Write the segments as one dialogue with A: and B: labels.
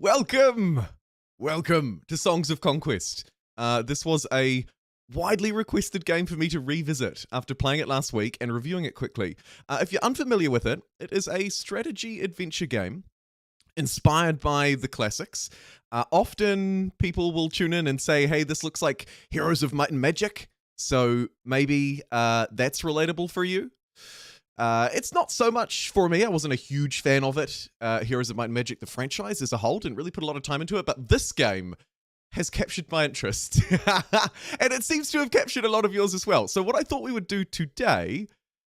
A: Welcome! Welcome to Songs of Conquest. This was a widely requested game for me to revisit after playing it last week and reviewing it quickly. If you're unfamiliar with it, it is a strategy adventure game inspired by the classics. Often people will tune in and say, hey, this looks like Heroes of Might and Magic, so maybe that's relatable for you. It's not so much for me. I wasn't a huge fan of it. Heroes of Might and Magic, the franchise as a whole, didn't really put a lot of time into it, but this game has captured my interest. And it seems to have captured a lot of yours as well. So what I thought we would do today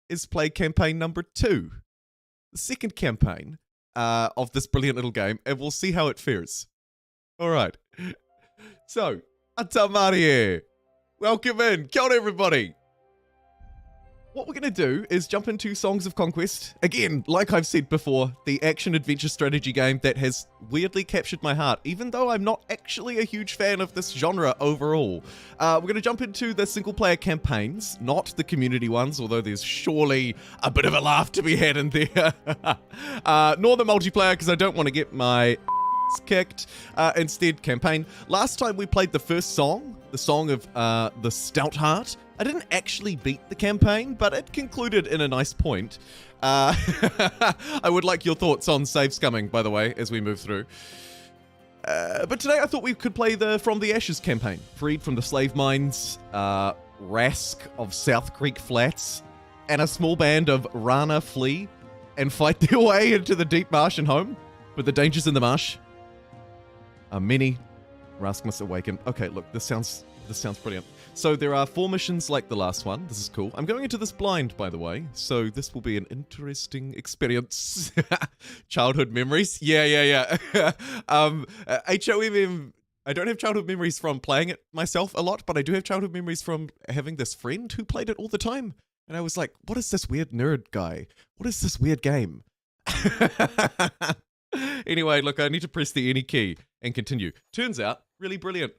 A: is play campaign number 2. The second campaign of this brilliant little game, and we'll see how it fares. Alright. So, Atamarie. Welcome in. Kia ora, everybody. What we're going to do is jump into Songs of Conquest. Again, like I've said before, the action-adventure strategy game that has weirdly captured my heart, even though I'm not actually a huge fan of this genre overall. We're going to jump into the single-player campaigns, not the community ones, although there's surely a bit of a laugh to be had in there. Nor the multiplayer, because I don't want to get my kicked. Instead, campaign. Last time we played the first song, the song of the Stout Heart. I didn't actually beat the campaign, but it concluded in a nice point. I would like your thoughts on save scumming, by the way, as we move through. But today I thought we could play the From the Ashes campaign. Freed from the slave mines, Rask of South Creek Flats, and a small band of Rana flee and fight their way into the deep marsh and home. But the dangers in the marsh are many. Rask must awaken. Okay, look, this sounds brilliant. So there are 4 missions like the last one. This is cool. I'm going into this blind, by the way, so this will be an interesting experience. Childhood memories? Yeah. HOMM, I don't have childhood memories from playing it myself a lot, but I do have childhood memories from having this friend who played it all the time. And I was like, what is this weird nerd guy? What is this weird game? Anyway, look, I need to press the any key and continue. Turns out, really brilliant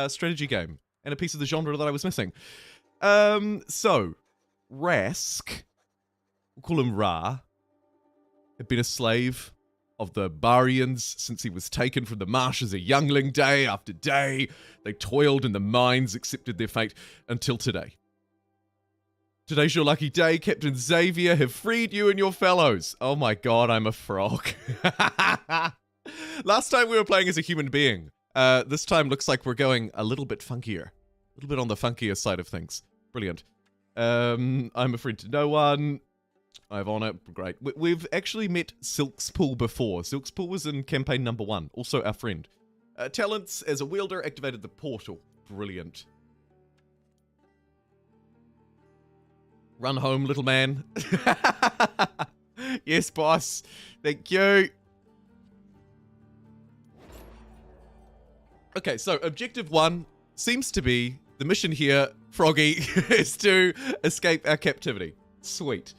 A: strategy game. And a piece of the genre that I was missing. So, Rask, we'll call him Ra, had been a slave of the Barians since he was taken from the marsh as a youngling day after day. They toiled in the mines, accepted their fate, until today. Today's your lucky day. Captain Xavier have freed you and your fellows. Oh my god, I'm a frog. Last time we were playing as a human being. This time looks like we're going a little bit funkier. A little bit on the funkier side of things. Brilliant. I'm a friend to no one. I have honor. Great. We've actually met Silkspool before. Silkspool was in campaign number 1. Also our friend. Talents as a wielder activated the portal. Brilliant. Run home, little man. Yes, boss. Thank you. Okay, so objective 1 seems to be the mission here, Froggy, is to escape our captivity. Sweet.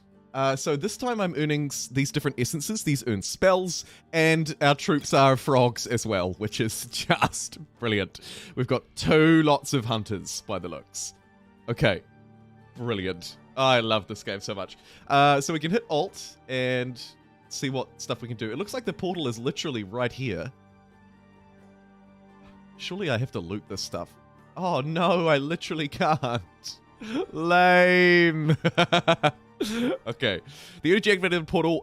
A: So this time I'm earning these different essences. These earn spells, and our troops are frogs as well, which is just brilliant. We've got 2 lots of hunters by the looks. Okay, brilliant. I love this game so much. So we can hit Alt and see what stuff we can do. It looks like the portal is literally right here. Surely I have to loot this stuff. Oh no, I literally can't. Lame. Okay. The energy activated portal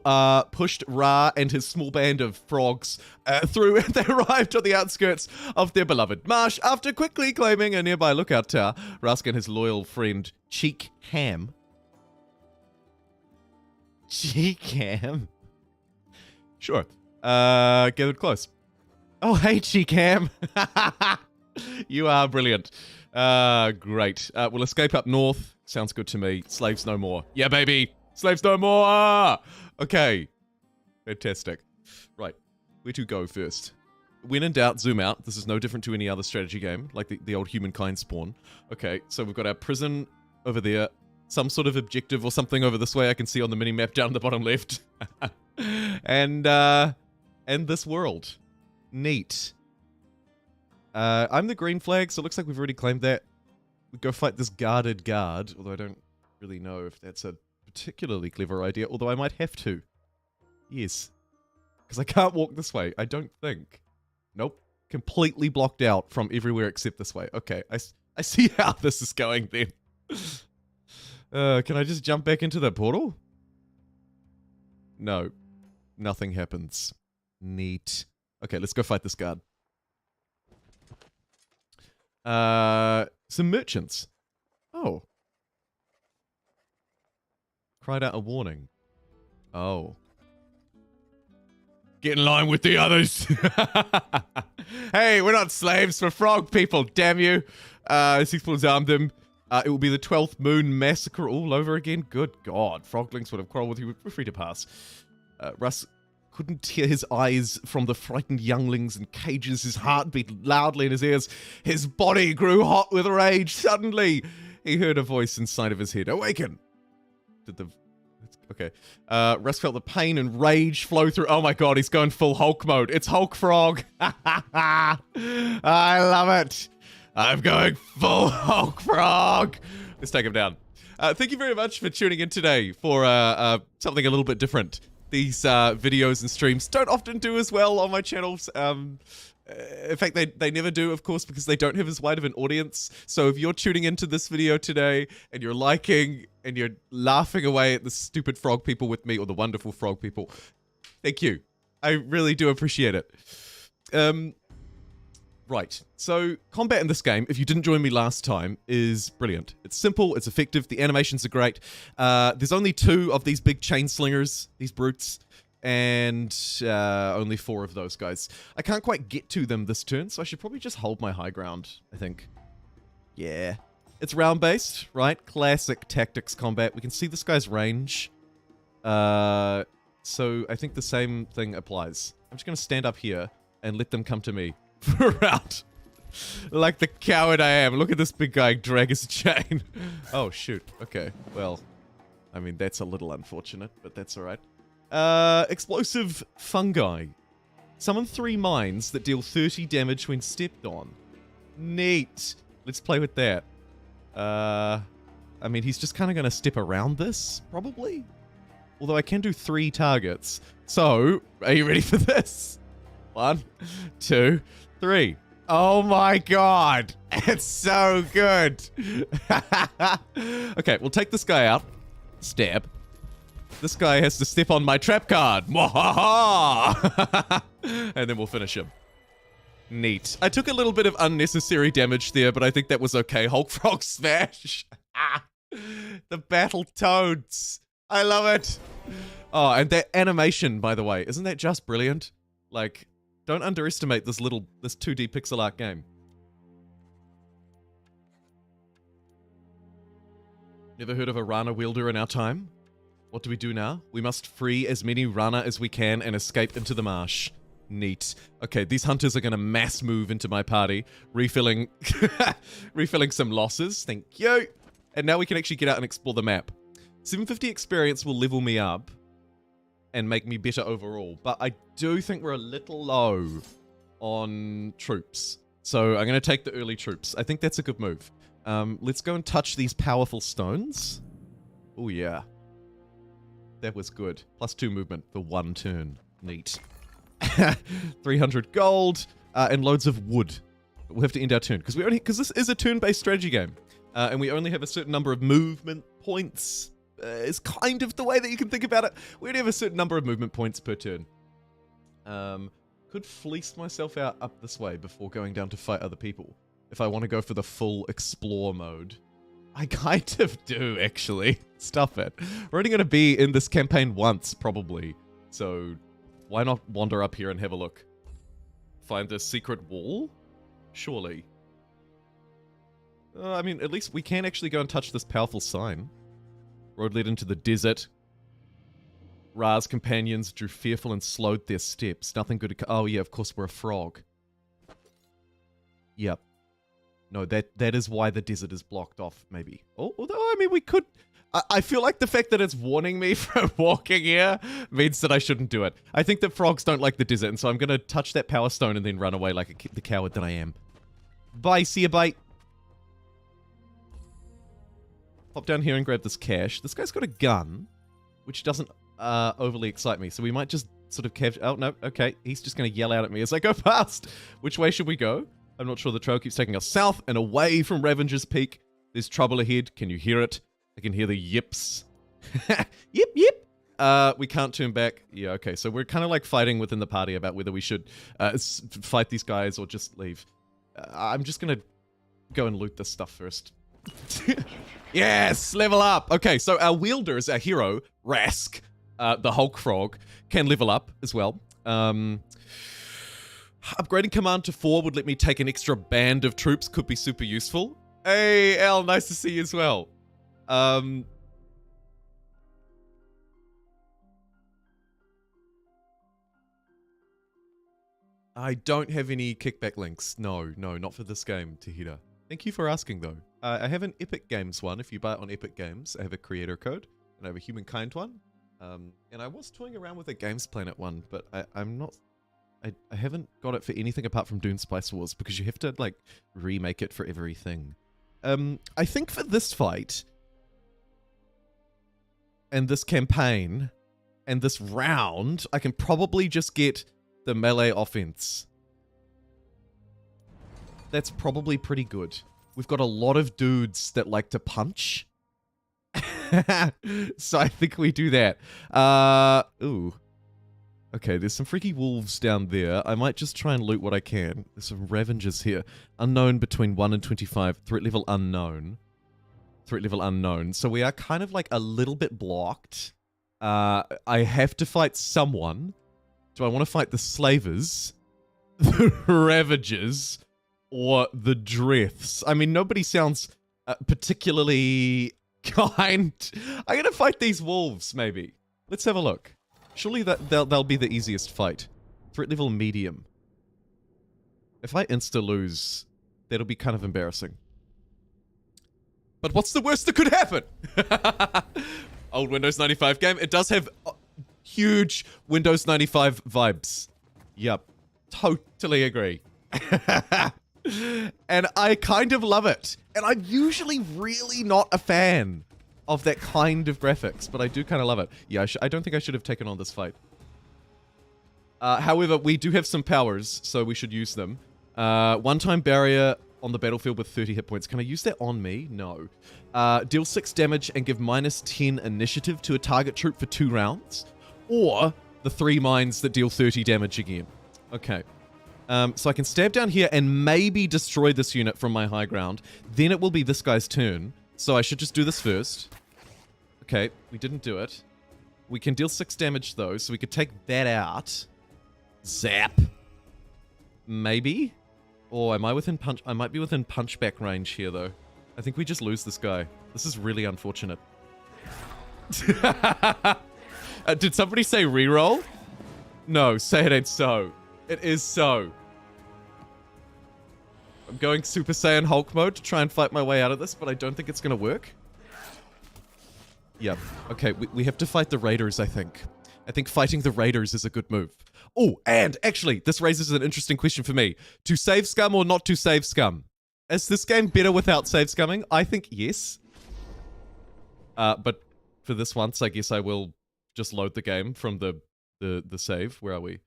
A: pushed Ra and his small band of frogs through, and they arrived on the outskirts of their beloved marsh. After quickly claiming a nearby lookout tower, Rask and his loyal friend Cheek Ham. Cheek Ham? Sure. Gathered close. Oh, hey, Cheek Ham. You are brilliant. Great. We'll escape up north. Sounds good to me. Slaves no more. Yeah, baby. Slaves no more. Okay. Fantastic. Right. Where to go first? When in doubt, zoom out. This is no different to any other strategy game, like the old Humankind spawn. Okay, so we've got our prison over there. Some sort of objective or something over this way I can see on the mini-map down the bottom left. And this world. Neat. I'm the green flag, so it looks like we've already claimed that. We go fight this guarded guard, although I don't really know if that's a particularly clever idea, although I might have to. Yes. Because I can't walk this way, I don't think. Nope. Completely blocked out from everywhere except this way. Okay, I see how this is going then. Can I just jump back into the portal? No. Nothing happens. Neat. Okay, let's go fight this guard. Some merchants. Oh. Cried out a warning. Oh. Get in line with the others. Hey, we're not slaves, we're frog people, damn you. Six Bulls armed them. It will be the 12th moon massacre all over again. Good God. Froglings would have quarreled with you. We're free to pass. Russ couldn't tear his eyes from the frightened younglings in cages. His heart beat loudly in his ears. His body grew hot with rage. Suddenly, he heard a voice inside of his head. Awaken! Okay. Russ felt the pain and rage flow through. Oh my God, he's going full Hulk mode. It's Hulk Frog. I love it. I'm going full Hulk Frog. Let's take him down. Thank you very much for tuning in today for something a little bit different. These videos and streams don't often do as well on my channels. In fact, they never do, of course, because they don't have as wide of an audience. So if you're tuning into this video today and you're liking and you're laughing away at the stupid frog people with me, or the wonderful frog people, thank you. I really do appreciate it. Right, so combat in this game, if you didn't join me last time, is brilliant. It's simple, it's effective, the animations are great. There's only 2 of these big chain slingers, these brutes, and only 4 of those guys. I can't quite get to them this turn, so I should probably just hold my high ground, I think. Yeah. It's round-based, right? Classic tactics combat. We can see this guy's range. So I think the same thing applies. I'm just going to stand up here and let them come to me for a round. Like the coward I am. Look at this big guy drag his chain. Oh, shoot. Okay. Well, I mean, that's a little unfortunate, but that's alright. Explosive fungi. Summon 3 mines that deal 30 damage when stepped on. Neat. Let's play with that. I mean, he's just kind of going to step around this, probably? Although I can do 3 targets. So, are you ready for this? 1, 2, 3. Oh my God. It's so good. Okay, we'll take this guy out. Stab. This guy has to step on my trap card. Mwahaha! And then we'll finish him. Neat. I took a little bit of unnecessary damage there, but I think that was okay. Hulk Frog smash. The battle toads. I love it. Oh, and that animation, by the way, isn't that just brilliant? Like, don't underestimate this 2D pixel art game. Never heard of a Rana wielder in our time? What do we do now? We must free as many Rana as we can and escape into the marsh. Neat. Okay, these hunters are going to mass move into my party, refilling some losses. Thank you. And now we can actually get out and explore the map. 750 experience will level me up and make me better overall, but I do think we're a little low on troops. So I'm going to take the early troops. I think that's a good move. Let's go and touch these powerful stones. Oh yeah. That was good. +2 movement for 1 turn. Neat. 300 gold and loads of wood. But we'll have to end our turn because this is a turn-based strategy game, and we only have a certain number of movement points. Is kind of the way that you can think about it. We only have a certain number of movement points per turn. Could fleece myself out up this way before going down to fight other people if I want to go for the full explore mode. I kind of do, actually. Stuff it. We're only going to be in this campaign once, probably. So, why not wander up here and have a look? Find a secret wall? Surely. I mean, at least we can actually go and touch this powerful sign. Road led into the desert. Ra's companions drew fearful and slowed their steps. Nothing good to... Oh, yeah, of course, we're a frog. Yep. No, that is why the desert is blocked off, maybe. Oh, although, I mean, we could... I feel like the fact that it's warning me from walking here means that I shouldn't do it. I think that frogs don't like the desert, and so I'm going to touch that power stone and then run away like the coward that I am. Bye, see ya, bye. Pop down here and grab this cash. This guy's got a gun, which doesn't overly excite me, so we might just sort of oh, no, okay. He's just going to yell out at me as I go past. Which way should we go? I'm not sure. The trail keeps taking us south and away from Ravenger's Peak. There's trouble ahead. Can you hear it? I can hear the yips. Yip, yip. We can't turn back. Yeah, okay. So we're kind of like fighting within the party about whether we should fight these guys or just leave. I'm just going to go and loot this stuff first. Yes, level up. Okay, so our wielders, our hero, Rask, the Hulk Frog, can level up as well. Upgrading command to 4 would let me take an extra band of troops. Could be super useful. Hey, Al, nice to see you as well. I don't have any kickback links. No, not for this game, Tahita. Thank you for asking, though. I have an Epic Games one. If you buy it on Epic Games, I have a creator code, and I have a Humankind one. And I was toying around with a Games Planet one, but I'm not... I haven't got it for anything apart from Dune Spice Wars, because you have to, like, remake it for everything. I think for this fight, and this campaign, and this round, I can probably just get the melee offense. That's probably pretty good. We've got a lot of dudes that like to punch. So I think we do that. Ooh. Okay, there's some freaky wolves down there. I might just try and loot what I can. There's some Ravengers here. Unknown between 1 and 25. Threat level unknown. Threat level unknown. So we are kind of like a little bit blocked. I have to fight someone. Do I want to fight the Slavers, the Ravagers, or the Dreths? I mean, nobody sounds particularly kind. I'm going to fight these wolves, maybe. Let's have a look. Surely they'll be the easiest fight. Threat level medium. If I insta-lose, that'll be kind of embarrassing. But what's the worst that could happen? Old Windows 95 game. It does have huge Windows 95 vibes. Yep. Totally agree. And I kind of love it. And I'm usually really not a fan of that kind of graphics, but I do kind of love it. Yeah, I don't think I should have taken on this fight. However, we do have some powers, so we should use them. One-time barrier on the battlefield with 30 hit points. Can I use that on me? No. Deal 6 damage and give -10 initiative to a target troop for 2 rounds. Or the 3 mines that deal 30 damage again. Okay. So I can stab down here and maybe destroy this unit from my high ground. Then it will be this guy's turn. So I should just do this first. Okay, we didn't do it. We can deal 6 damage though, so we could take that out. Zap. Maybe? Or am I within punch? I might be within punchback range here though. I think we just lose this guy. This is really unfortunate. Did somebody say reroll? No, say it ain't so. It is so. I'm going Super Saiyan Hulk mode to try and fight my way out of this, but I don't think it's going to work. Yep. Okay, we have to fight the Raiders, I think. I think fighting the Raiders is a good move. Oh, and actually, this raises an interesting question for me. To save scum or not to save scum? Is this game better without save scumming? I think yes. But for this once, I guess I will just load the game from the save. Where are we?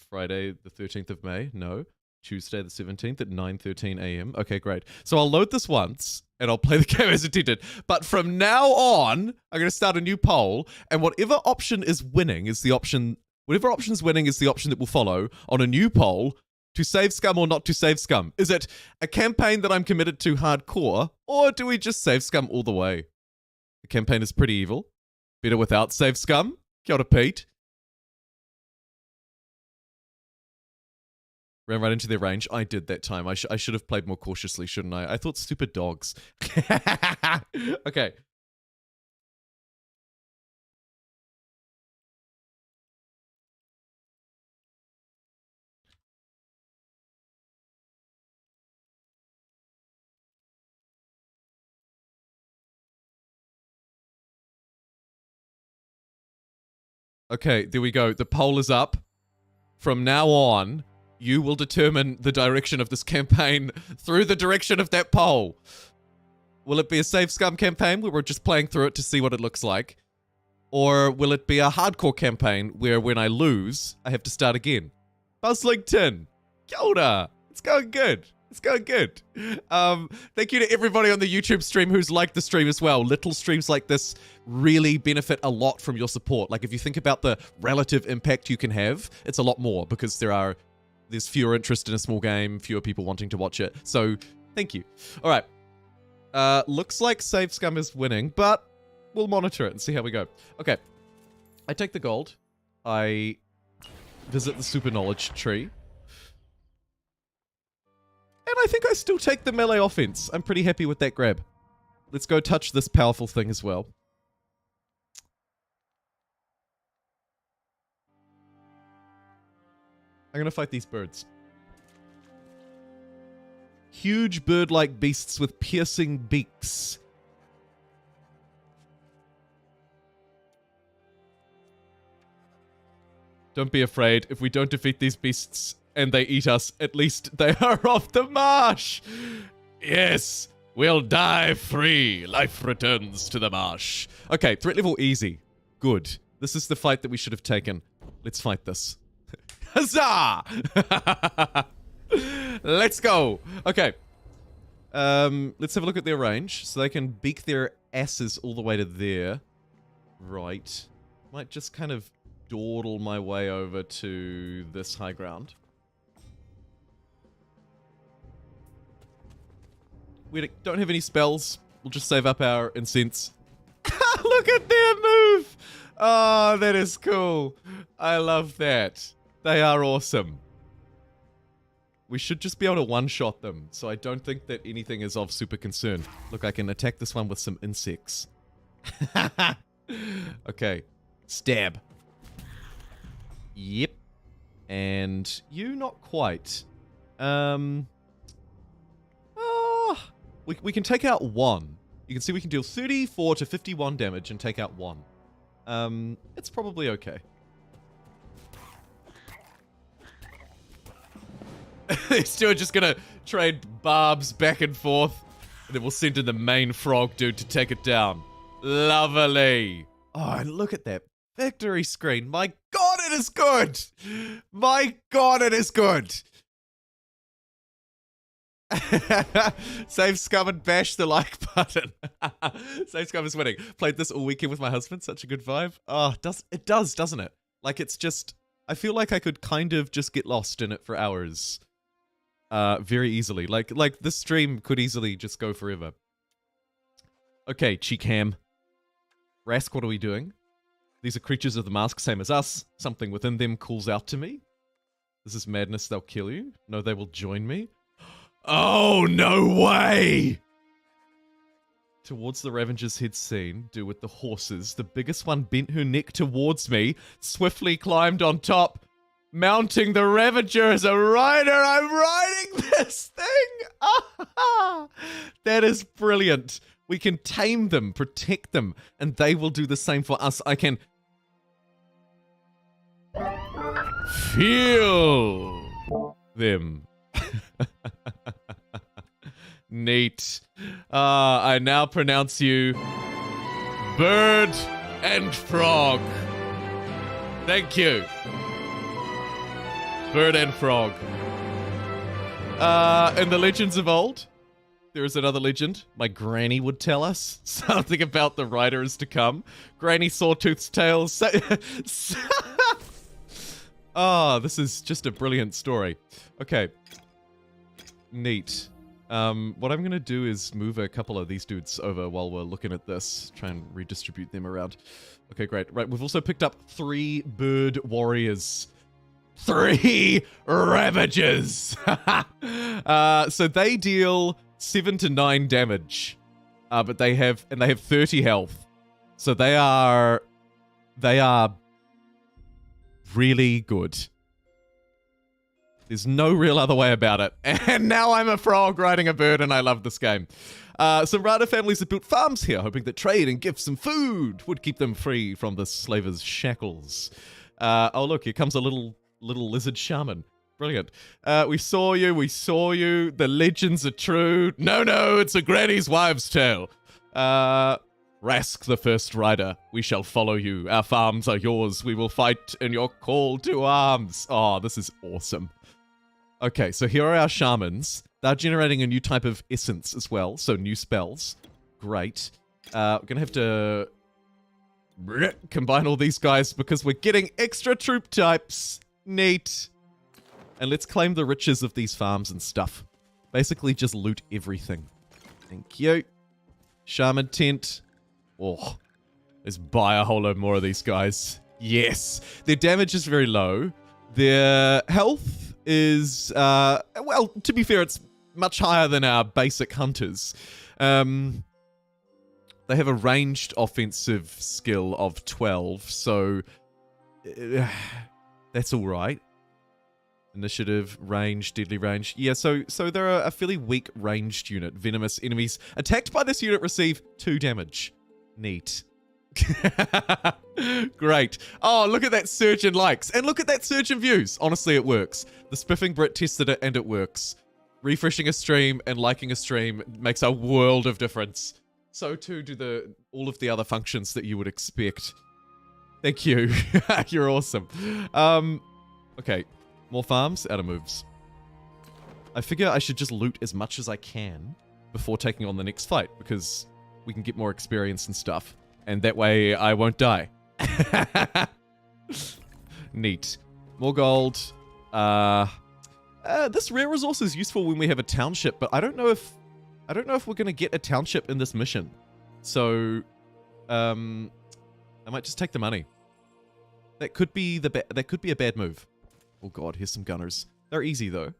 A: Friday the 13th of May? No. Tuesday the 17th at 9:13 a.m. Okay, great. So I'll load this once, and I'll play the game as intended. But from now on, I'm going to start a new poll, and whatever option is winning is the option... Whatever option's winning is the option that will follow on a new poll to save scum or not to save scum. Is it a campaign that I'm committed to hardcore, or do we just save scum all the way? The campaign is pretty evil. Better without save scum. Kia ora, Pete. Ran right into their range. I did that time. I should have played more cautiously, shouldn't I? I thought stupid dogs. Okay. Okay, there we go. The poll is up. From now on, you will determine the direction of this campaign through the direction of that poll. Will it be a Save Scum campaign where we're just playing through it to see what it looks like? Or will it be a hardcore campaign where when I lose, I have to start again? Buzzlington, kia ora. It's going good. It's going good. Thank you to everybody on the YouTube stream who's liked the stream as well. Little streams like this really benefit a lot from your support. Like if you think about the relative impact you can have, it's a lot more because there's fewer interest in a small game, fewer people wanting to watch it. So thank you. All right. Looks like Save Scum is winning, but we'll monitor it and see how we go. Okay. I take the gold. I visit the super knowledge tree. And I think I still take the melee offense. I'm pretty happy with that grab. Let's go touch this powerful thing as well. I'm gonna fight these birds. Huge bird-like beasts with piercing beaks. Don't be afraid. If we don't defeat these beasts and they eat us, at least they are off the marsh. Yes, we'll die free. Life returns to the marsh. Okay, threat level easy. Good. This is the fight that we should have taken. Let's fight this. Huzzah! Let's go. Okay. Let's have a look at their range. So they can beak their asses all the way to there. Right. Might just kind of dawdle my way over to this high ground. We don't have any spells. We'll just save up our incense. Look at their move! Oh, that is cool. I love that. They are awesome. We should just be able to one-shot them, so I don't think that anything is of super concern. Look, I can attack this one with some insects. Okay. Stab. Yep. And you not quite. We can take out one. You can see we can deal 34 to 51 damage and take out one. It's probably okay. These two are just gonna trade barbs back and forth, and then we'll send in the main frog dude to take it down. Lovely. Oh, and look at that victory screen. My god, it is good. My god, it is good. Save Scum and bash the like button. Save Scum is winning. Played this all weekend with my husband. Such a good vibe. Oh, it does, doesn't it? Like, it's just, I feel like I could kind of just get lost in it for hours. Very easily. Like this stream could easily just go forever. Okay, Cheek Ham. Rask, what are we doing? These are creatures of the mask, same as us. Something within them calls out to me. This is madness, they'll kill you. No, they will join me. Oh, no way! Towards the Ravenger's head scene, do with the horses. The biggest one bent her neck towards me, swiftly climbed on top, mounting the Ravager as a rider. I'm riding this thing! Ah, that is brilliant. We can tame them, protect them, and they will do the same for us. I can feel them. Neat. I now pronounce you bird and frog. Thank you. Bird and frog. In the legends of old, there is another legend. My granny would tell us something about the riders to come. Granny Sawtooth's tale. Oh, this is just a brilliant story. Okay. Neat. What I'm going to do is move a couple of these dudes over while we're looking at this. Try and redistribute them around. Okay, great. Right, we've also picked up 3 bird warriors. 3 Ravagers! So they deal 7 to 9 damage. But they have 30 health. So they are really good. There's no real other way about it. And now I'm a frog riding a bird, and I love this game. Some Rada families have built farms here, hoping that trade and gifts and food would keep them free from the slaver's shackles. Oh, look, here comes a little lizard shaman. Brilliant. We saw you. The legends are true. No, it's a granny's wives' tale. Rask the first rider, we shall follow you. Our farms are yours. We will fight in your call to arms. Oh, this is awesome. Okay, so here are our shamans. They're generating a new type of essence as well, so new spells. Great. We're going to have to combine all these guys because we're getting extra troop types. Neat. And let's claim the riches of these farms and stuff. Basically, just loot everything. Thank you. Shaman tent. Oh, let's buy a whole load more of these guys. Yes. Their damage is very low. Their health is, well, to be fair, it's much higher than our basic hunters. They have a ranged offensive skill of 12, so that's all right. Initiative, range, deadly range. Yeah, so they're a fairly weak ranged unit. Venomous enemies attacked by this unit receive 2 damage. Neat. Great. Oh, look at that surge in likes. And look at that surge in views. Honestly, it works. The Spiffing Brit tested it and it works. Refreshing a stream and liking a stream makes a world of difference. So too do all of the other functions that you would expect. Thank you. You're awesome. Okay. More farms, out of moves. I figure I should just loot as much as I can before taking on the next fight, because we can get more experience and stuff. And that way I won't die. Neat. More gold. This rare resource is useful when we have a township, but I don't know if we're gonna get a township in this mission. So I might just take the money. That could be a bad move. Oh god, here's some gunners. They're easy though.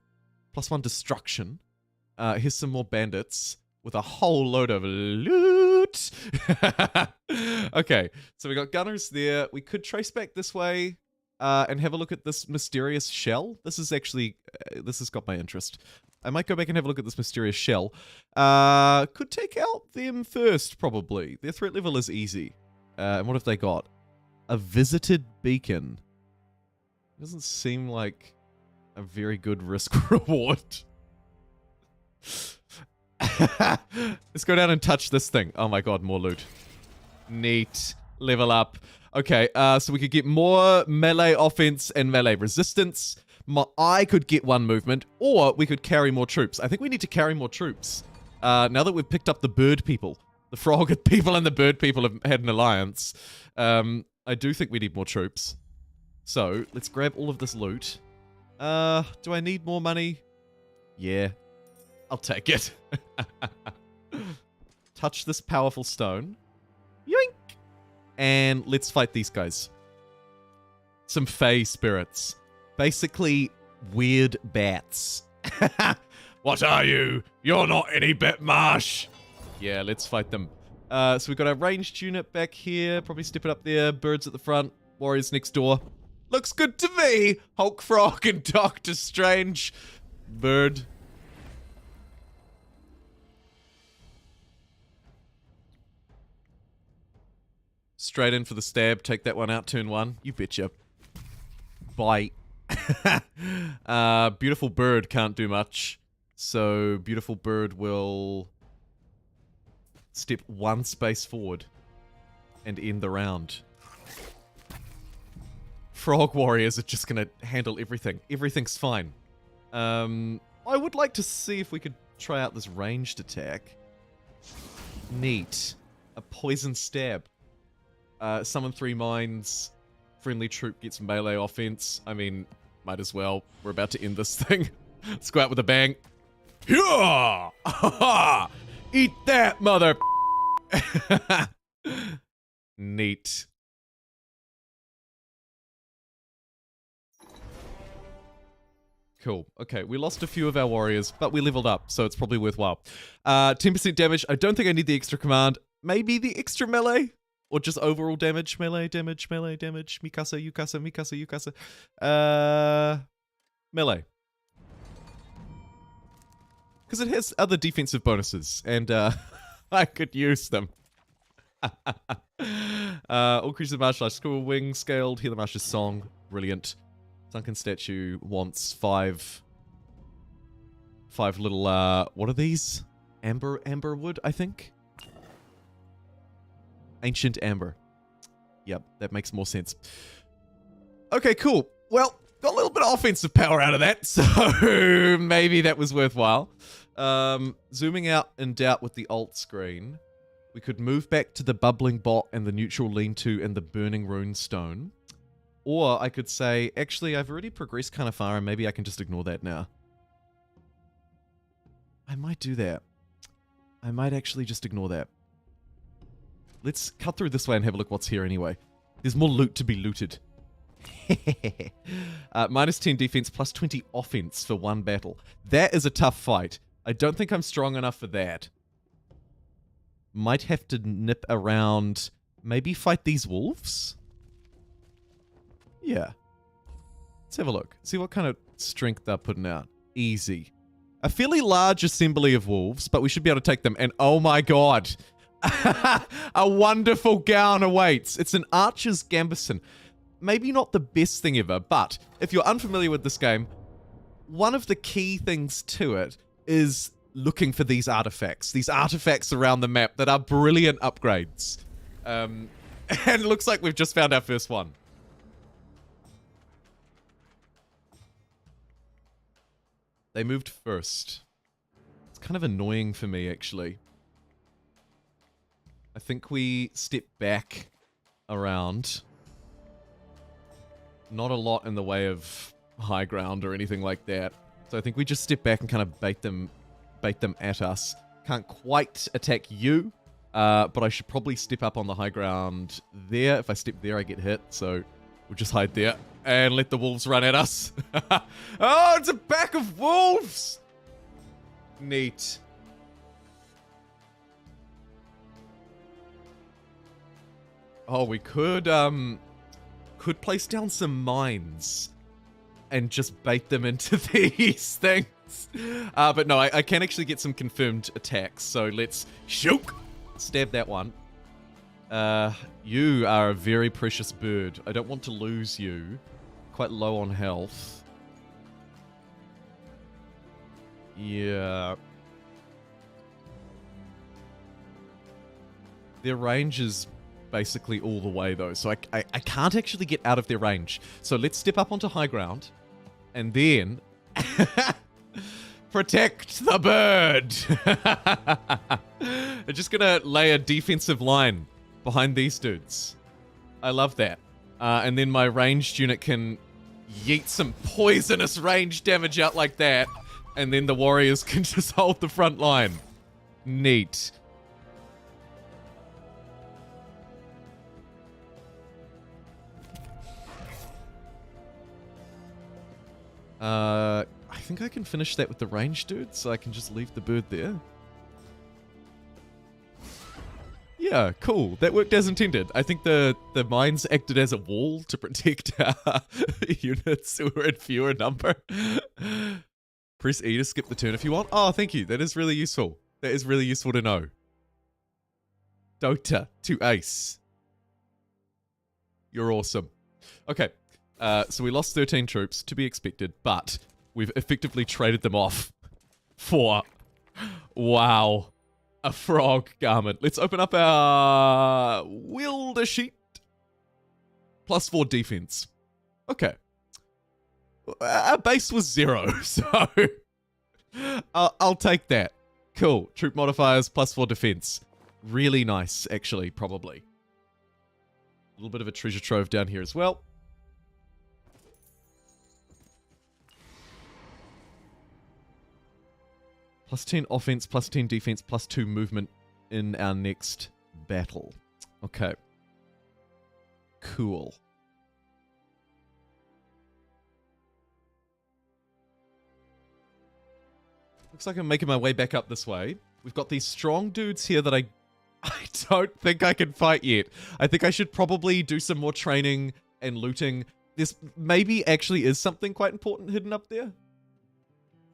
A: +1 destruction. Here's some more bandits with a whole load of loot. Okay, so we got gunners there. We could trace back this way and have a look at this mysterious shell. This is actually, this has got my interest. I might go back and have a look at this mysterious shell. Could take out them first, probably. Their threat level is easy. And what have they got? A visited beacon. Doesn't seem like a very good risk reward. Let's go down and touch this thing. Oh my god, more loot. Neat. Level up. Okay, so we could get more melee offense and melee resistance. I could get 1 movement, or we could carry more troops. I think we need to carry more troops. Now that we've picked up the bird people. The frog people and the bird people have had an alliance. I do think we need more troops. So, let's grab all of this loot. Do I need more money? Yeah. I'll take it. Touch this powerful stone. Yoink! And let's fight these guys. Some Fey spirits. Basically, weird bats. What are you? You're not any bit marsh. Yeah, let's fight them. So we've got our ranged unit back here. Probably step it up there. Birds at the front. Warriors next door. Looks good to me. Hulk Frog and Doctor Strange. Bird. Straight in for the stab. Take that one out. Turn 1. You betcha. Bye. Beautiful bird can't do much. So, beautiful bird will step 1 space forward and end the round. Frog warriors are just gonna handle everything. Everything's fine. I would like to see if we could try out this ranged attack. Neat. A poison stab. Summon 3 mines. Friendly troop gets melee offense. I mean, might as well. We're about to end this thing. Let's go out with a bang. Yeah! Eat that, mother. Neat. Cool. Okay, we lost a few of our warriors, but we leveled up, so it's probably worthwhile. 10% damage. I don't think I need the extra command. Maybe the extra melee? Or just overall damage? Melee damage, melee damage. Mikasa, Yukasa, Mikasa, Yukasa. Melee. Because it has other defensive bonuses, and I could use them. All creatures of marsh life, squirrel wing, scaled, hear the marsh's song. Brilliant. Sunken statue wants 5 little, what are these? Amber wood, I think? Ancient Amber. Yep, that makes more sense. Okay, cool. Well, got a little bit of offensive power out of that, so maybe that was worthwhile. Zooming out in doubt with the alt screen, we could move back to the bubbling bot and the neutral lean-to and the burning rune stone. Or I could say, actually, I've already progressed kind of far and maybe I can just ignore that now. I might do that. I might actually just ignore that. Let's cut through this way and have a look what's here anyway. There's more loot to be looted. Minus 10 defense, plus 20 offense for one battle. That is a tough fight. I don't think I'm strong enough for that. Might have to nip around. Maybe fight these wolves? Yeah. Let's have a look. See what kind of strength they're putting out. Easy. A fairly large assembly of wolves, but we should be able to take them. And oh my god. A wonderful gown awaits. It's an archer's gambeson. Maybe not the best thing ever, but if you're unfamiliar with this game, one of the key things to it is looking for these artifacts around the map that are brilliant upgrades. And it looks like we've just found our first one. They moved first. It's kind of annoying for me, actually. I think we step back around. Not a lot in the way of high ground or anything like that. So I think we just step back and kind of bait them at us. Can't quite attack you, but I should probably step up on the high ground there. If I step there, I get hit, so we'll just hide there and let the wolves run at us. Oh, it's a pack of wolves! Neat. Oh, we could place down some mines and just bait them into these things. But no, I can actually get some confirmed attacks, so let's shoot! Stab that one. You are a very precious bird. I don't want to lose you. Quite low on health. Yeah. Their range is basically all the way, though, so I can't actually get out of their range. So let's step up onto high ground, and then protect the bird! I'm just gonna lay a defensive line behind these dudes. I love that. And then my ranged unit can yeet some poisonous range damage out like that, and then the warriors can just hold the front line. Neat. I think I can finish that with the ranged dude, so I can just leave the bird there. Yeah, cool. That worked as intended. I think the mines acted as a wall to protect units who were in fewer number. Press E to skip the turn if you want. Oh, thank you. That is really useful. That is really useful to know. Dota to ace. You're awesome. Okay. So we lost 13 troops, to be expected, but we've effectively traded them off for, wow, a frog garment. Let's open up our wielder sheet. Plus 4 defense. Okay. Our base was 0, so I'll take that. Cool. Troop modifiers, plus 4 defense. Really nice, actually, probably. A little bit of a treasure trove down here as well. Plus 10 offense, plus 10 defense, plus 2 movement in our next battle. Okay. Cool. Looks like I'm making my way back up this way. We've got these strong dudes here that I don't think I can fight yet. I think I should probably do some more training and looting. This maybe actually is something quite important hidden up there.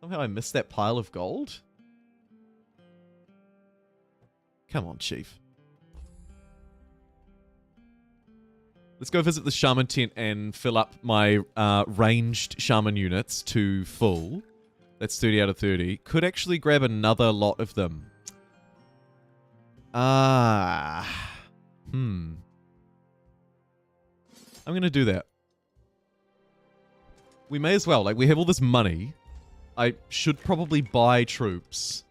A: Somehow I missed that pile of gold. Come on, Chief. Let's go visit the Shaman tent and fill up my ranged Shaman units to full. That's 30 out of 30. Could actually grab another lot of them. I'm gonna do that. We may as well. Like, we have all this money. I should probably buy troops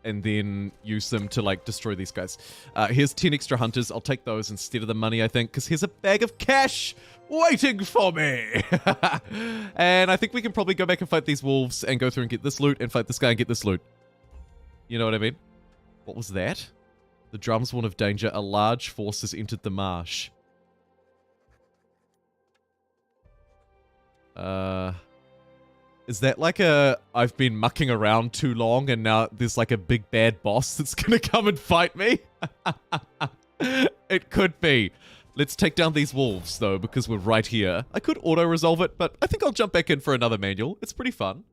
A: and then use them to, like, destroy these guys. Here's 10 extra hunters. I'll take those instead of the money, I think, because here's a bag of cash waiting for me. And I think we can probably go back and fight these wolves and go through and get this loot and fight this guy and get this loot. You know what I mean? What was that? The drums warn of danger. A large force has entered the marsh. Is that like a, I've been mucking around too long and now there's like a big bad boss that's gonna come and fight me? It could be. Let's take down these wolves though, because we're right here. I could auto-resolve it, but I think I'll jump back in for another manual. It's pretty fun.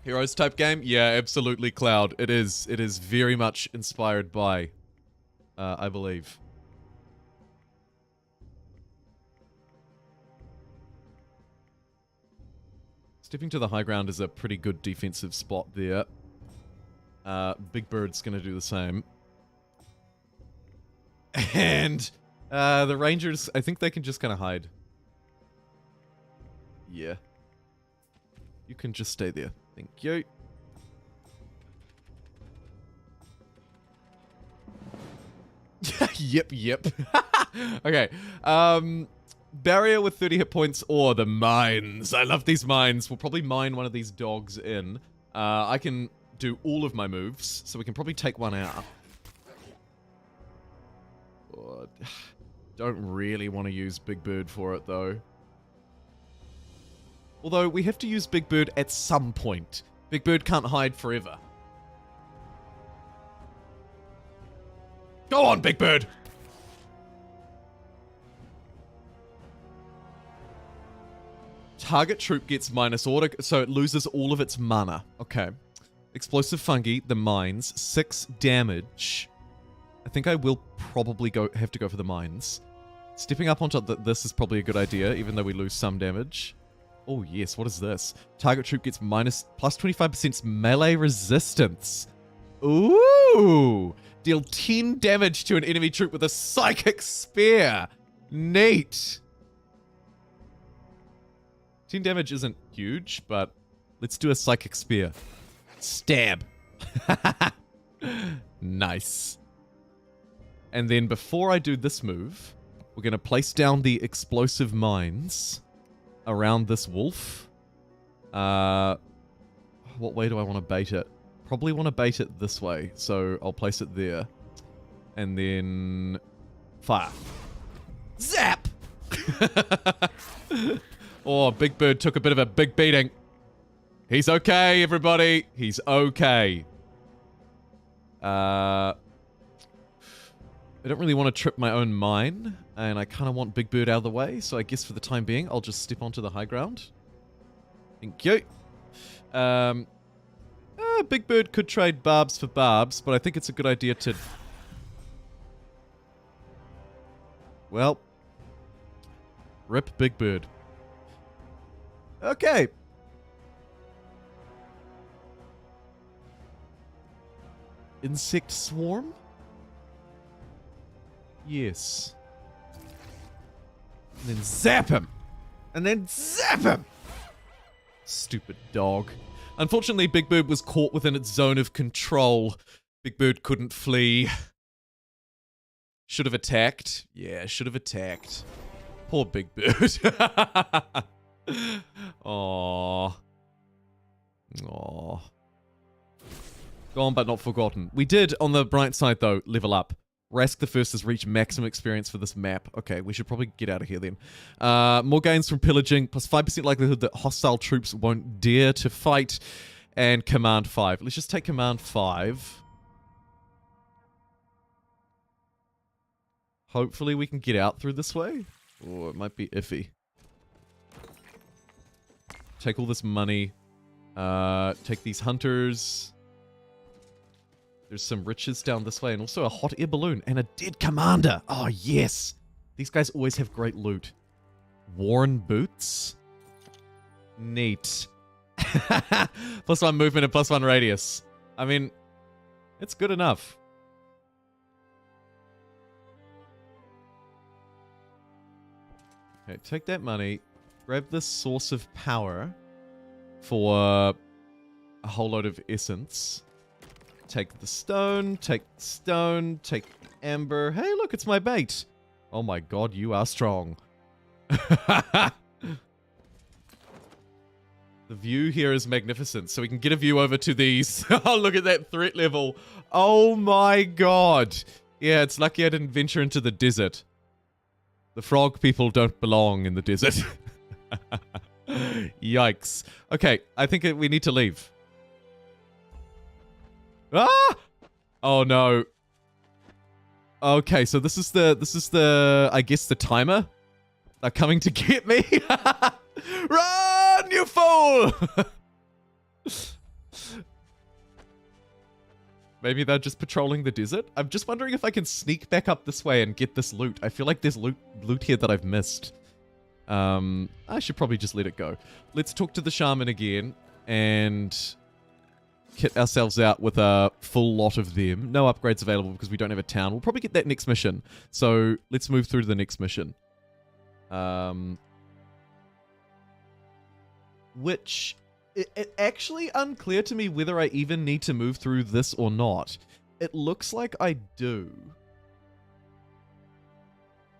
A: Heroes type game? Yeah, absolutely, Cloud. It is very much inspired by, I believe. Stepping to the high ground is a pretty good defensive spot there. Big Bird's gonna do the same. And the Rangers, I think they can just kind of hide. Yeah. You can just stay there. Thank you. Yep. Okay. Barrier with 30 hit points or the mines. I love these mines. We'll probably mine one of these dogs in. I can do all of my moves, so we can probably take one out. Oh, don't really want to use Big Bird for it, though. Although, we have to use Big Bird at some point. Big Bird can't hide forever. Go on, Big Bird! Target troop gets minus order, so it loses all of its mana. Okay. Explosive fungi, the mines, 6 damage. I think I will probably have to go for the mines. Stepping up onto this is probably a good idea, even though we lose some damage. Oh yes, what is this? Target troop gets plus 25% melee resistance. Ooh! Deal 10 damage to an enemy troop with a psychic spear. Neat. 10 damage isn't huge, but let's do a psychic spear. Stab. Nice. And then before I do this move, we're going to place down the explosive mines around this wolf. What way do I want to bait it? Probably want to bait it this way, so I'll place it there. And then fire. Zap! Oh, Big Bird took a bit of a big beating. He's okay, everybody. He's okay. I don't really want to trip my own mine, and I kind of want Big Bird out of the way, so I guess for the time being, I'll just step onto the high ground. Thank you. Big Bird could trade barbs for barbs, but I think it's a good idea to... Well, rip Big Bird. Okay. Insect swarm? Yes. And then zap him! And then zap him! Stupid dog. Unfortunately, Big Bird was caught within its zone of control. Big Bird couldn't flee. Should have attacked. Yeah, should have attacked. Poor Big Bird. Aww. Aww. Gone but not forgotten. We did, on the bright side though, level up. Rask the First has reached maximum experience for this map. Okay, we should probably get out of here then. More gains from pillaging, plus 5% likelihood that hostile troops won't dare to fight, and Command 5. Let's just take Command 5. Hopefully we can get out through this way. Oh, it might be iffy. Take all this money. Take these hunters. There's some riches down this way, and also a hot air balloon, and a dead commander. Oh, yes. These guys always have great loot. Worn boots? Neat. +1 movement and +1 radius. I mean, it's good enough. Okay, take that money. Grab this source of power for a whole load of essence. Take the stone, take the stone, take the amber. Hey, look, it's my bait. Oh my god, you are strong. The view here is magnificent, so we can get a view over to these. Oh, look at that threat level. Oh my god. Yeah, it's lucky I didn't venture into the desert. The frog people don't belong in the desert. Yikes. Okay, I think we need to leave. Ah! Oh no. Okay, so this is the I guess the timer. They're coming to get me. Run, you fool! Maybe they're just patrolling the desert? I'm just wondering if I can sneak back up this way and get this loot. I feel like there's loot here that I've missed. I should probably just let it go. Let's talk to the shaman again and kit ourselves out with a full lot of them. No upgrades available because we don't have a town. We'll probably get that next mission. So let's move through to the next mission. Which, it actually unclear to me whether I even need to move through this or not. It looks like I do.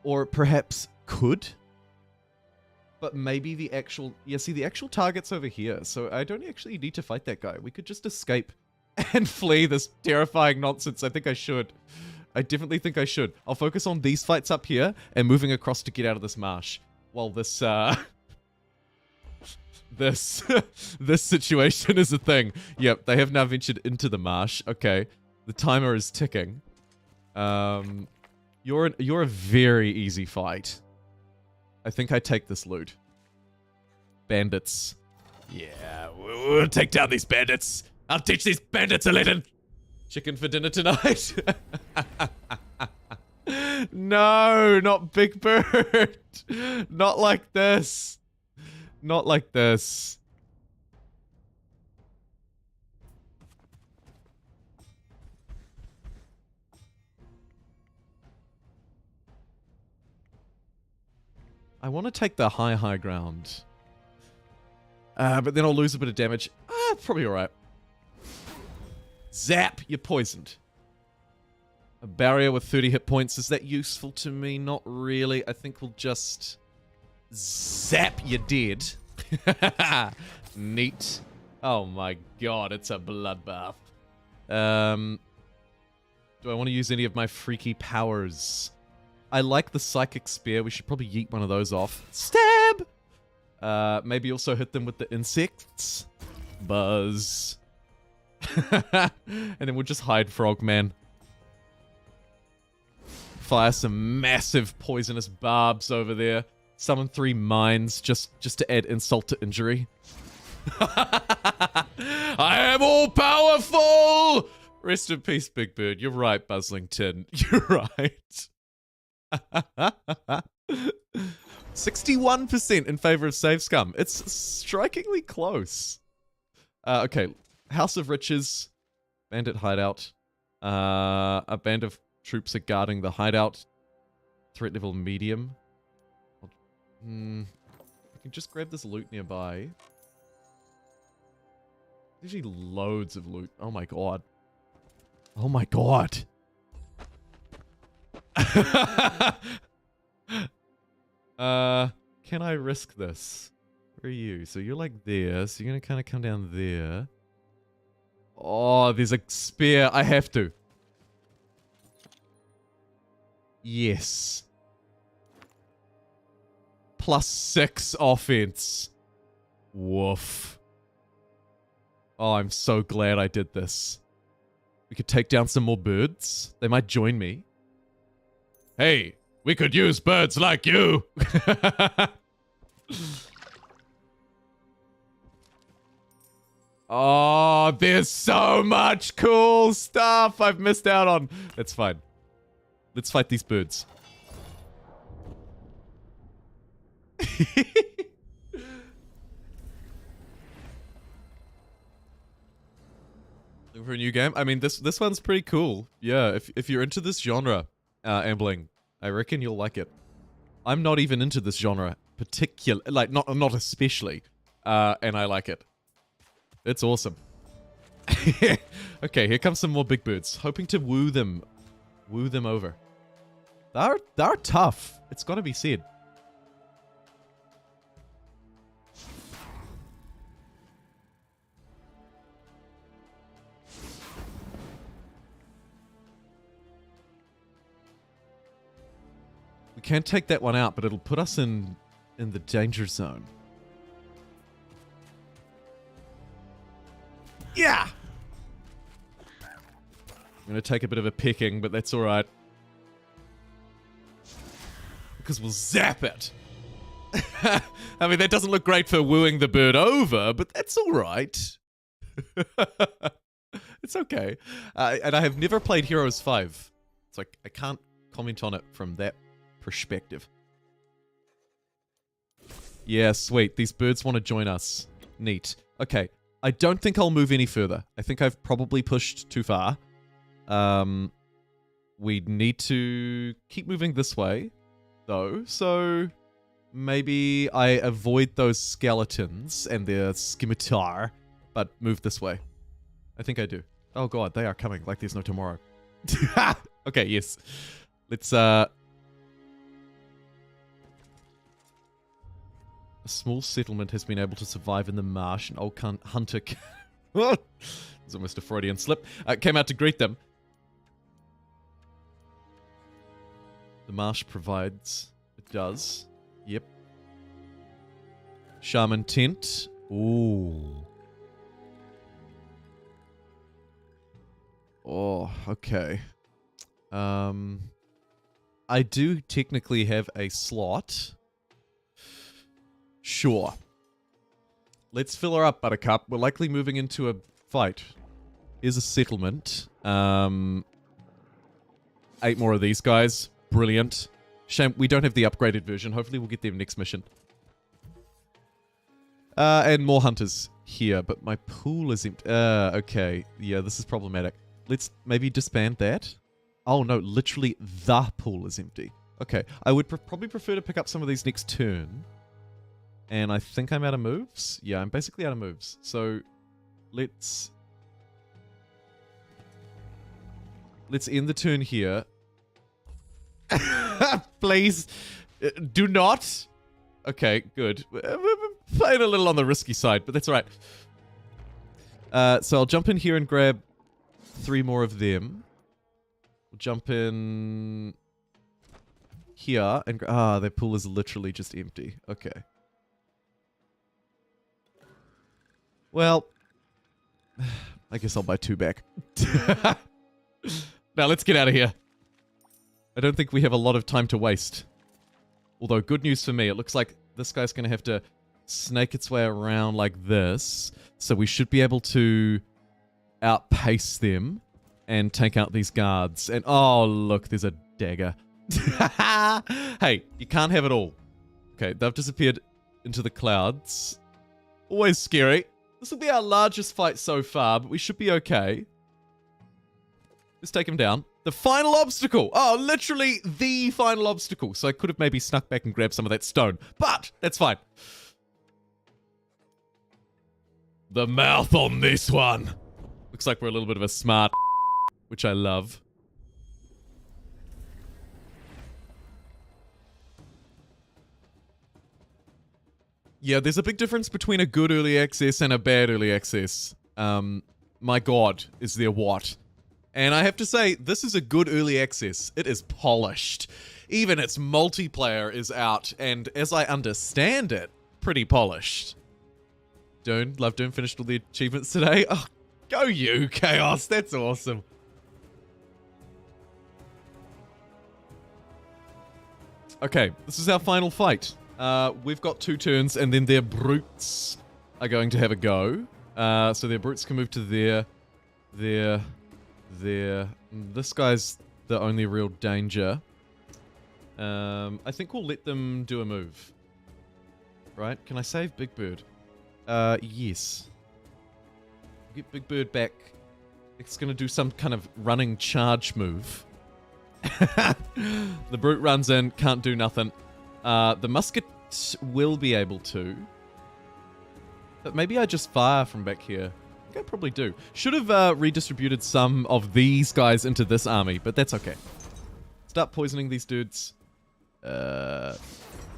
A: Or perhaps could. But maybe the actual... Yeah, see, the actual target's over here, so I don't actually need to fight that guy. We could just escape and flee this terrifying nonsense. I think I should. I definitely think I should. I'll focus on these fights up here and moving across to get out of this marsh. While this, this situation is a thing. Yep, they have now ventured into the marsh. Okay, the timer is ticking. You're a very easy fight. I think I take this loot. Bandits. Yeah, we'll take down these bandits. I'll teach these bandits a lesson. Chicken for dinner tonight. No, not Big Bird. Not like this. Not like this. I want to take the high ground. But then I'll lose a bit of damage. Probably alright. Zap! You're poisoned. A barrier with 30 hit points. Is that useful to me? Not really. I think we'll just... Zap! You're dead. Neat. Oh my god, it's a bloodbath. Do I want to use any of my freaky powers? I like the psychic spear. We should probably yeet one of those off. Stab! Maybe also hit them with the insects. Buzz. And then we'll just hide Frogman. Fire some massive poisonous barbs over there. Summon 3 mines just to add insult to injury. I am all powerful! Rest in peace, Big Bird. You're right, Buzzlington. You're right. 61% in favor of Save Scum. It's strikingly close. Okay, House of Riches, Bandit Hideout. A band of troops are guarding the hideout. Threat level medium. I can just grab this loot nearby. There's usually loads of loot. Oh my god. Oh my god. Can I risk this? Where are you? So you're like there, so you're gonna kind of come down there. Oh, there's a spear. I have to. Yes. +6 offense. Woof. Oh, I'm so glad I did this. We could take down some more birds. They might join me. Hey, we could use birds like you. Oh, there's so much cool stuff I've missed out on. That's fine. Let's fight these birds. Looking for a new game? I mean, this one's pretty cool. Yeah, if you're into this genre, Ambling, I reckon you'll like it. I'm not even into this genre, like not especially, and I like it. It's awesome. Okay, here comes some more big birds, hoping to woo them over. They're tough. It's got to be said. We can't take that one out, but it'll put us in the danger zone. Yeah! I'm going to take a bit of a pecking, but that's alright. Because we'll zap it. I mean, that doesn't look great for wooing the bird over, but that's alright. It's okay. And I have never played Heroes 5, so I can't comment on it from that perspective. Yeah, sweet. These birds want to join us. Neat. Okay. I don't think I'll move any further. I think I've probably pushed too far. We need to keep moving this way, though. So maybe I avoid those skeletons and their scimitar, but move this way. I think I do. Oh god, they are coming like there's no tomorrow. Okay, yes. Let's, A small settlement has been able to survive in the marsh. An old hunter... It's almost a Freudian slip. Came out to greet them. The marsh provides. It does. Yep. Shaman tent. Ooh. Oh, okay. I do technically have a slot. Sure. Let's fill her up, Buttercup. We're likely moving into a fight. Here's a settlement. 8 more of these guys. Brilliant. Shame we don't have the upgraded version. Hopefully we'll get them next mission. And more hunters here, but my pool is empty. Okay. Yeah, this is problematic. Let's maybe disband that. Oh, no. Literally, the pool is empty. Okay. I would probably prefer to pick up some of these next turn. And I think I'm out of moves. Yeah, I'm basically out of moves. So, let's end the turn here. Please, do not. Okay, good. We're playing a little on the risky side, but that's all right. So I'll jump in here and grab 3 more of them. We'll jump in here and their pool is literally just empty. Okay. Well, I guess I'll buy 2 back. Now let's get out of here. I don't think we have a lot of time to waste. Although, good news for me, it looks like this guy's going to have to snake its way around like this. So we should be able to outpace them and take out these guards. And, oh, look, there's a dagger. Hey, you can't have it all. Okay, they've disappeared into the clouds. Always scary. This will be our largest fight so far, but we should be okay. Let's take him down. The final obstacle. Oh, literally the final obstacle. So I could have maybe snuck back and grabbed some of that stone. But that's fine. The mouth on this one. Looks like we're a little bit of a smart, which I love. Yeah, there's a big difference between a good early access and a bad early access. My god, is there what? And I have to say, this is a good early access. It is polished. Even its multiplayer is out, and as I understand it, pretty polished. Doom, love Doom, finished all the achievements today. Oh, go you, Chaos. That's awesome. Okay, this is our final fight. We've got 2 turns, and then their brutes are going to have a go. So their brutes can move to there. This guy's the only real danger. I think we'll let them do a move. Right? Can I save Big Bird? Yes. Get Big Bird back. It's gonna do some kind of running charge move. The brute runs in, can't do nothing. The musket will be able to. But maybe I just fire from back here. I think I probably do. Should have redistributed some of these guys into this army, but that's okay. Start poisoning these dudes. Yeah,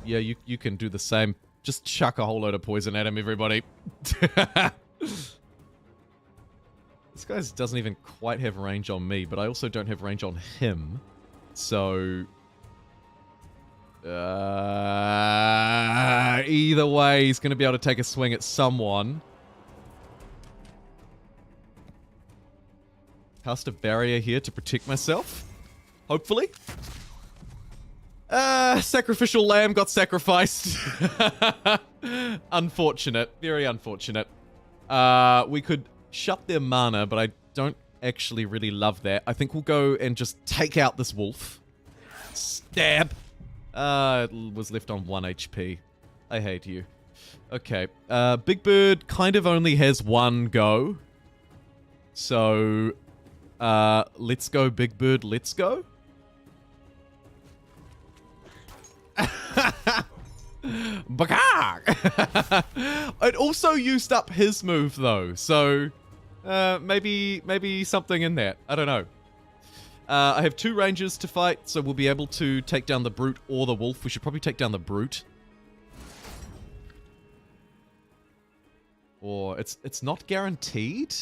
A: you can do the same. Just chuck a whole load of poison at him, everybody. This guy doesn't even quite have range on me, but I also don't have range on him. So... either way, he's going to be able to take a swing at someone. Cast a barrier here to protect myself. Hopefully. Sacrificial lamb got sacrificed. Unfortunate. Very unfortunate. We could shut their mana, but I don't actually really love that. I think we'll go and just take out this wolf. Stab. It was left on 1 HP. I hate you. Okay. Big Bird kind of only has one go. So, let's go, Big Bird. Let's go. It also used up his move though, so maybe something in that. I don't know. I have 2 rangers to fight, so we'll be able to take down the brute or the wolf. We should probably take down the brute. Or it's not guaranteed.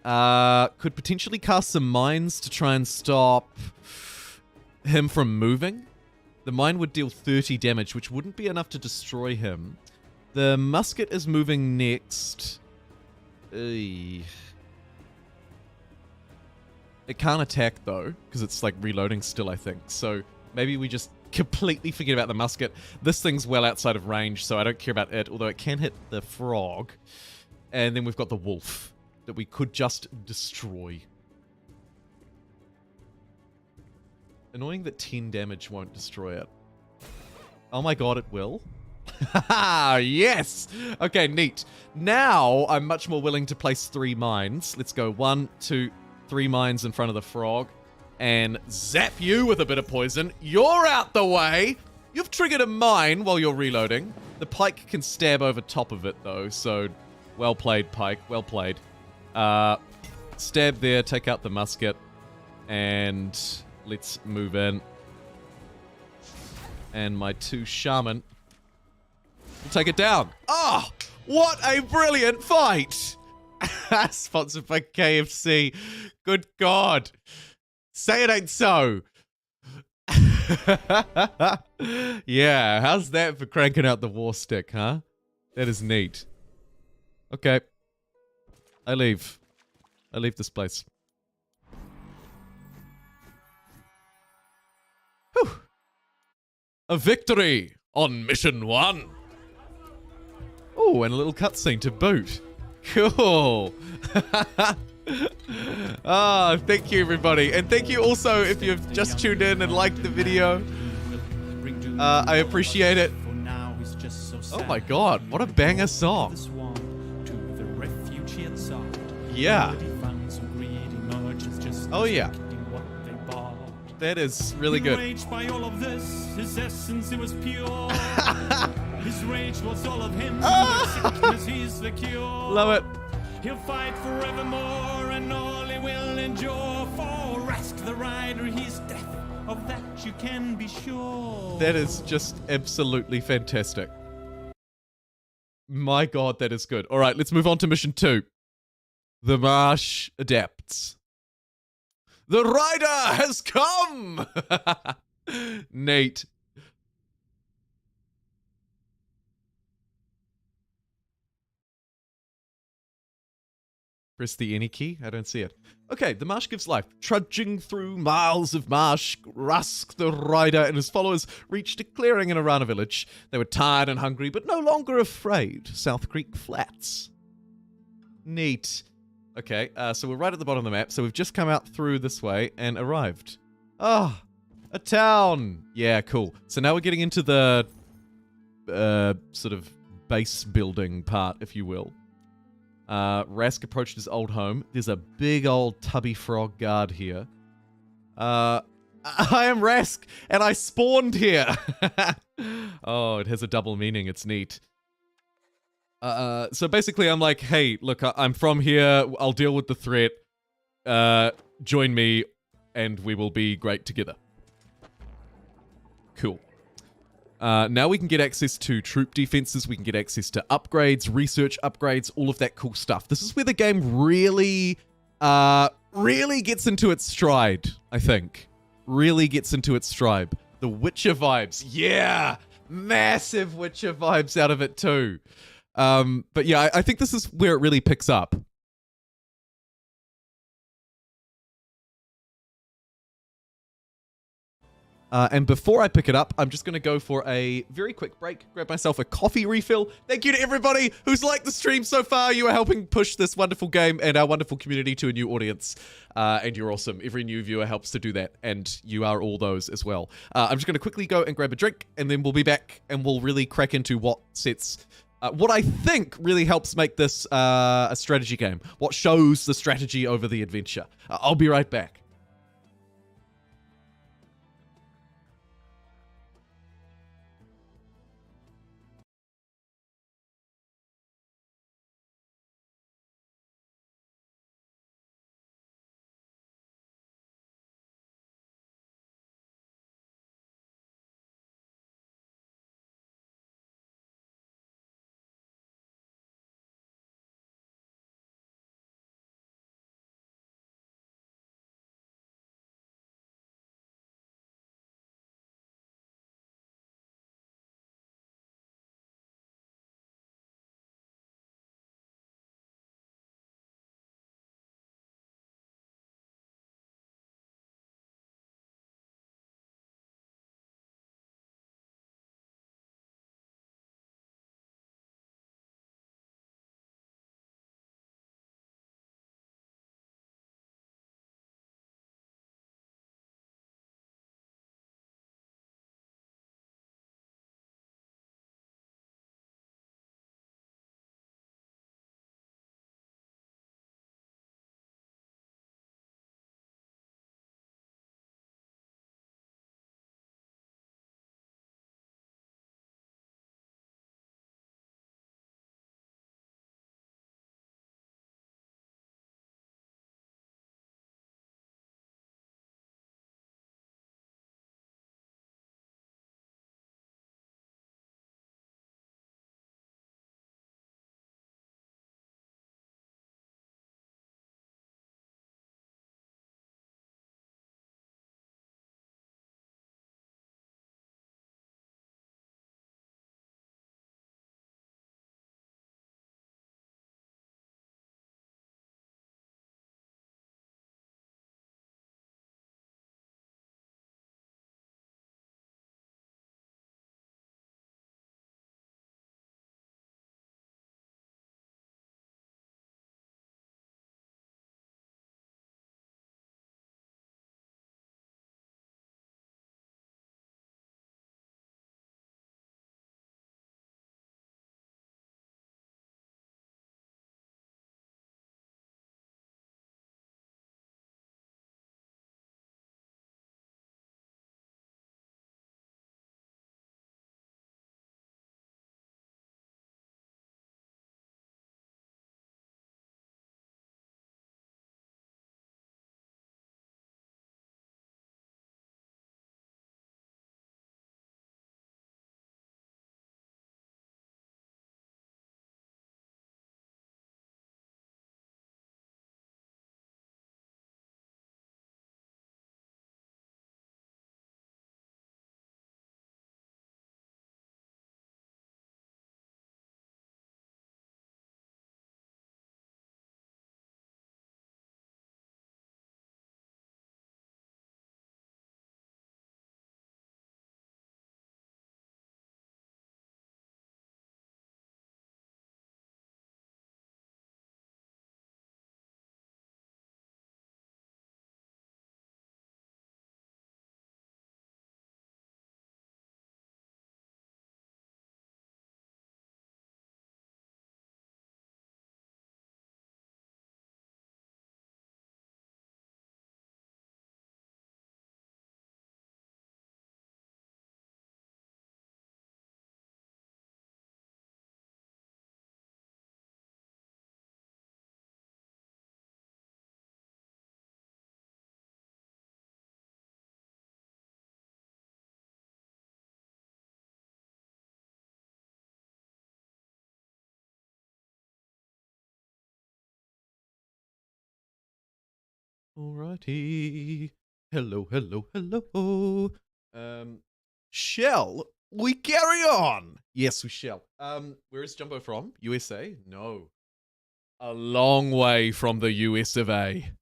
A: Could potentially cast some mines to try and stop him from moving. The mine would deal 30 damage, which wouldn't be enough to destroy him. The musket is moving next. It can't attack, though, because it's, like, reloading still, I think. So maybe we just completely forget about the musket. This thing's well outside of range, so I don't care about it, although it can hit the frog. And then we've got the wolf that we could just destroy. Annoying that 10 damage won't destroy it. Oh my god, it will? Yes! Okay, neat. Now, I'm much more willing to place 3 mines. Let's go 1, 2, 3 mines in front of the frog. And zap you with a bit of poison. You're out the way! You've triggered a mine while you're reloading. The pike can stab over top of it, though, so... Well played, pike. Well played. Stab there, take out the musket. And... let's move in. And my 2 shaman will take it down. Oh, what a brilliant fight! Sponsored by KFC. Good God. Say it ain't so. Yeah, how's that for cranking out the war stick, huh? That is neat. Okay. I leave. I leave this place. Whew. A victory on mission 1. Oh, and a little cutscene to boot. Cool. Ah, thank you, everybody. And thank you also if you've just tuned in and liked the video. I appreciate it. Oh my god, what a banger song. Yeah. Oh yeah. That is really good. Enraged by all of this, his essence it was pure. His rage was all of him. Sickness, he's the cure. Love it. He'll fight forevermore, and all he will endure. For Rask the Rider, he's death. Of that you can be sure. That is just absolutely fantastic. My god, that is good. All right, let's move on to mission 2. The Marsh Adapts. The rider has come! Nate. Press the any key? I don't see it. Okay, the marsh gives life. Trudging through miles of marsh, Rusk the rider and his followers reached a clearing in a Rana village. They were tired and hungry, but no longer afraid. South Creek Flats. Neat. Okay, so we're right at the bottom of the map, so we've just come out through this way and arrived. Ah, a town! Yeah, cool. So now we're getting into the, sort of base building part, if you will. Rask approached his old home. There's a big old tubby frog guard here. I I am Rask, and I spawned here. Oh, it has a double meaning. It's neat. So basically, I'm like, hey, look, I'm from here. I'll deal with the threat. Join me, and we will be great together. Cool. Now we can get access to troop defenses, we can get access to upgrades, research upgrades, all of that cool stuff. This is where the game really gets into its stride, I think. Really gets into its stride. The Witcher vibes. Yeah! Massive Witcher vibes out of it too. But yeah, I think this is where it really picks up. And before I pick it up, I'm just going to go for a very quick break, grab myself a coffee refill. Thank you to everybody who's liked the stream so far. You are helping push this wonderful game and our wonderful community to a new audience. And you're awesome. Every new viewer helps to do that. And you are all those as well. I'm just going to quickly go and grab a drink, and then we'll be back and we'll really crack into what sets... what I think really helps make this a strategy game. What shows the strategy over the adventure. I'll be right back. Alrighty. Hello, hello, hello. Shall we carry on? Yes, we shall. Where is Jumbo from? USA? No. A long way from the US of A.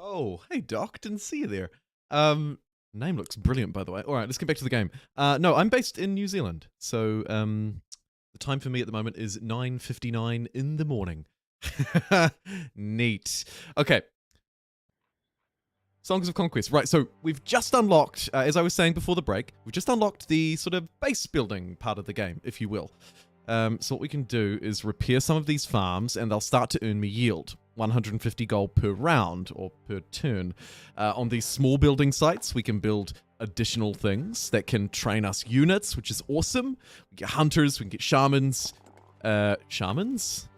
A: Oh, hey Doc, didn't see you there. Name looks brilliant, by the way. All right, let's get back to the game. No, I'm based in New Zealand, so the time for me at the moment is 9:59 in the morning. Neat. Okay. Songs of Conquest. Right, so we've just unlocked, as I was saying before the break, we've just unlocked the sort of base building part of the game, if you will. So what we can do is repair some of these farms, and they'll start to earn me yield. 150 gold per round, or per turn. On these small building sites, we can build additional things that can train us units, which is awesome. We get hunters, we can get shamans. Shamans?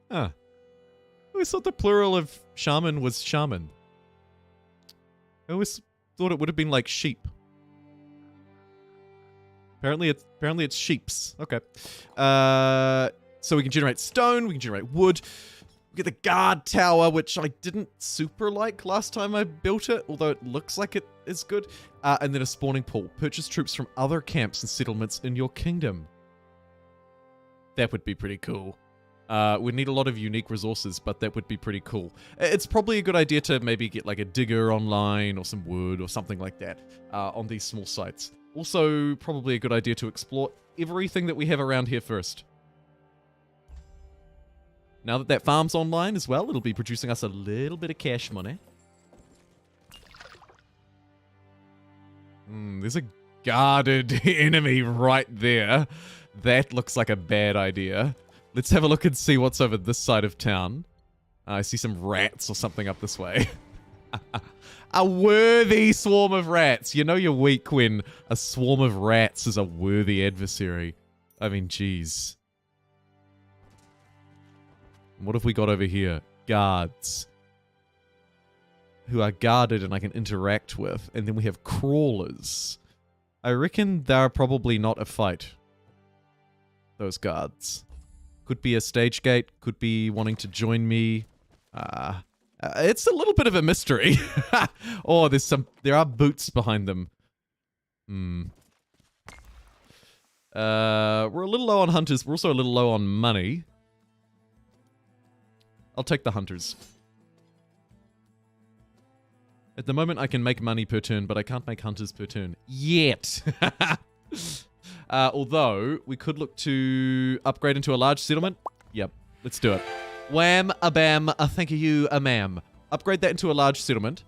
A: Huh. I always thought the plural of shaman was shaman. I always thought it would have been like sheep. Apparently it's sheeps. Okay. So we can generate stone, we can generate wood. We get the guard tower, which I didn't super like last time I built it, although it looks like it is good. And then a spawning pool. Purchase troops from other camps and settlements in your kingdom. That would be pretty cool. We'd need a lot of unique resources, but that would be pretty cool. It's probably a good idea to maybe get like a digger online or some wood or something like that on these small sites. Also, probably a good idea to explore everything that we have around here first. Now that that farm's online as well, it'll be producing us a little bit of cash money. There's a guarded enemy right there. That looks like a bad idea. Let's have a look and see what's over this side of town. I see some rats or something up this way. A worthy swarm of rats. You know you're weak when a swarm of rats is a worthy adversary. I mean, jeez. What have we got over here? Guards. Who are guarded and I can interact with. And then we have crawlers. I reckon they're probably not a fight. Those guards. Could be a stage gate. Could be wanting to join me. It's a little bit of a mystery. Oh, there are boots behind them. We're a little low on hunters. We're also a little low on money. I'll take the hunters. At the moment, I can make money per turn, but I can't make hunters per turn. Yet! Although, we could look to upgrade into a large settlement. Yep, let's do it. Wham, a bam, a thank you, a ma'am. Upgrade that into a large settlement.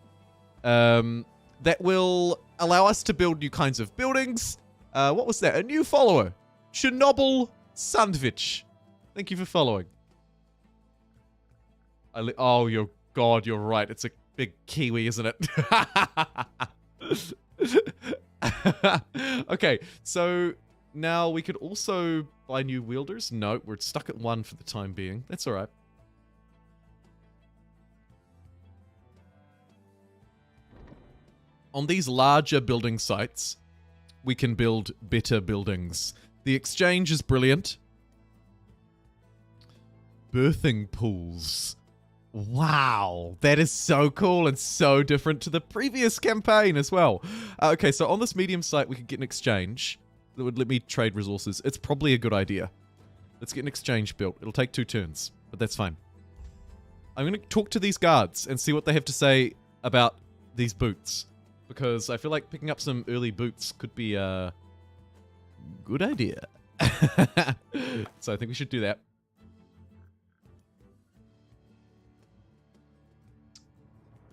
A: That will allow us to build new kinds of buildings. What was that? A new follower. Chernobyl Sandwich. Thank you for following. Oh, God, you're right. It's a big kiwi, isn't it? Okay, so now we could also buy new wielders. No, we're stuck at 1 for the time being. That's all right. On these larger building sites, we can build better buildings. The exchange is brilliant. Birthing pools. Wow, that is so cool and so different to the previous campaign as well. Okay, so on this medium site, we could get an exchange that would let me trade resources. It's probably a good idea. Let's get an exchange built. It'll take 2 turns, but that's fine. I'm going to talk to these guards and see what they have to say about these boots, because I feel like picking up some early boots could be a good idea. So I think we should do that.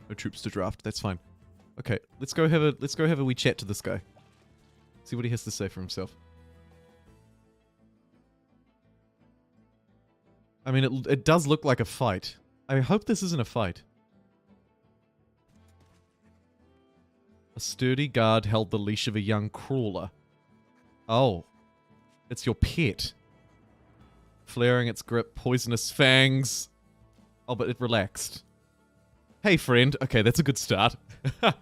A: No troops to draft. That's fine. Okay, let's go have a wee chat to this guy. See what he has to say for himself. I mean, it does look like a fight. I hope this isn't a fight. A sturdy guard held the leash of a young crawler. Oh. It's your pet. Flaring its grip, poisonous fangs. Oh, but it relaxed. Hey, friend. Okay, that's a good start. You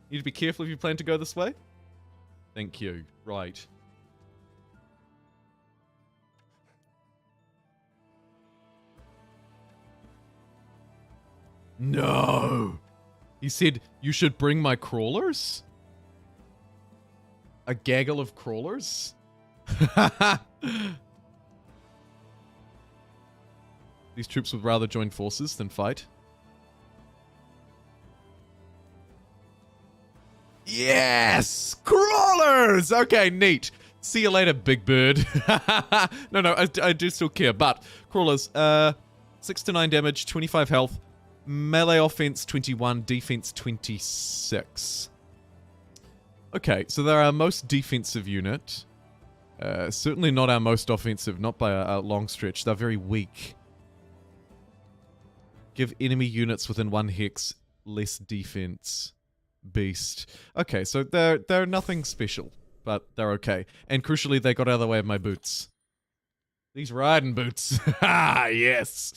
A: need to be careful if you plan to go this way. Thank you. Right. No! He said, you should bring my crawlers? A gaggle of crawlers? These troops would rather join forces than fight. Yes! Crawlers! Okay, neat. See you later, big bird. No, I do still care, but crawlers, 6 to 9 damage, 25 health, melee offense 21, defense 26. Okay, so they're our most defensive unit. Certainly not our most offensive, not by a long stretch. They're very weak. Give enemy units within 1 hex less defense. Beast. Okay, so they're nothing special, but they're okay. And crucially, they got out of the way of my boots. These riding boots. Ha! Yes!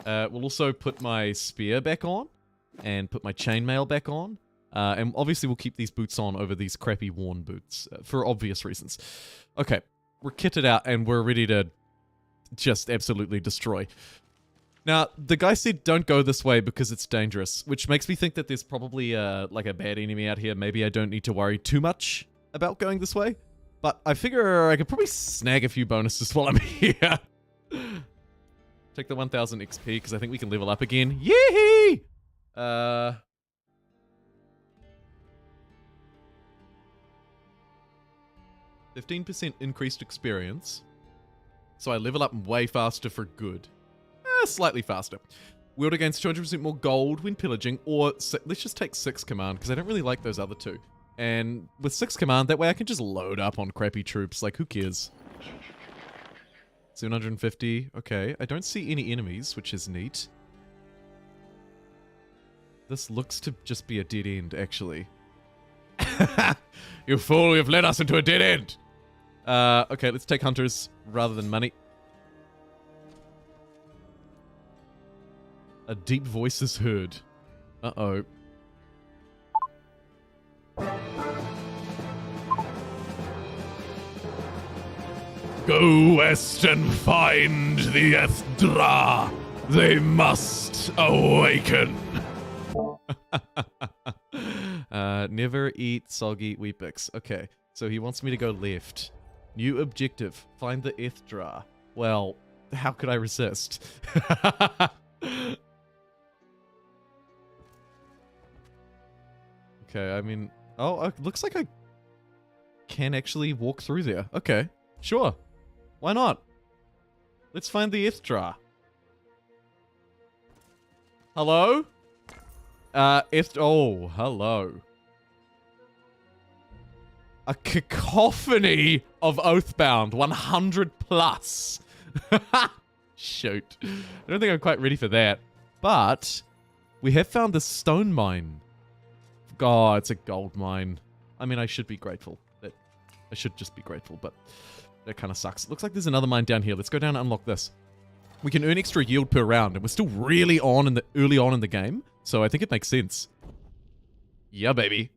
A: We'll also put my spear back on, and put my chainmail back on. And obviously we'll keep these boots on over these crappy worn boots, for obvious reasons. Okay, we're kitted out, and we're ready to just absolutely destroy. Now, the guy said don't go this way because it's dangerous, which makes me think that there's probably like a bad enemy out here. Maybe I don't need to worry too much about going this way. But I figure I could probably snag a few bonuses while I'm here. Take the 1000 XP because I think we can level up again. Yee! 15% increased experience. So I level up way faster for good. Slightly faster. Wield against 200% more gold when pillaging, or let's just take 6 command, because I don't really like those other two. And with 6 command, that way I can just load up on crappy troops, like who cares? 750, okay. I don't see any enemies, which is neat. This looks to just be a dead end, actually. You fool, you've led us into a dead end! Okay, let's take hunters rather than money. A deep voice is heard. Uh-oh. Go west and find the Ethdra. They must awaken. Never eat soggy Weet-Bix. Okay, so he wants me to go left. New objective. Find the Ethdra. Well, how could I resist? Okay, I mean... Oh, it looks like I can actually walk through there. Okay, sure. Why not? Let's find the Ethdra. Hello? Oh, hello. A cacophony of Oathbound. 100 plus. Shoot. I don't think I'm quite ready for that. But we have found the stone mine. God, it's a gold mine. I mean, I should be grateful. I should just be grateful, but that kind of sucks. Looks like there's another mine down here. Let's go down and unlock this. We can earn extra yield per round, and we're still really early on in the game, so I think it makes sense. Yeah, baby.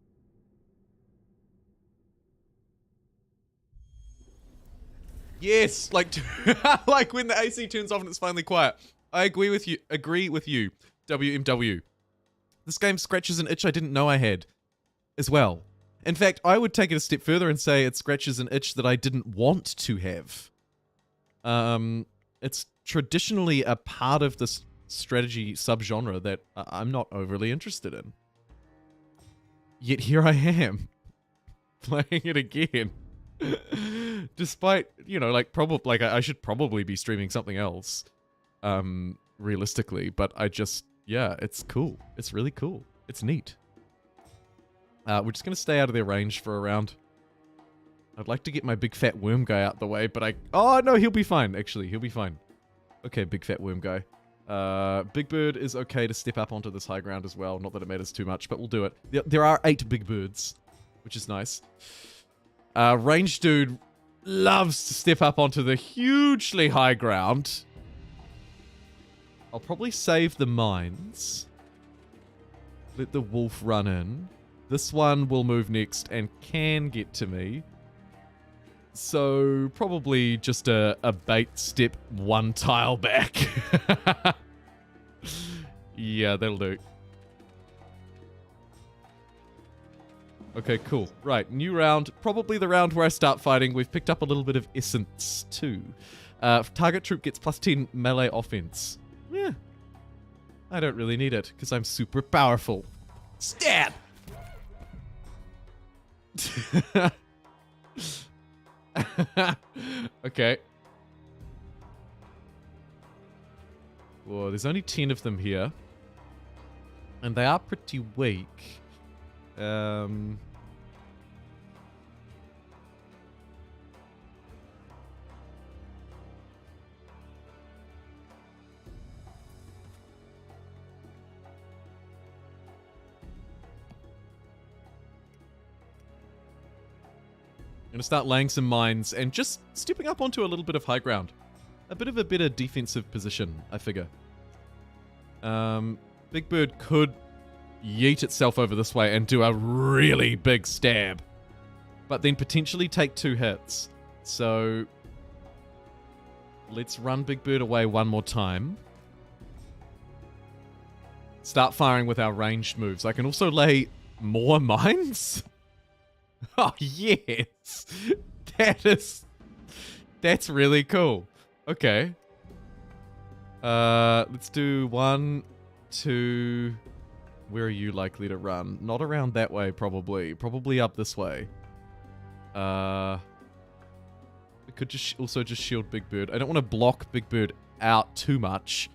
A: Yes, like like when the AC turns off and it's finally quiet. I agree with you, WMW. This game scratches an itch I didn't know I had as well. In fact, I would take it a step further and say it scratches an itch that I didn't want to have. It's traditionally a part of this strategy subgenre that I'm not overly interested in. Yet here I am, playing it again. Despite, you know, like, I should probably be streaming something else, realistically, but I just, yeah, it's cool. It's really cool. It's neat. We're just gonna stay out of their range for a round. I'd like to get my big fat worm guy out the way, but oh no, he'll be fine, actually. He'll be fine. Okay, big fat worm guy. Big Bird is okay to step up onto this high ground as well. Not that it matters too much, but we'll do it. There are 8 big birds, which is nice. Range Dude loves to step up onto the hugely high ground. I'll probably save the mines. Let the wolf run in. This one will move next and can get to me. So, probably just a bait step 1 tile back. Yeah, that'll do. Okay, cool. Right, new round. Probably the round where I start fighting. We've picked up a little bit of essence, too. Target troop gets +10 melee offense. Yeah. I don't really need it, because I'm super powerful. Stab! Okay. Whoa, there's only 10 of them here. And they are pretty weak. Gonna start laying some mines and just stepping up onto a little bit of high ground. A bit of a better defensive position, I figure. Big Bird could yeet itself over this way and do a really big stab. But then potentially take 2 hits. So let's run Big Bird away one more time. Start firing with our ranged moves. I can also lay more mines. Oh, yes. That's really cool. Okay. Let's do 1, 2... Where are you likely to run? Not around that way, probably. Probably up this way. We could just also just shield Big Bird. I don't want to block Big Bird out too much.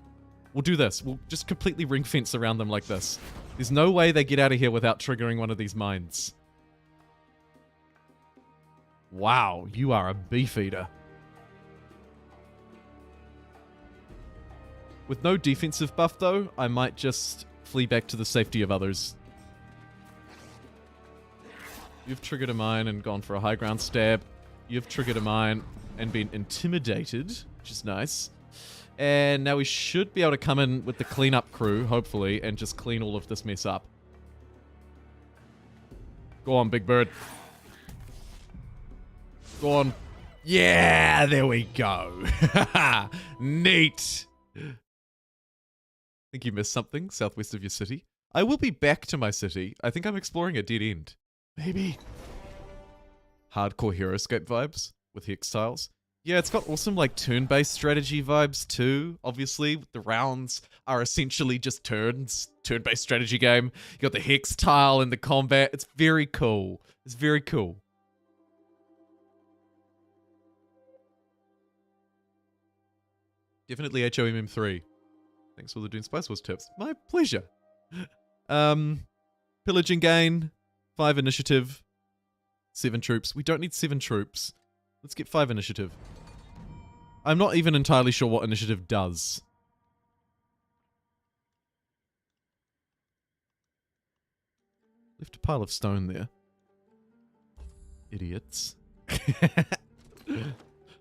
A: We'll do this. We'll just completely ring fence around them like this. There's no way they get out of here without triggering one of these mines. Wow, you are a beef eater. With no defensive buff, though, I might just flee back to the safety of others. You've triggered a mine and gone for a high ground stab. You've triggered a mine and been intimidated, which is nice. And now we should be able to come in with the cleanup crew, hopefully, and just clean all of this mess up. Go on, Big Bird. Go on. Yeah, there we go. Neat. Think you missed something southwest of your city? I will be back to my city. I think I'm exploring a dead end. Maybe. Hardcore HeroScape vibes with hex tiles. Yeah, it's got awesome like turn-based strategy vibes too. Obviously, the rounds are essentially just turns. Turn-based strategy game. You got the hex tile and the combat. It's very cool. It's very cool. Definitely HOMM3. Thanks for the Dune Spice Wars tips. My pleasure. Pillage and gain. 5 initiative. 7 troops. We don't need 7 troops. Let's get 5 initiative. I'm not even entirely sure what initiative does. Left a pile of stone there. Idiots.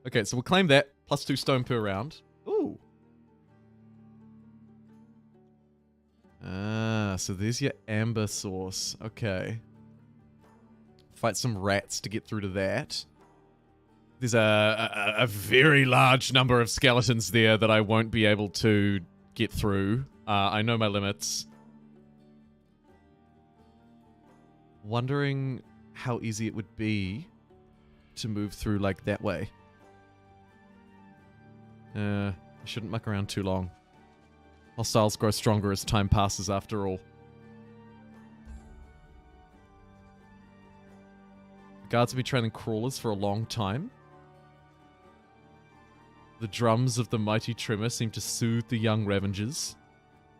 A: Okay, so we'll claim that. Plus 2 stone per round. Ooh. Ah, so there's your amber source. Okay. Fight some rats to get through to that. There's a very large number of skeletons there that I won't be able to get through. I know my limits. Wondering how easy it would be to move through like that way. I shouldn't muck around too long. Hostiles grow stronger as time passes after all. Guards have been trailing crawlers for a long time. The drums of the mighty tremor seem to soothe the young Ravengers.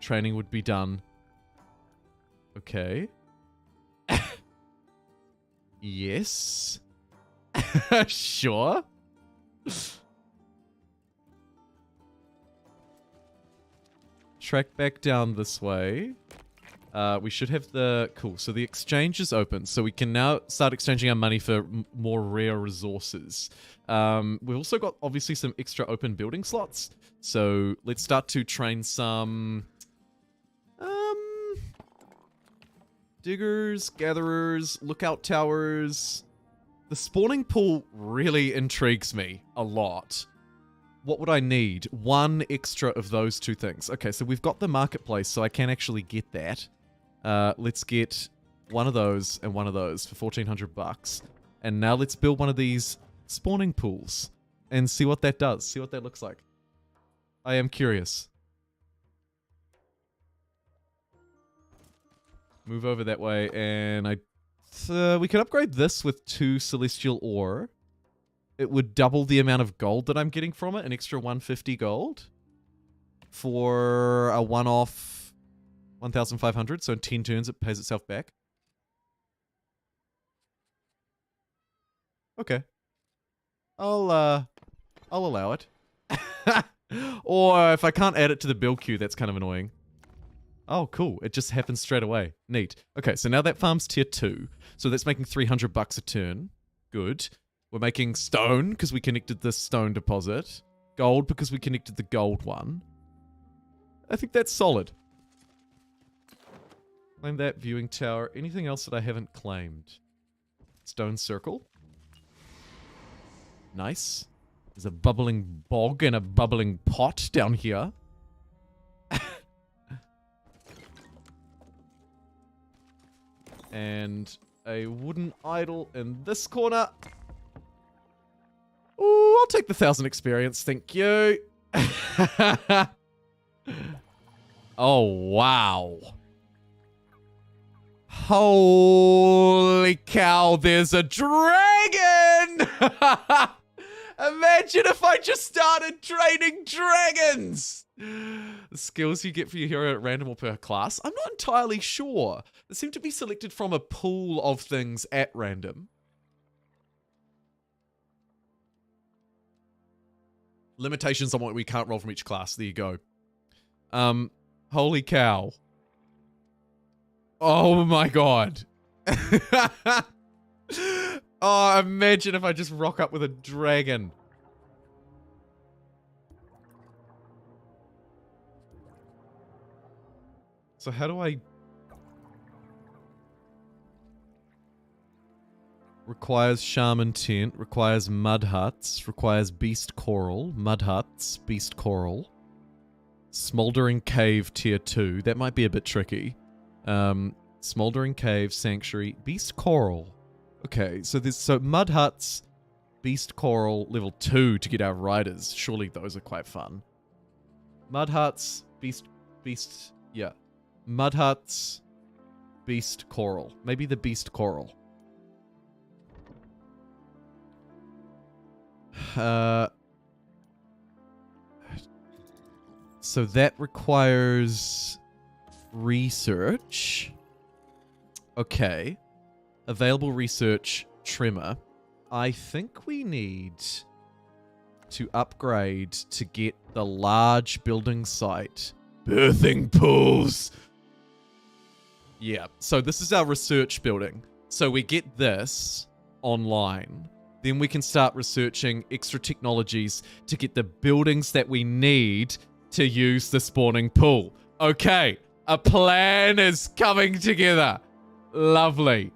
A: Training would be done. Okay. Yes. Sure. Track back down this way. We should have the... Cool, so the exchange is open. So we can now start exchanging our money for more rare resources. We've also got, obviously, some extra open building slots. So let's start to train some... diggers, gatherers, lookout towers. The spawning pool really intrigues me a lot. What would I need? One extra of those two things. Okay, so we've got the marketplace, so I can actually get that. Let's get one of those and one of those for 1,400 bucks. And now let's build one of these spawning pools and see what that does. See what that looks like. I am curious. Move over that way, and we can upgrade this with 2 celestial ore. It would double the amount of gold that I'm getting from it, an extra 150 gold. For a one-off 1,500, so in 10 turns it pays itself back. Okay. I'll allow it. Or if I can't add it to the build queue, that's kind of annoying. Oh, cool. It just happens straight away. Neat. Okay, so now that farm's tier 2. So that's making 300 bucks a turn. Good. We're making stone because we connected the stone deposit. Gold because we connected the gold one. I think that's solid. Claim that. Viewing tower. Anything else that I haven't claimed? Stone circle. Nice. There's a bubbling bog and a bubbling pot down here. And a wooden idol in this corner. Ooh, I'll take the 1,000 experience, thank you. Oh, wow. Holy cow, there's a dragon! Imagine if I just started training dragons! The skills you get for your hero at random or per class? I'm not entirely sure. They seem to be selected from a pool of things at random. Limitations on what we can't roll from each class. There you go. Holy cow. Oh my god. Oh, imagine if I just rock up with a dragon. So how do I... Requires shaman tent, requires mud huts, requires beast coral, mud huts, beast coral. Smoldering cave tier 2, that might be a bit tricky. Smoldering cave, sanctuary, beast coral. Okay, so there's mud huts, beast coral, level 2 to get our riders. Surely those are quite fun. Mud huts, beast, yeah. Mud huts, beast coral. Maybe the beast coral. So that requires research. Okay. Available research, tremor. I think we need to upgrade to get the large building site. Birthing pools. Yeah, so this is our research building. So we get this online. Then we can start researching extra technologies to get the buildings that we need to use the spawning pool. Okay, a plan is coming together. Lovely.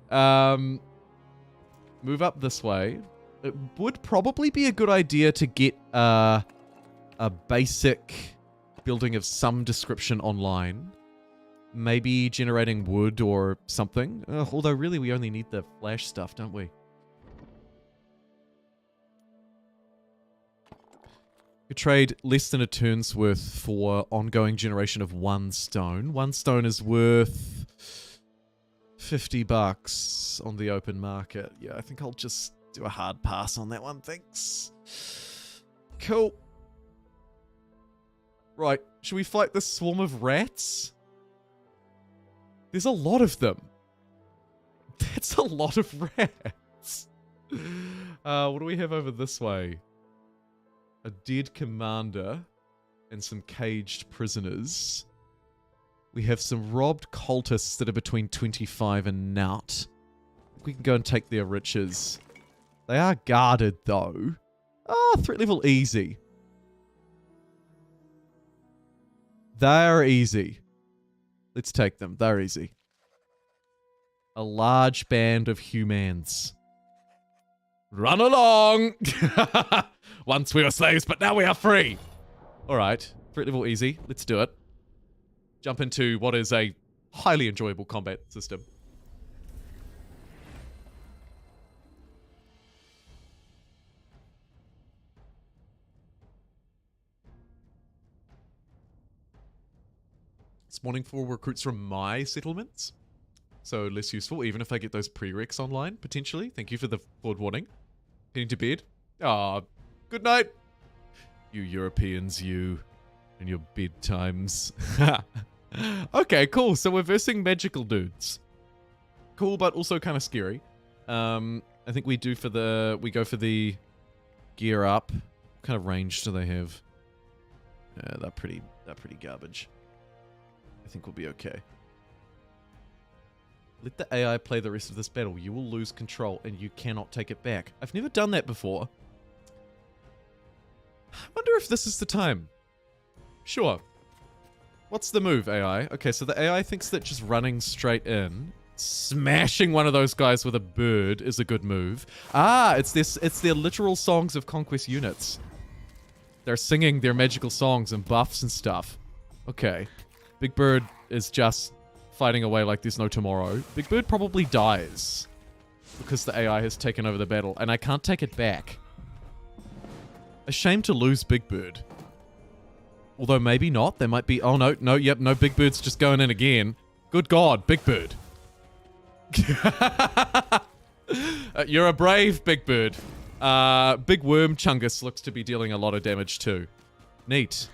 A: Move up this way. It would probably be a good idea to get a basic building of some description online. Maybe generating wood or something. Although really we only need the flash stuff, don't we? Could trade less than a turn's worth for ongoing generation of 1 stone. 1 stone is worth $50 on the open market. Yeah, I think I'll just do a hard pass on that one, thanks. Cool. Right, should we fight this swarm of rats? There's a lot of them. That's a lot of rats. What do we have over this way? A dead commander and some caged prisoners. We have some robbed cultists that are between 25 and nout. We can go and take their riches. They are guarded though. Oh, threat level easy. They're easy. Let's take them. They're easy. A large band of humans. Run along! Once we were slaves, but now we are free! Alright, threat level easy. Let's do it. Jump into what is a highly enjoyable combat system. Spawning for recruits from my settlements. So less useful, even if I get those prereqs online, potentially. Thank you for the forward warning. Heading to bed. Ah, good night. You Europeans, you and your bedtimes. Okay, cool. So we're versing magical dudes. Cool, but also kind of scary. I think we go for the gear up. What kind of range do they have? They're pretty garbage. I think we'll be okay. Let the AI play the rest of this battle. You will lose control and you cannot take it back. I've never done that before. I wonder if this is the time. Sure. What's the move, AI? Okay, so the AI thinks that just running straight in, smashing one of those guys with a bird is a good move. Ah, it's their literal Songs of Conquest units. They're singing their magical songs and buffs and stuff. Okay. Big Bird is just fighting away like there's no tomorrow. Big Bird probably dies because the AI has taken over the battle, and I can't take it back. A shame to lose Big Bird. Although maybe not. There might be... Oh, no, Big Bird's just going in again. Good God, Big Bird. You're a brave Big Bird. Big Worm Chungus looks to be dealing a lot of damage too. Neat.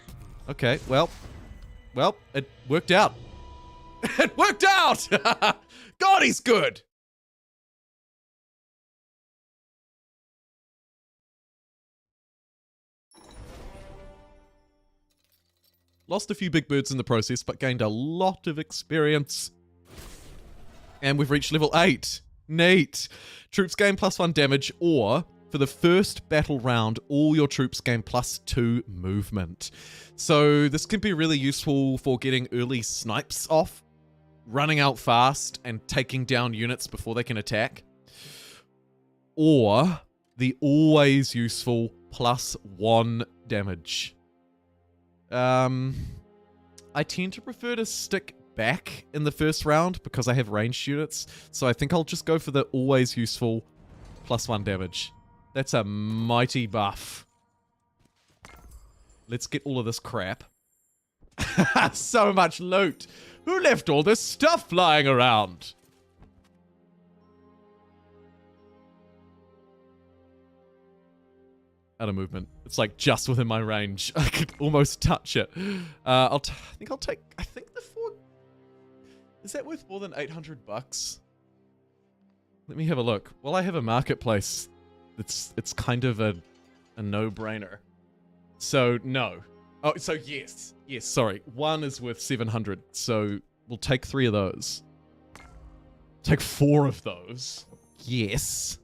A: Okay, well, it worked out. It worked out! God, he's good! Lost a few big birds in the process, but gained a lot of experience. And we've reached level 8. Neat. Troops gain +1 damage, or for the first battle round, all your troops gain +2 movement. So this can be really useful for getting early snipes off, running out fast, and taking down units before they can attack. Or the always useful +1 damage. I tend to prefer to stick back in the first round because I have ranged units, so I think I'll just go for the always useful +1 damage. That's a mighty buff. Let's get all of this crap. So much loot! Who left all this stuff lying around? Out of movement. It's like just within my range. I could almost touch it. I think the 4... Is that worth more than $800? Let me have a look. Well, I have a marketplace. It's kind of a no-brainer. So, no. Oh, so yes. Yes, sorry. One is worth 700. So, we'll take 3 of those. Take 4 of those. Yes.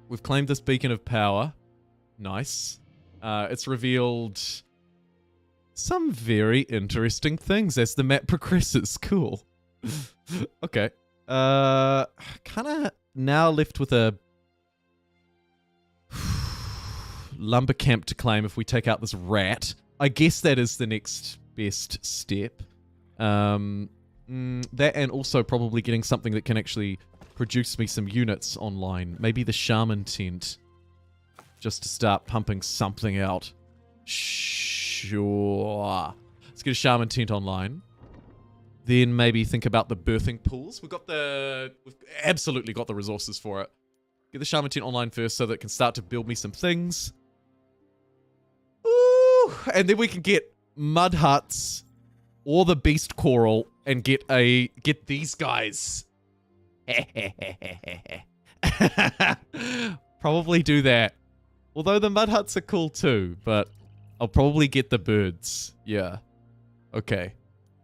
A: We've claimed this beacon of power. Nice. It's revealed some very interesting things as the map progresses. Cool. Okay. Kind of now left with a lumber camp to claim if we take out this rat. I guess that is the next best step. That and also probably getting something that can actually produce me some units online. Maybe the shaman tent. Just to start pumping something out. Sure. Let's get a shaman tent online. then maybe think about the birthing pools. We've absolutely got the resources for it. Get the Shaman tent online first so that it can start to build me some things. Ooh, and then we can get mud huts or the beast coral and get these guys. Probably do that. Although the mud huts are cool too, but I'll probably get the birds. Yeah. Okay.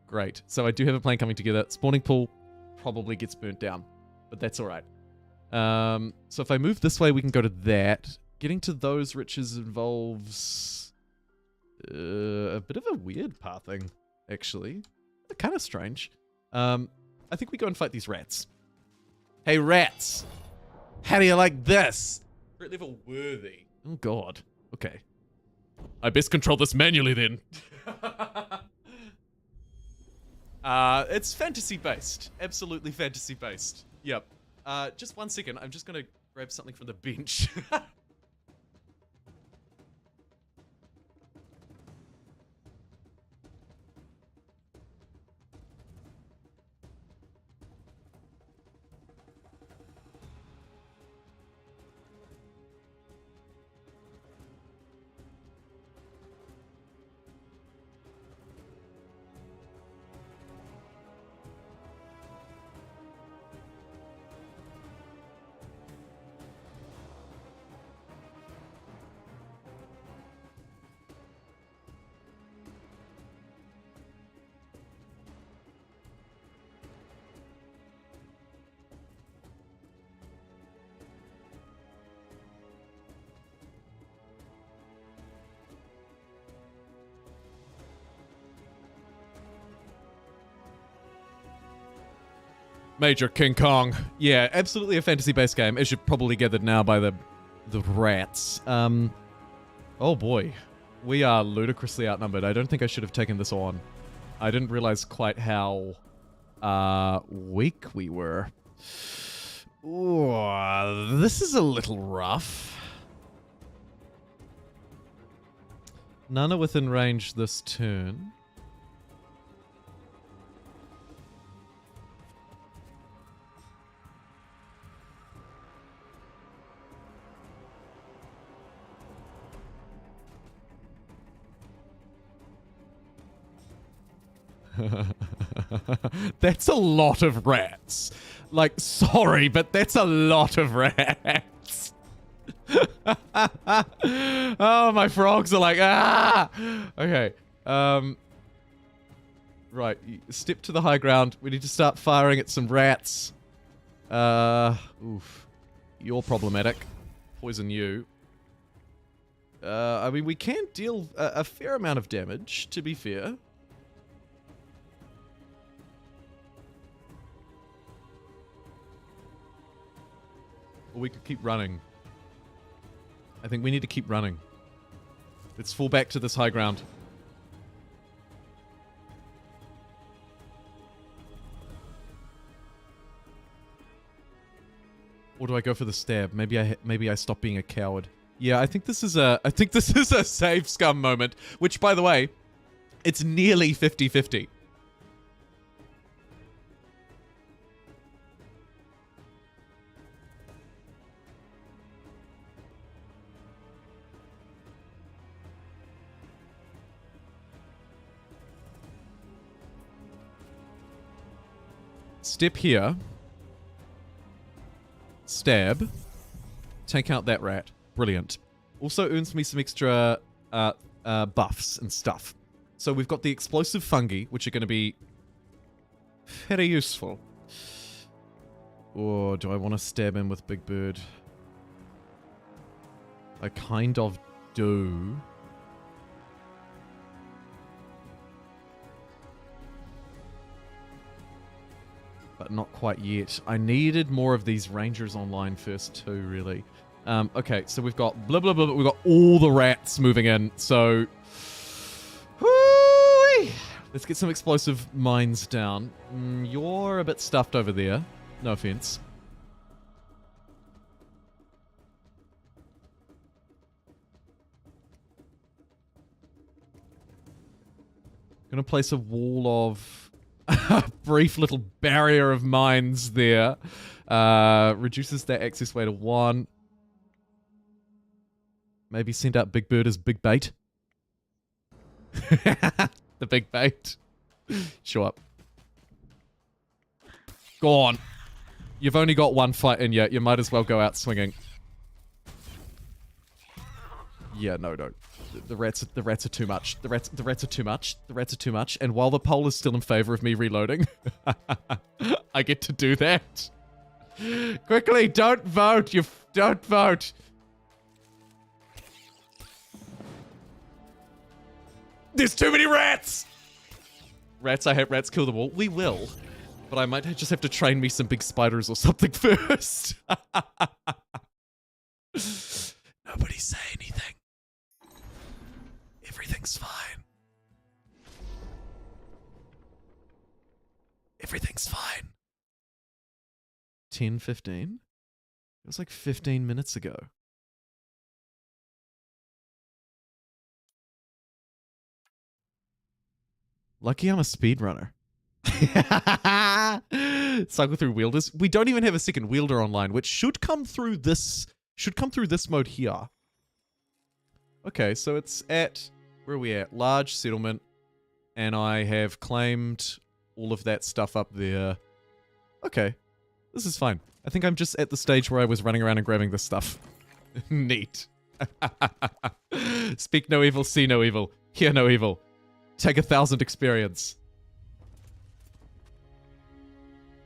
A: Great. So I do have a plan coming together. Spawning pool probably gets burnt down, but that's all right. So if I move this way, we can go to that. Getting to those riches involves a bit of a weird pathing, actually. Kind of strange. I think we go and fight these rats. Hey, rats! How do you like this? Threat level worthy. Oh, God. Okay. I best control this manually, then. It's fantasy-based. Absolutely fantasy-based. Yep. Just 1 second. I'm just gonna grab something from the bench. Major King Kong. Yeah, absolutely a fantasy-based game, as you're probably gathered now by the rats. Oh boy. We are ludicrously outnumbered. I don't think I should have taken this on. I didn't realize quite how weak we were. Ooh, this is a little rough. None are within range this turn. That's a lot of rats. Like, sorry, but that's a lot of rats. Oh, my frogs are like, ah! Okay. Right, step to the high ground. We need to start firing at some rats. Oof. You're problematic. Poison you. I mean, we can deal a fair amount of damage, to be fair. Or we could keep running. I think we need to keep running. Let's fall back to this high ground. Or do I go for the stab? Maybe I stop being a coward. Yeah, I think this is a save scum moment, which, by the way, it's nearly 50-50. Step here. Stab. Take out that rat. Brilliant. Also earns me some extra buffs and stuff. So we've got the explosive fungi, which are going to be very useful. Or do I want to stab him with Big Bird? I kind of do. But not quite yet. I needed more of these rangers online first too, really. Okay, so we've got blah, blah, blah, blah. We've got all the rats moving in, so... Whoo-wee! Let's get some explosive mines down. You're a bit stuffed over there. No offense. Gonna place a wall of... brief little barrier of mines there. Reduces that access way to 1. Maybe send out Big Bird as big bait. The big bait. Show up. Go on. You've only got one fight in yet. You might as well go out swinging. Yeah, no. The rats are too much. The rats are too much. The rats are too much. And while the poll is still in favor of me reloading, I get to do that. Quickly, don't vote. Don't vote. There's too many rats! Rats, I hate rats, kill them all. We will. But I might just have to train me some big spiders or something first. Nobody say anything. Everything's fine. Everything's fine. 10, 15? It was like 15 minutes ago. Lucky I'm a speedrunner. Cycle through wielders. We don't even have a second wielder online, which should come through this mode here. Okay, so it's at, where are we at? Large settlement. And I have claimed all of that stuff up there. Okay, this is fine. I think I'm just at the stage where I was running around and grabbing this stuff. Neat. Speak no evil, see no evil, hear no evil. Take 1,000 experience.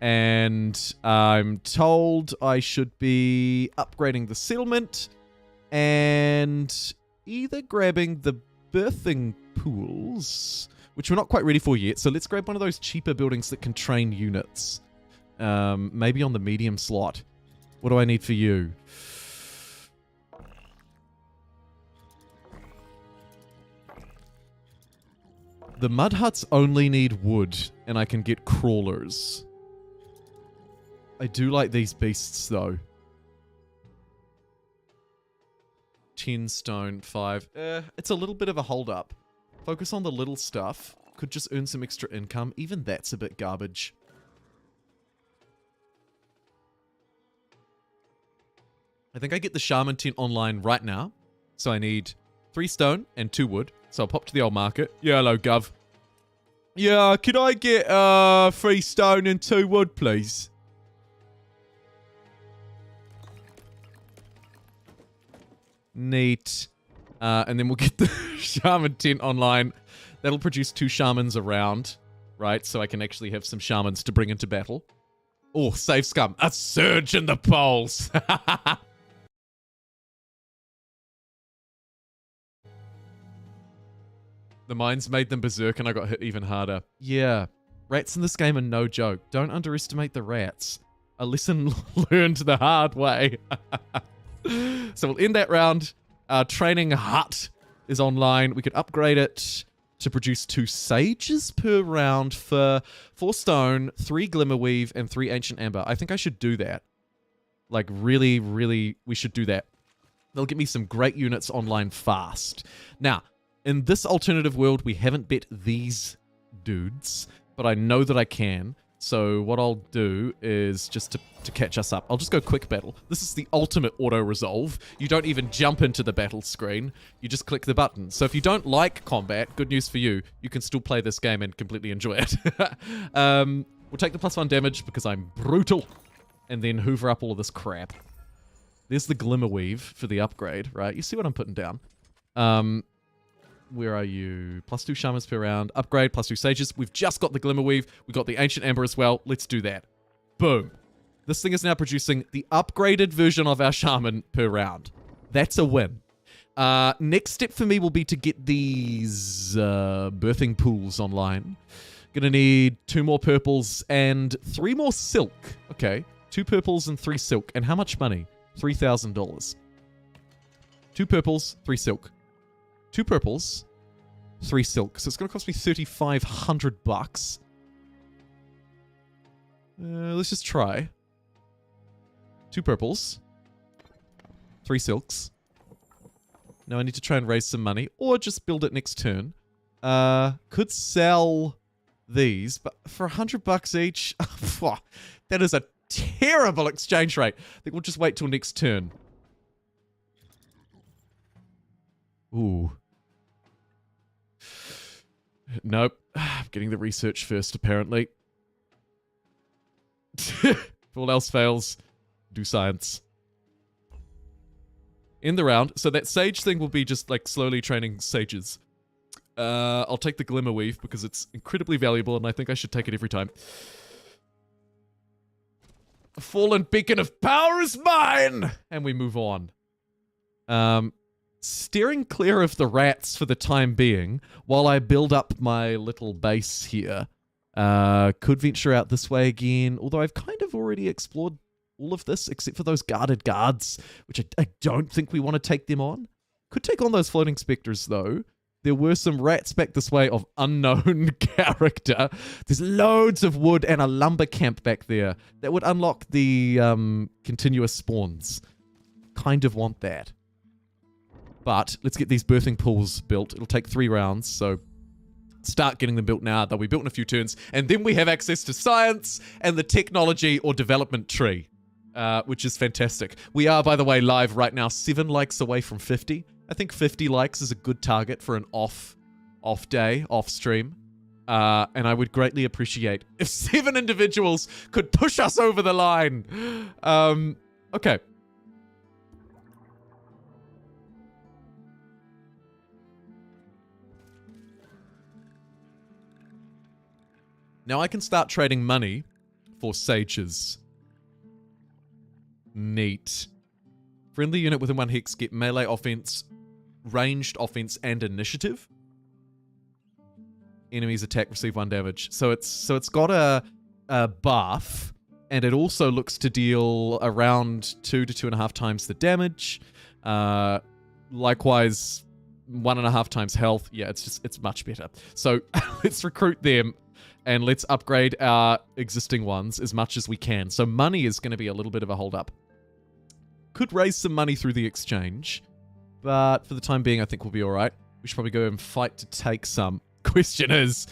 A: And I'm told I should be upgrading the settlement and either grabbing the birthing pools, which we're not quite ready for yet. So let's grab one of those cheaper buildings that can train units. Maybe on the medium slot. What do I need for you? The mud huts only need wood, and I can get crawlers. I do like these beasts, though. 10 stone, 5. It's a little bit of a hold-up. Focus on the little stuff. Could just earn some extra income. Even that's a bit garbage. I think I get the shaman tent online right now. So I need 3 stone and 2 wood. So I'll pop to the old market. Yeah, hello, Gov. Yeah, could I get 3 stone and 2 wood, please? Neat. And then we'll get the shaman tent online. That'll produce 2 shamans around, right? So I can actually have some shamans to bring into battle. Oh, save scum. A surge in the polls. The mines made them berserk and I got hit even harder. Yeah, rats in this game are no joke. Don't underestimate the rats. A lesson learned the hard way. So we'll end that round. Our training hut is online. We could upgrade it to produce 2 sages per round for 4 stone, 3 glimmerweave, and 3 ancient amber. I think I should do that. Like, really, really, we should do that. They'll get me some great units online fast. Now, in this alternative world, we haven't bet these dudes, but I know that I can. So what I'll do is just to catch us up. I'll just go quick battle. This is the ultimate auto-resolve. You don't even jump into the battle screen. You just click the button. So if you don't like combat, good news for you. You can still play this game and completely enjoy it. We'll take the +1 damage because I'm brutal. And then hoover up all of this crap. There's the Glimmerweave for the upgrade, right? You see what I'm putting down. Where are you? +2 shamans per round. Upgrade, +2 sages. We've just got the Glimmerweave. We've got the Ancient Amber as well. Let's do that. Boom. This thing is now producing the upgraded version of our shaman per round. That's a win. Next step for me will be to get these birthing pools online. Gonna need 2 more purples and 3 more silk. Okay. 2 purples and 3 silk. And how much money? $3,000. 2 purples, 3 silk. 2 purples, 3 silk. So it's going to cost me 3,500 bucks. Let's just try. 2 purples, 3 silks. Now I need to try and raise some money, or just build it next turn. Could sell these, but for $100 each, that is a terrible exchange rate. I think we'll just wait till next turn. Ooh. Nope. I'm getting the research first, apparently. If all else fails, do science. In the round. So that sage thing will be just like slowly training sages. I'll take the glimmer weave because it's incredibly valuable and I think I should take it every time. A fallen beacon of power is mine! And we move on. Steering clear of the rats for the time being while I build up my little base here. Could venture out this way again, although I've kind of already explored all of this except for those guarded guards, which I don't think we want to take them on. Could take on those floating specters though. There were some rats back this way of unknown character. There's loads of wood and a lumber camp back there that would unlock the continuous spawns. Kind of want that. But let's get these birthing pools built. It'll take 3 rounds, so start getting them built now. They'll be built in a few turns. And then we have access to science and the technology or development tree, which is fantastic. We are, by the way, live right now, 7 likes away from 50. I think 50 likes is a good target for an off day, off stream. And I would greatly appreciate if 7 individuals could push us over the line. Okay. Now I can start trading money for sages. Neat. Friendly unit within 1 hex get melee offense, ranged offense, and initiative. Enemies attack, receive 1 damage. So it's got a buff, and it also looks to deal around 2 to 2.5 times the damage. Likewise, 1.5 times health. Yeah, it's much better. So let's recruit them. And let's upgrade our existing ones as much as we can. So money is going to be a little bit of a hold up. Could raise some money through the exchange. But for the time being, I think we'll be alright. We should probably go and fight to take some. Question is,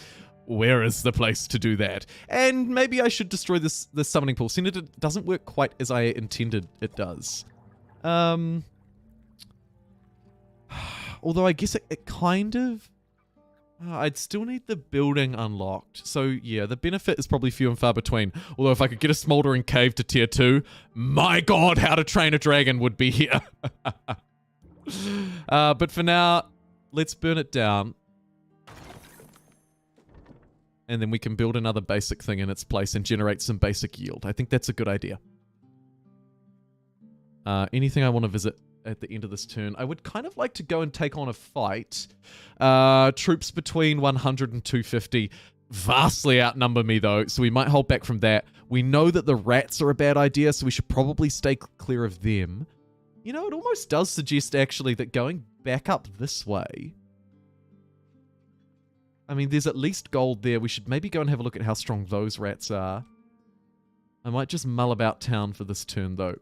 A: where is the place to do that? And maybe I should destroy this summoning pool. Seeing it doesn't work quite as I intended it does. Although I guess it kind of... I'd still need the building unlocked. So, yeah, the benefit is probably few and far between. Although if I could get a smoldering cave to tier 2, my god, how to train a dragon would be here. But for now, let's burn it down. And then we can build another basic thing in its place and generate some basic yield. I think that's a good idea. Anything I want to visit at the end of this turn? I would kind of like to go and take on a fight. Troops between 100 and 250 vastly outnumber me though, so we might hold back from that. We know that the rats are a bad idea, so we should probably stay clear of them. You know, it almost does suggest actually that going back up this way... I mean, there's at least gold there. We should maybe go and have a look at how strong those rats are. I might just mull about town for this turn though.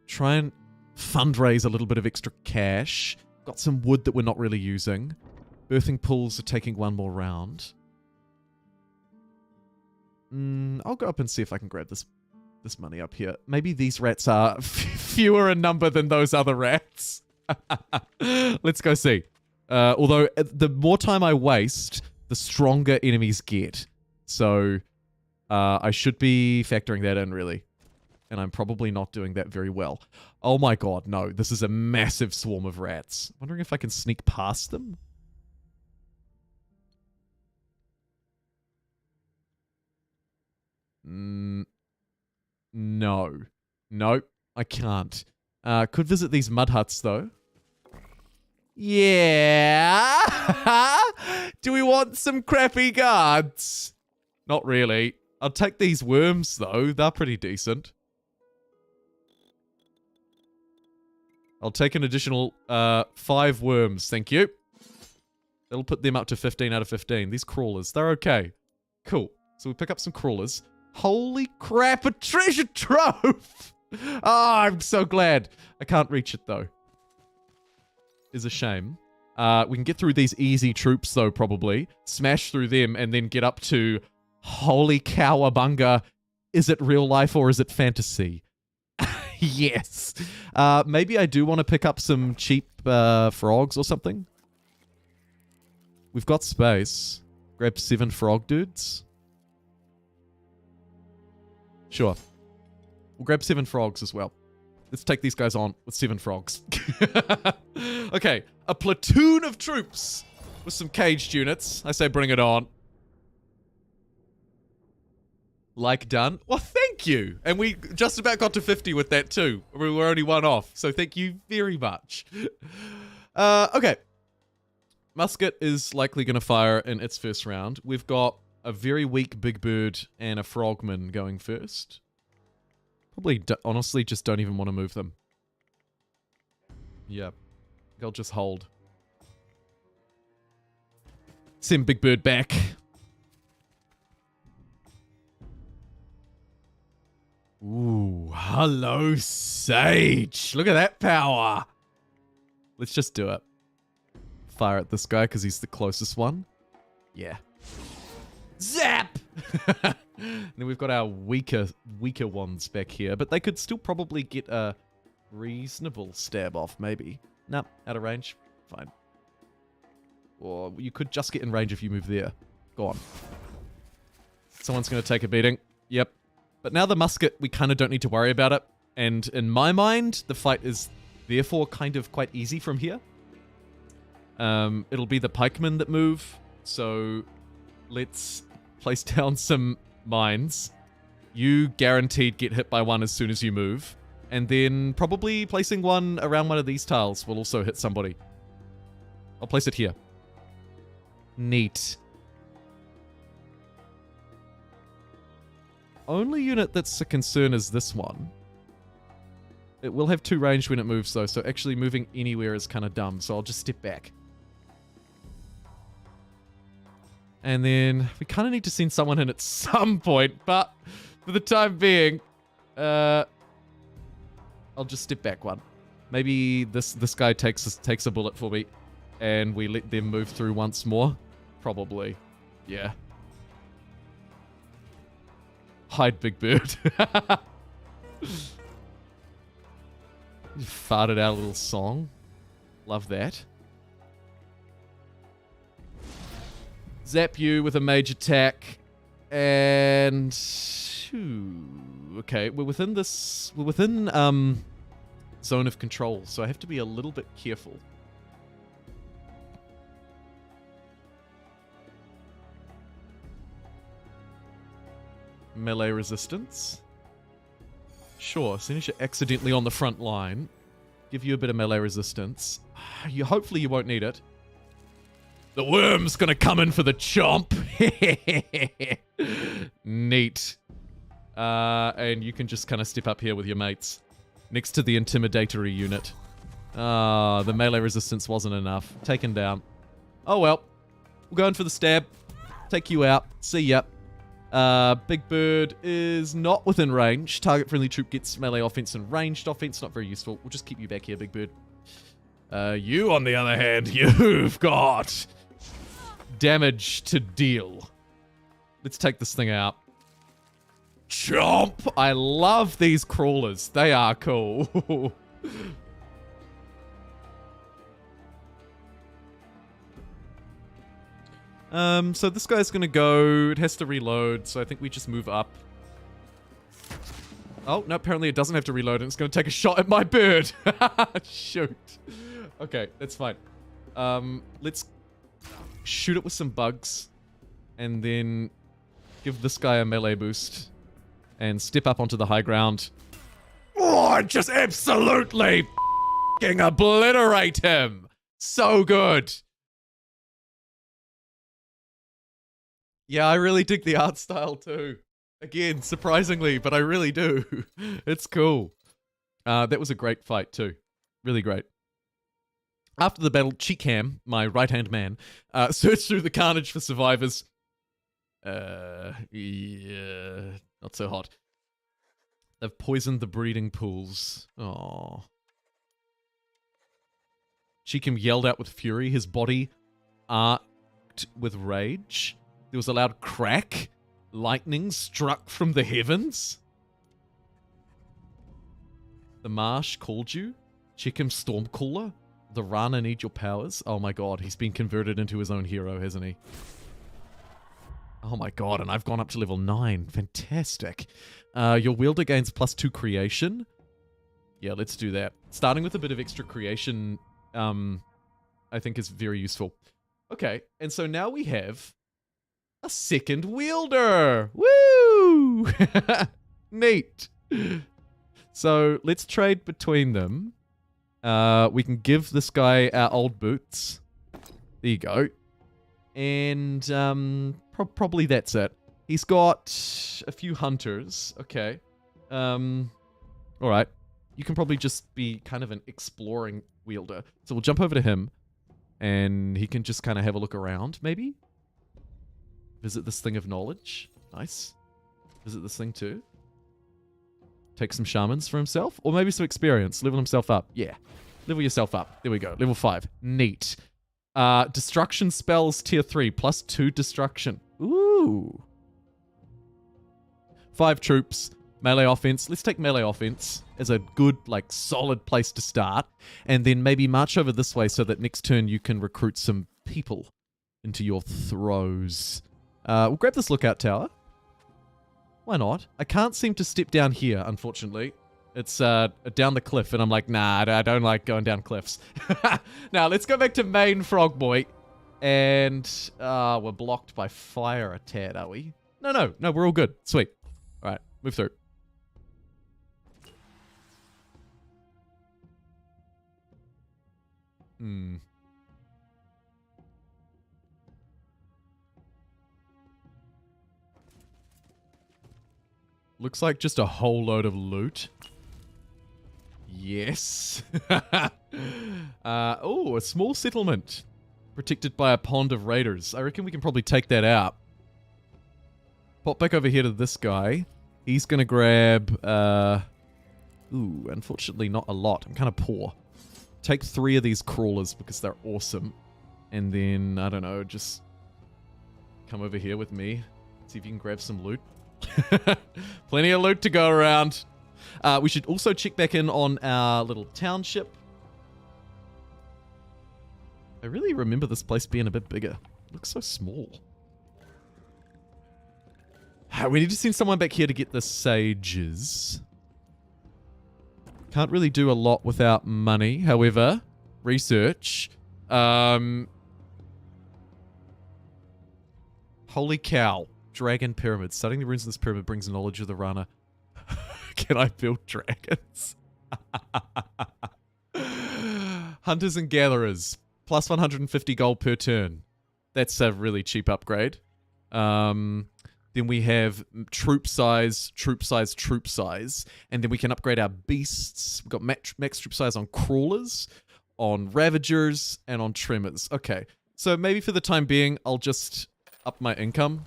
A: Try and fundraise a little bit of extra cash. Got some wood that we're not really using. Birthing pools are taking 1 more round. I'll go up and see if I can grab this money up here. Maybe these rats are fewer in number than those other rats. Let's go see. Although, the more time I waste, the stronger enemies get. So, I should be factoring that in, really. And I'm probably not doing that very well. Oh my god, no. This is a massive swarm of rats. Wondering if I can sneak past them? No. Nope, I can't. Could visit these mud huts, though. Yeah! Do we want some crappy guards? Not really. I'll take these worms, though. They're pretty decent. I'll take an additional 5 worms, thank you. That'll put them up to 15 out of 15. These crawlers, they're okay. Cool. So we pick up some crawlers. Holy crap, a treasure trove! Oh, I'm so glad. I can't reach it, though. Is a shame. We can get through these easy troops, though, probably. Smash through them and then get up to... Holy cowabunga. Is it real life or is it fantasy? Yes. Maybe I do want to pick up some cheap frogs or something. We've got space. Grab 7 frog dudes. Sure. We'll grab 7 frogs as well. Let's take these guys on with 7 frogs. Okay, a platoon of troops with some caged units. I say bring it on. Like done. Well, thank you. And we just about got to 50 with that too. We were only 1 off, so thank you very much. Okay. Musket is likely going to fire in its first round. We've got a very weak big bird and a frogman going first. Probably, honestly, just don't even want to move them. Yeah. They'll just hold. Send big bird back. Ooh, hello, Sage. Look at that power. Let's just do it. Fire at this guy because he's the closest one. Yeah. Zap! And then we've got our weaker ones back here, but they could still probably get a reasonable stab off, maybe. Nope, out of range. Fine. Or you could just get in range if you move there. Go on. Someone's going to take a beating. Yep. But now the musket, we kind of don't need to worry about it. And in my mind, the fight is therefore kind of quite easy from here. It'll be the pikemen that move. So let's place down some mines. You guaranteed get hit by one as soon as you move. And then probably placing one around one of these tiles will also hit somebody. I'll place it here. Neat. Only unit that's a concern is this one. It will have 2 range when it moves though, so actually moving anywhere is kind of dumb, so I'll just step back. And then we kind of need to send someone in at some point, but for the time being, I'll just step back one. Maybe this guy takes a bullet for me, and we let them move through once more. Probably, yeah. Hide, big bird. Farted out a little song. Love that. Zap you with a mage attack. And... okay, we're within this... we're within, zone of control, so I have to be a little bit careful. Melee resistance. Sure, as soon as you're accidentally on the front line, give you a bit of melee resistance. Hopefully you won't need it. The worm's gonna come in for the chomp. Neat. And you can just kind of step up here with your mates. Next to the intimidatory unit. The melee resistance wasn't enough. Taken down. Oh well. We're going for the stab. Take you out. See ya. Big Bird is not within range. Target friendly troop gets melee offense and ranged offense. Not very useful. We'll just keep you back here, Big Bird. You, on the other hand, you've got damage to deal. Let's take this thing out. Chomp! I love these crawlers. They are cool. So this guy's gonna go, it has to reload, so I think we just move up. Oh, no, apparently it doesn't have to reload, and it's gonna take a shot at my bird. Shoot. Okay, that's fine. Let's shoot it with some bugs, and then give this guy a melee boost, and step up onto the high ground. Oh, just absolutely f***ing obliterate him! So good! Yeah, I really dig the art style too. Again, surprisingly, but I really do. It's cool. That was a great fight too. Really great. After the battle, Cheekham, my right-hand man, searched through the carnage for survivors. Yeah, not so hot. They've poisoned the breeding pools. Aww. Chikim yelled out with fury, his body arced with rage. There was a loud crack. Lightning struck from the heavens. The marsh called you. Chikim Stormcaller. The Rana need your powers. Oh my god, he's been converted into his own hero, hasn't he? Oh my god, and I've gone up to level 9. Fantastic. Your wielder gains +2 creation. Yeah, let's do that. Starting with a bit of extra creation, I think is very useful. Okay, and so now we have a second wielder. Woo! Neat. So let's trade between them. We can give this guy our old boots. There you go. And probably that's it. He's got a few hunters. Okay. Alright. You can probably just be kind of an exploring wielder. So we'll jump over to him. And he can just kind of have a look around, maybe? Visit this thing of knowledge. Nice. Visit this thing too. Take some shamans for himself. Or maybe some experience. Level himself up. Yeah. Level yourself up. There we go. Level 5. Neat. Destruction spells tier 3. +2 destruction. Ooh. 5 troops. Melee offense. Let's take melee offense as a good, like, solid place to start. And then maybe march over this way so that next turn you can recruit some people into your throws. We'll grab this lookout tower. Why not? I can't seem to step down here, unfortunately. It's down the cliff, and I'm like, nah, I don't like going down cliffs. Now, let's go back to main Frog Boy. And we're blocked by fire a tad, are we? No, we're all good. Sweet. All right, move through. Looks like just a whole load of loot. Yes. Oh, a small settlement. Protected by a pond of raiders. I reckon we can probably take that out. Pop back over here to this guy. He's going to grab... Ooh, unfortunately not a lot. I'm kind of poor. Take 3 of these crawlers because they're awesome. And then, I don't know, just come over here with me. See if you can grab some loot. Plenty of loot to go around. We should also check back in on our little township. I really remember this place being a bit bigger. It looks so small. We need to send someone back here to get the sages. Can't really do a lot without money. However, research. Holy cow. Dragon pyramid. Studying the runes in this pyramid brings knowledge of the Rana. Can I build dragons? Hunters and gatherers. Plus 150 gold per turn. That's a really cheap upgrade. Then we have troop size. And then we can upgrade our beasts. We've got max troop size on crawlers, on ravagers, and on tremors. Okay. So maybe for the time being, I'll just up my income.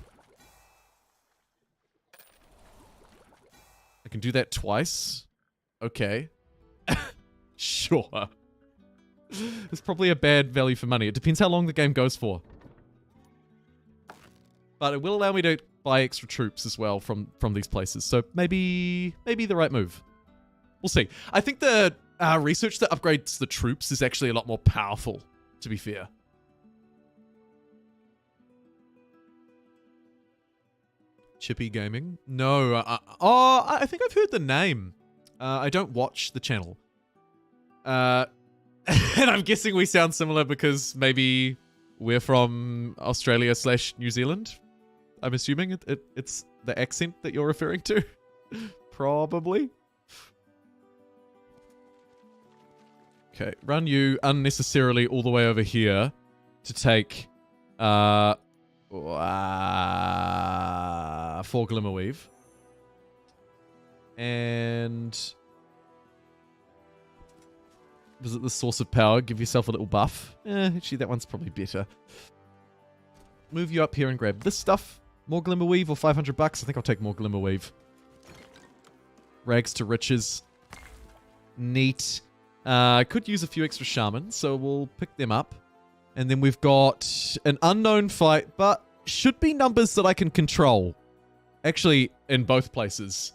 A: I can do that twice. Okay. Sure. It's probably a bad value for money. It depends how long the game goes for. But it will allow me to buy extra troops as well from these places. So maybe the right move. We'll see. I think the research that upgrades the troops is actually a lot more powerful, to be fair. Chippy Gaming? No. I think I've heard the name. I don't watch the channel. And I'm guessing we sound similar because maybe we're from Australia/New Zealand. I'm assuming it's the accent that you're referring to. Probably. Okay, run you unnecessarily all the way over here to take 4 Glimmerweave. And visit the source of power, give yourself a little buff. Actually, that one's probably better. Move you up here and grab this stuff. More Glimmerweave or 500 bucks. I think I'll take more Glimmerweave. Rags to riches. Neat. I could use a few extra shamans, so we'll pick them up. And then we've got an unknown fight, but should be numbers that I can control. Actually, in both places,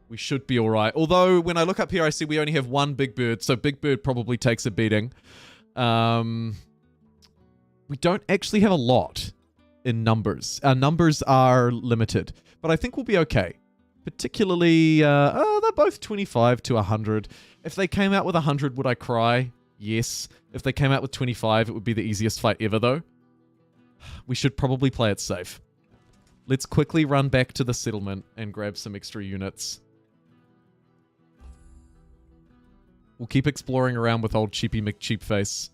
A: we should be all right. Although, when I look up here, I see we only have one big bird, so big bird probably takes a beating. We don't actually have a lot in numbers. Our numbers are limited, but I think we'll be okay. Particularly, they're both 25 to 100. If they came out with 100, would I cry? Yes. If they came out with 25, it would be the easiest fight ever, though. We should probably play it safe. Let's quickly run back to the settlement and grab some extra units. We'll keep exploring around with old Cheapy McCheapface.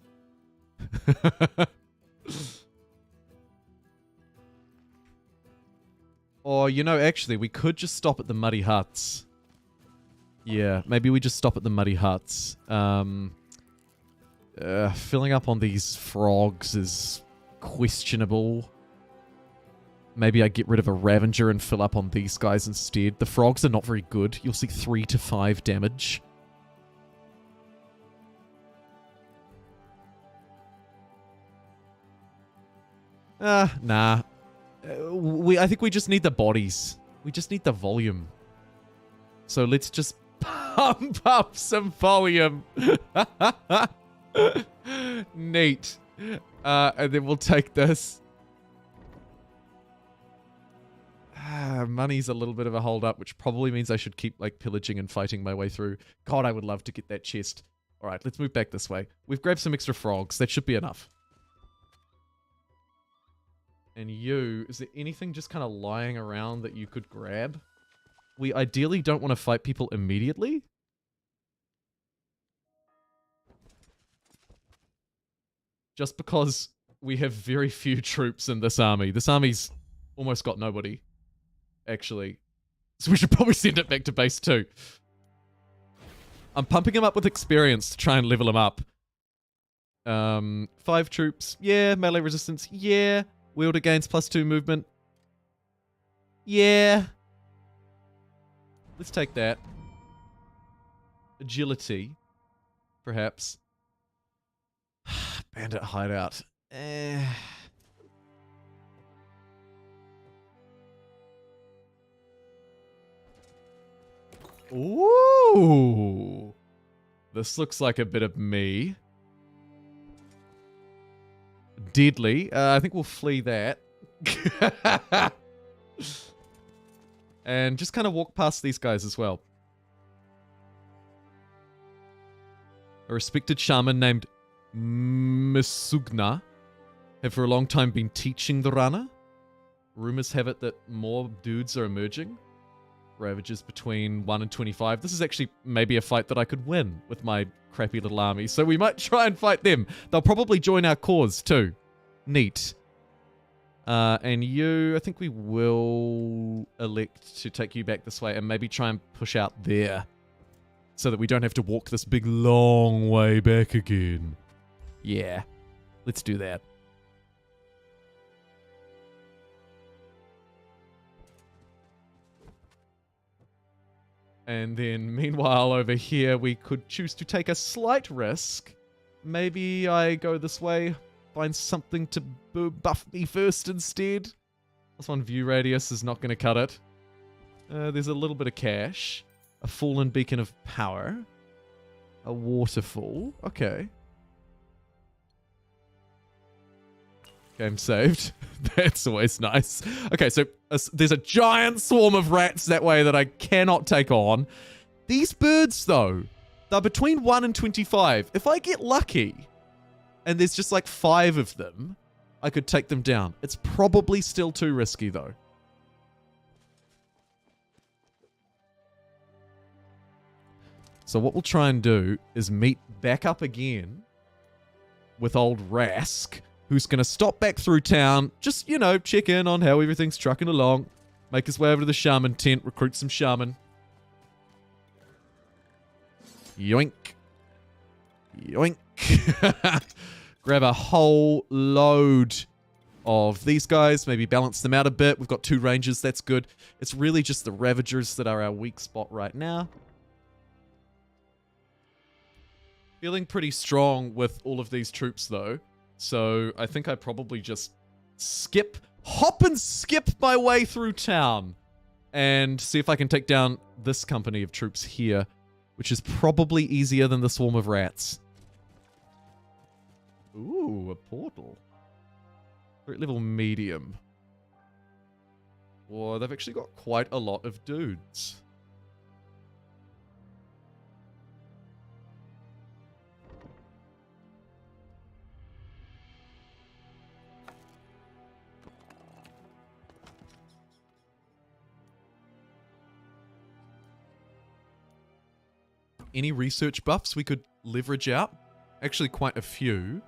A: Or, you know, actually, we could just stop at the Muddy Huts. Yeah, maybe we just stop at the Muddy Huts. Filling up on these frogs is questionable. Maybe I get rid of a Ravager and fill up on these guys instead. The frogs are not very good. You'll see 3 to 5 damage. Nah. I think we just need the bodies. We just need the volume. So let's just pump up some volume. Neat. And then we'll take this. Money's a little bit of a hold up, which probably means I should keep like pillaging and fighting my way through. God, I would love to get that chest. All right, let's move back this way. We've grabbed some extra frogs. That should be enough. And you, is there anything just kind of lying around that you could grab? We ideally don't want to fight people immediately. Just because we have very few troops in this army. This army's almost got nobody, actually. So we should probably send it back to base 2. I'm pumping him up with experience to try and level him up. 5 troops. Yeah. Melee resistance. Yeah. Wielder gains +2 movement. Yeah. Let's take that. Agility. Perhaps. Bandit hideout. Ooh. This looks like a bit of me. Deadly. I think we'll flee that. And just kind of walk past these guys as well. A respected shaman named Misugna have for a long time been teaching the Rana. Rumors have it that more dudes are emerging. Ravages between 1 and 25. This is actually maybe a fight that I could win with my crappy little army. So we might try and fight them. They'll probably join our cause too. Neat. And you, I think we will elect to take you back this way and maybe try and push out there. So that we don't have to walk this big long way back again. Yeah. Let's do that. And then, meanwhile, over here, we could choose to take a slight risk. Maybe I go this way, find something to buff me first instead. This one, view radius, is not going to cut it. There's a little bit of cash. A fallen beacon of power. A waterfall. Okay. Game saved. That's always nice. Okay, so there's a giant swarm of rats that way that I cannot take on. These birds, though, they're between 1 and 25. If I get lucky, and there's just like 5 of them, I could take them down. It's probably still too risky, though. So what we'll try and do is meet back up again with old Rask, who's going to stop back through town, just, you know, check in on how everything's trucking along, make his way over to the shaman tent, recruit some shaman. Yoink. Yoink. Grab a whole load of these guys, maybe balance them out a bit. We've got 2 rangers, that's good. It's really just the Ravagers that are our weak spot right now. Feeling pretty strong with all of these troops, though. So I think I probably just hop and skip my way through town and see if I can take down this company of troops here, which is probably easier than the swarm of rats. Ooh, a portal. Threat level medium. Whoa, they've actually got quite a lot of dudes. Any research buffs we could leverage out? Actually, quite a few.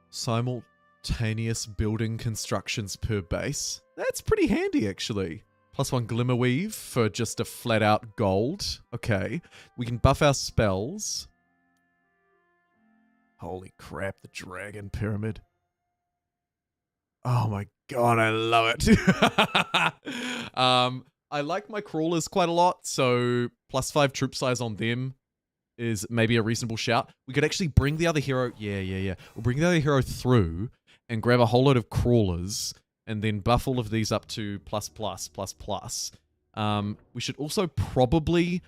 A: Simultaneous building constructions per base. That's pretty handy, actually. +1 Glimmer Weave for just a flat out gold. Okay. We can buff our spells. Holy crap, the Dragon Pyramid. Oh my god, I love it. I like my crawlers quite a lot, so +5 troop size on them is maybe a reasonable shout. We could actually bring the other hero... Yeah. We'll bring the other hero through and grab a whole load of crawlers and then buff all of these up to +++++. We should also probably...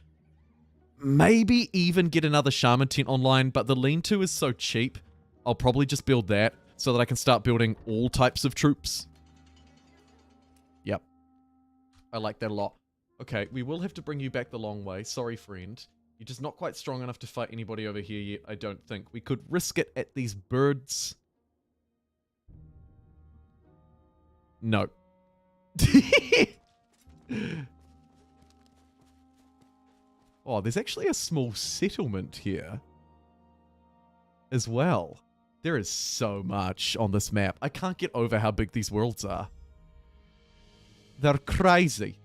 A: maybe even get another Shaman tent online, but the lean-to is so cheap, I'll probably just build that so that I can start building all types of troops. Yep. I like that a lot. Okay, we will have to bring you back the long way. Sorry, friend. You're just not quite strong enough to fight anybody over here yet, I don't think. We could risk it at these birds. No. Oh, there's actually a small settlement here as well. There is so much on this map. I can't get over how big these worlds are. They're crazy.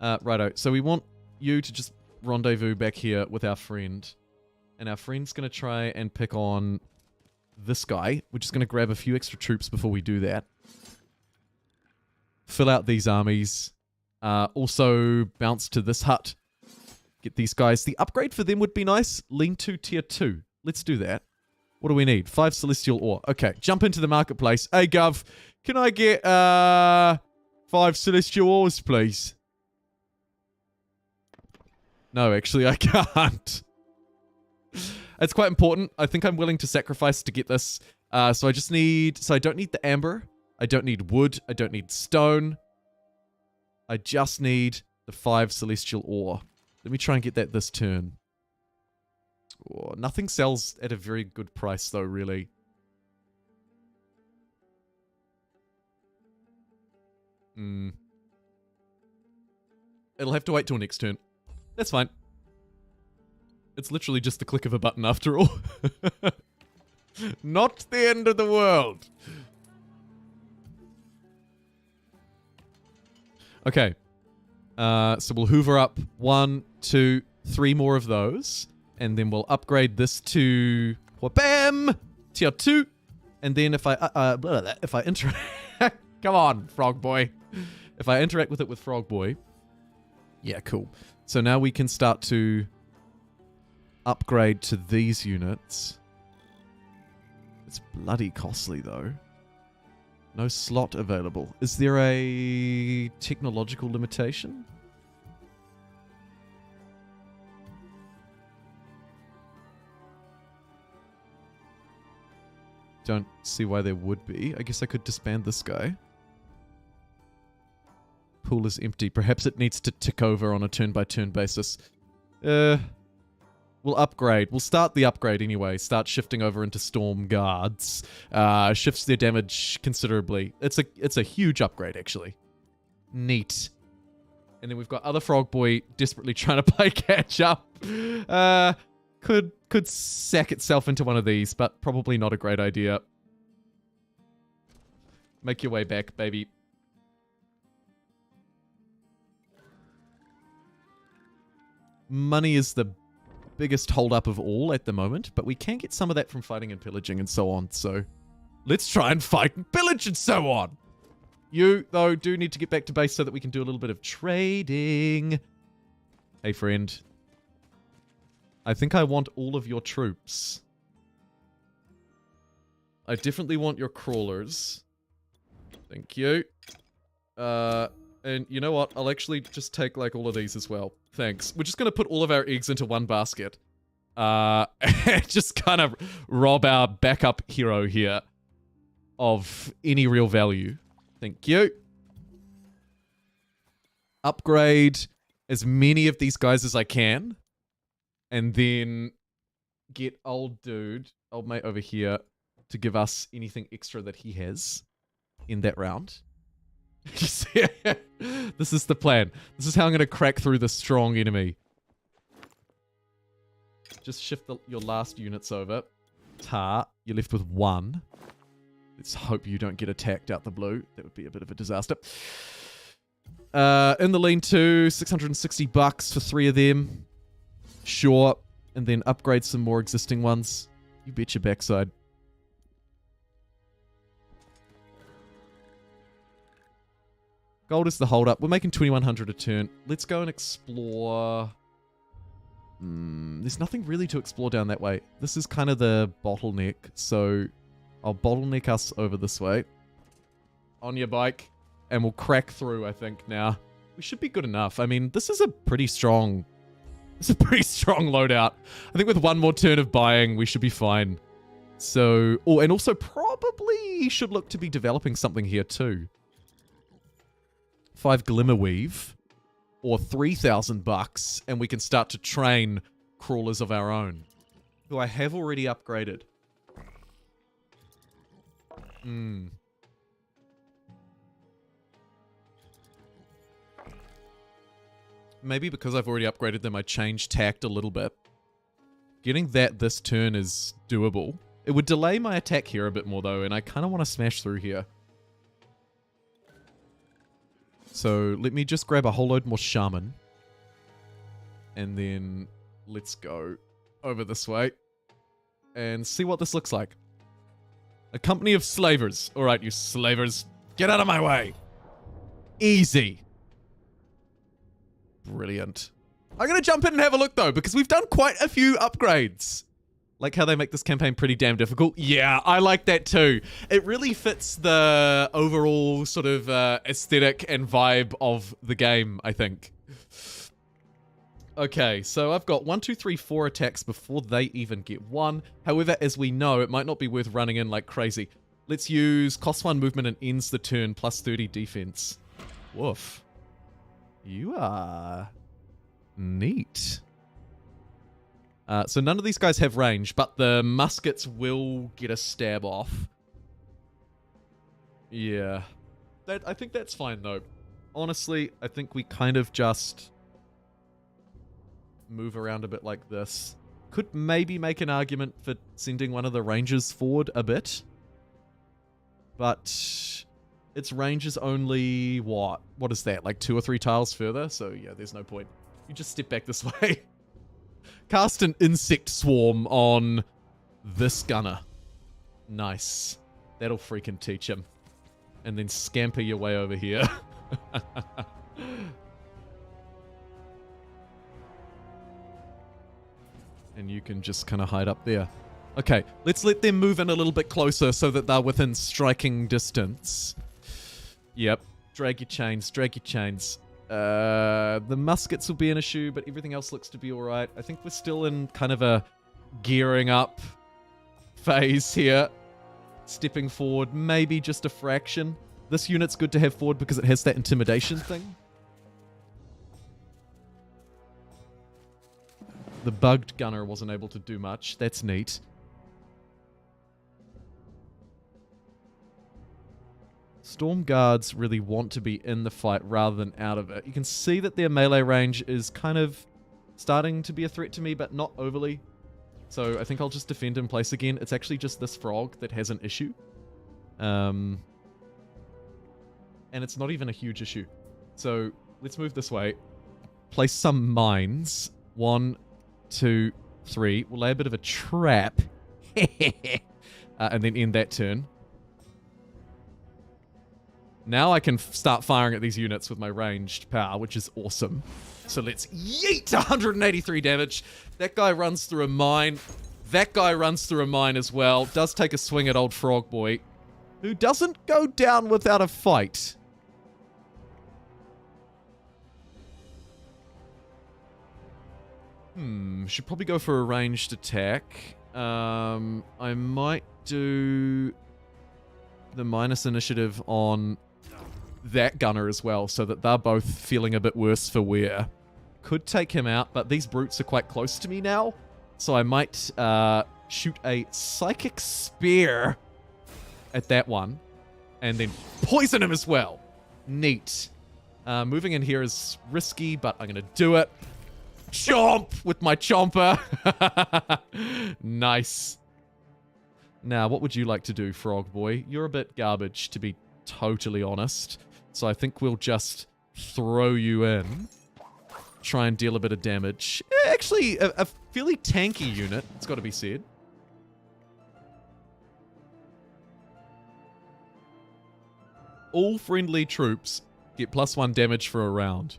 A: Righto. So we want you to just rendezvous back here with our friend. And our friend's going to try and pick on this guy. We're just going to grab a few extra troops before we do that. Fill out these armies. Also bounce to this hut. Get these guys. The upgrade for them would be nice. Lean to tier 2. Let's do that. What do we need? 5 celestial ore. Okay, jump into the marketplace. Hey, Gov, can I get 5 celestial ores, please? No, actually, I can't. It's quite important. I think I'm willing to sacrifice to get this. So I just need... So I don't need the amber. I don't need wood. I don't need stone. I just need the 5 celestial ore. Let me try and get that this turn. Oh, nothing sells at a very good price, though, really. It'll have to wait till next turn. That's fine. It's literally just the click of a button after all. Not the end of the world. Okay. So we'll hoover up 1, 2, 3 more of those. And then we'll upgrade this to... Wha-bam! Tier 2. And then if I interact... Come on, Frog Boy. If I interact with it with Frog Boy... Yeah, cool. So now we can start to upgrade to these units. It's bloody costly, though. No slot available. Is there a technological limitation? Don't see why there would be. I guess I could disband this guy. Pool is empty. Perhaps it needs to tick over on a turn-by-turn basis. We'll upgrade. We'll start the upgrade anyway. Start shifting over into Storm Guards. Shifts their damage considerably. It's a huge upgrade, actually. Neat. And then we've got other Frog Boy desperately trying to play catch up. Could sack itself into one of these, but probably not a great idea. Make your way back, baby. Money is the biggest hold-up of all at the moment, but we can get some of that from fighting and pillaging and so on, so let's try and fight and pillage and so on. You, though, do need to get back to base so that we can do a little bit of trading. Hey, friend. I think I want all of your troops. I definitely want your crawlers. Thank you. And you know what? I'll actually just take, like, all of these as well. Thanks. We're just going to put all of our eggs into one basket. And just kind of rob our backup hero here of any real value. Thank you. Upgrade as many of these guys as I can. And then get old mate over here, to give us anything extra that he has in that round. This is the plan. This is how I'm going to crack through the strong enemy. Just shift your last units over. Tar, you're left with 1. Let's hope you don't get attacked out the blue. That would be a bit of a disaster. In the lean-to, $660 for 3 of them. Sure. And then upgrade some more existing ones. You bet your backside. Gold is the hold-up. We're making 2,100 a turn. Let's go and explore. There's nothing really to explore down that way. This is kind of the bottleneck, so I'll bottleneck us over this way. On your bike. And we'll crack through, I think, now. We should be good enough. I mean, this is a pretty strong... It's a pretty strong loadout. I think with one more turn of buying, we should be fine. So... Oh, and also probably should look to be developing something here, too. 5 Glimmerweave, or $3,000, and we can start to train crawlers of our own, who I have already upgraded. Maybe because I've already upgraded them, I changed tact a little bit. Getting that this turn is doable. It would delay my attack here a bit more, though, and I kind of want to smash through here. So let me just grab a whole load more shaman. And then let's go over this way and see what this looks like. A company of slavers. All right, you slavers, get out of my way. Easy. Brilliant. I'm going to jump in and have a look, though, because we've done quite a few upgrades. Like how they make this campaign pretty damn difficult. Yeah, I like that too. It really fits the overall sort of aesthetic and vibe of the game, I think. Okay, so I've got 1, 2, 3, 4 attacks before they even get 1. However, as we know, it might not be worth running in like crazy. Let's use cost 1 movement and ends the turn plus 30 defense. Woof. You are neat. So none of these guys have range, but the muskets will get a stab off. Yeah. I think that's fine, though. Honestly, I think we kind of just move around a bit like this. Could maybe make an argument for sending one of the rangers forward a bit. But its range is only, what? What is that? Like 2 or 3 tiles further? So yeah, there's no point. You just step back this way. Cast an insect swarm on this gunner. Nice. That'll freaking teach him. And then scamper your way over here. And you can just kind of hide up there. Okay, let's let them move in a little bit closer so that they're within striking distance. Yep. Drag your chains, drag your chains. The muskets will be an issue, but everything else looks to be alright. I think we're still in kind of a gearing up phase here. Stepping forward, maybe just a fraction. This unit's good to have forward because it has that intimidation thing. The bugged gunner wasn't able to do much. That's neat. Storm guards really want to be in the fight rather than out of it. You can see that their melee range is kind of starting to be a threat to me, but not overly. So I think I'll just defend in place again. It's actually just this frog that has an issue. And it's not even a huge issue. So let's move this way. Place some mines. 1, 2, 3. We'll lay a bit of a trap. And then end that turn. Now I can start firing at these units with my ranged power, which is awesome. So let's yeet 183 damage. That guy runs through a mine. That guy runs through a mine as well. Does take a swing at old Frog Boy, who doesn't go down without a fight. Should probably go for a ranged attack. I might do the minus initiative on that gunner as well, so that they're both feeling a bit worse for wear. Could take him out, but these brutes are quite close to me now, so I might shoot a psychic spear at that one, and then poison him as well. Neat. Moving in here is risky, but I'm going to do it. Chomp with my chomper. Nice. Now, what would you like to do, Frog Boy? You're a bit garbage, to be totally honest. So I think we'll just throw you in. Try and deal a bit of damage. Actually, a fairly tanky unit, it's got to be said. All friendly troops get +1 damage for a round.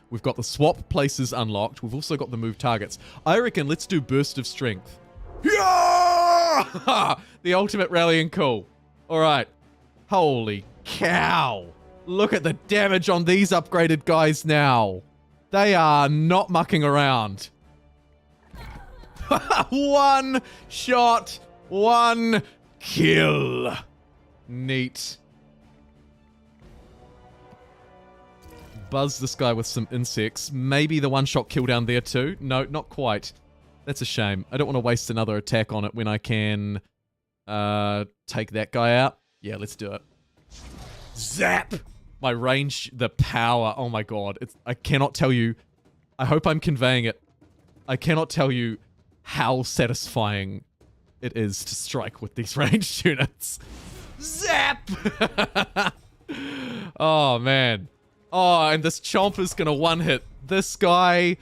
A: We've got the swap places unlocked. We've also got the move targets. I reckon let's do Burst of Strength. Yeah! The ultimate rallying call. All right. Holy cow. Look at the damage on these upgraded guys now. They are not mucking around. One shot, one kill. Neat. Buzz this guy with some insects. Maybe the one-shot kill down there too. No, not quite. That's a shame. I don't want to waste another attack on it when I can take that guy out. Yeah, let's do it. Zap! My range, the power. Oh my god. I cannot tell you. I hope I'm conveying it. I cannot tell you how satisfying it is to strike with these ranged units. Zap! Oh, man. Oh, and this Chomper's gonna one-hit this guy.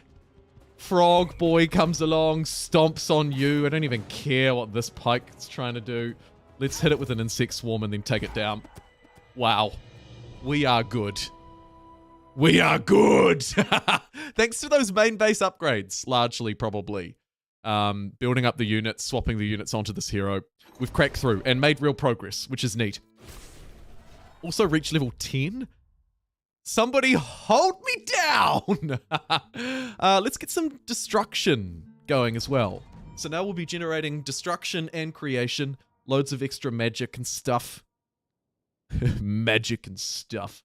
A: Frog Boy comes along, stomps on you. I don't even care what this pike is trying to do. Let's hit it with an insect swarm and then take it down. Wow. We are good. We are good! Thanks to those main base upgrades, largely, probably. Building up the units, swapping the units onto this hero. We've cracked through and made real progress, which is neat. Also reached level 10? Somebody hold me down! Let's get some destruction going as well. So now we'll be generating destruction and creation. Loads of extra magic and stuff. Magic and stuff.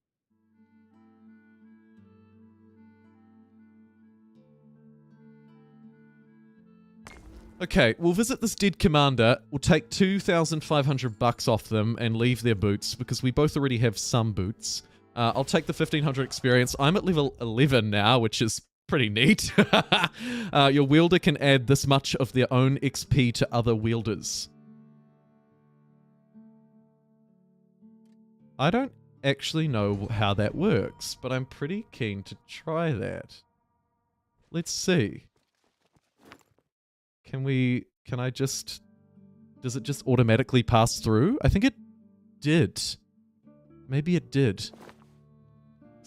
A: Okay, we'll visit this dead commander. We'll take 2,500 bucks off them and leave their boots because we both already have some boots. I'll take the 1,500 experience. I'm at level 11 now, which is pretty neat. Your wielder can add this much of their own XP to other wielders. I don't actually know how that works, but I'm pretty keen to try that. Let's see. Does it just automatically pass through? I think it did. Maybe it did.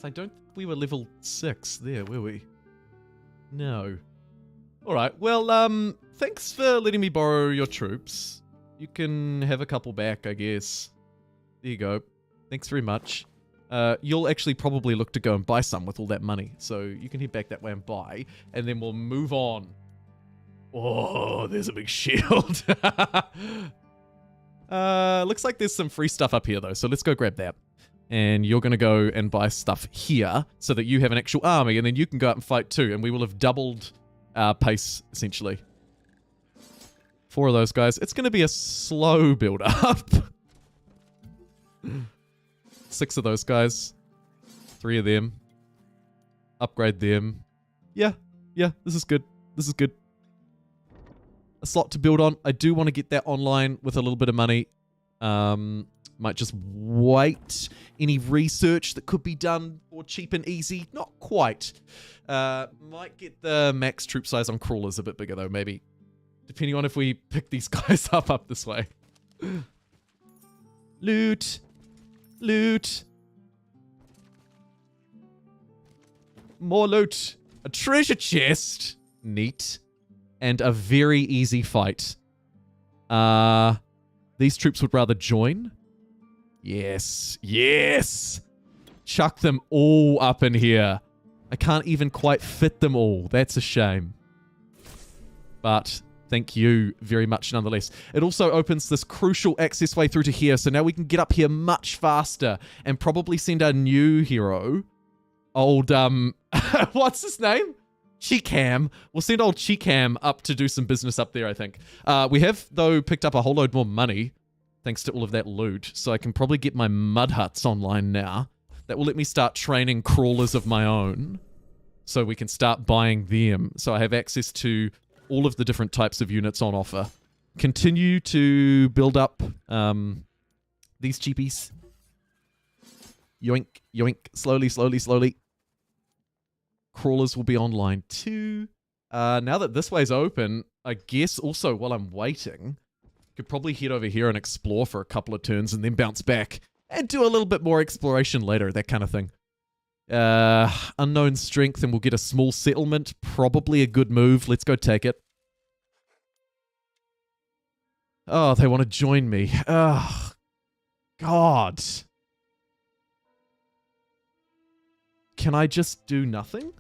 A: I don't think we were level 6 there, were we? No. Alright, well, thanks for letting me borrow your troops. You can have a couple back, I guess. There you go. Thanks very much. You'll actually probably look to go and buy some with all that money, so you can head back that way and buy, and then we'll move on. Oh, there's a big shield. Looks like there's some free stuff up here, though, so let's go grab that. And you're going to go and buy stuff here so that you have an actual army, and then you can go out and fight too, and we will have doubled our pace, essentially. 4 of those guys. It's going to be a slow build-up. 6 of those guys. 3 of them. Upgrade them. Yeah, this is good. This is good. A slot to build on. I do want to get that online with a little bit of money. Might just wait. Any research that could be done for cheap and easy? Not quite. Might get the max troop size on crawlers a bit bigger though, maybe. Depending on if we pick these guys up this way. Loot. Loot. More loot. A treasure chest. Neat. And a very easy fight. These troops would rather join. Yes. Yes. Chuck them all up in here. I can't even quite fit them all. That's a shame. But thank you very much nonetheless. It also opens this crucial access way through to here. So now we can get up here much faster and probably send our new hero, old, what's his name? Chikam. We'll send old Chikam up to do some business up there, I think. We have, though, picked up a whole load more money thanks to all of that loot. So I can probably get my mud huts online now. That will let me start training crawlers of my own. So we can start buying them. So I have access to all of the different types of units on offer. Continue to build up these cheapies. Yoink, yoink. Slowly, slowly, slowly. Crawlers will be online too. Now that this way's open, I guess also while I'm waiting, could probably head over here and explore for a couple of turns and then bounce back and do a little bit more exploration later, that kind of thing. Unknown strength, and we'll get a small settlement. Probably a good move. Let's go take it. Oh, they want to join me. Oh, God. Can I just do nothing?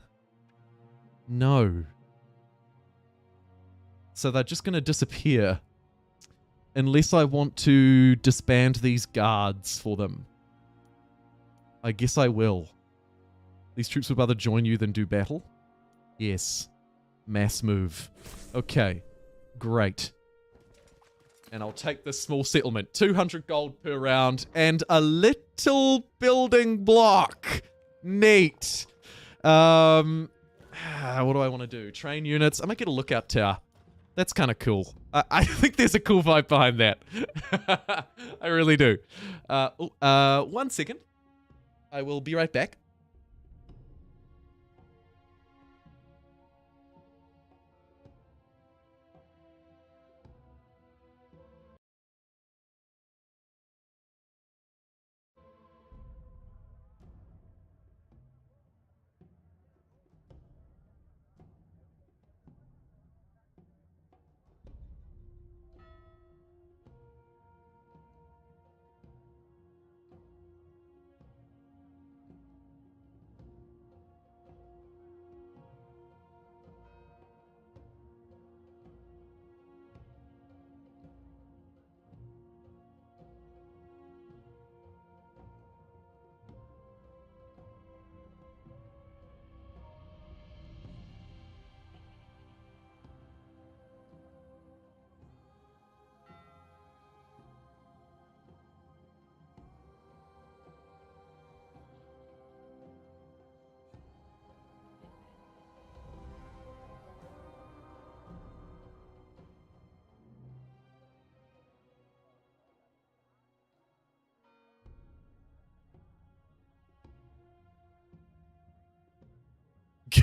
A: No. So they're just going to disappear. Unless I want to disband these guards for them. I guess I will. These troops would rather join you than do battle? Yes. Mass move. Okay. Great. And I'll take this small settlement. 200 gold per round and a little building block. Neat. What do I want to do? Train units. I might get a lookout tower. That's kind of cool. I think there's a cool vibe behind that. I really do. 1 second. I will be right back.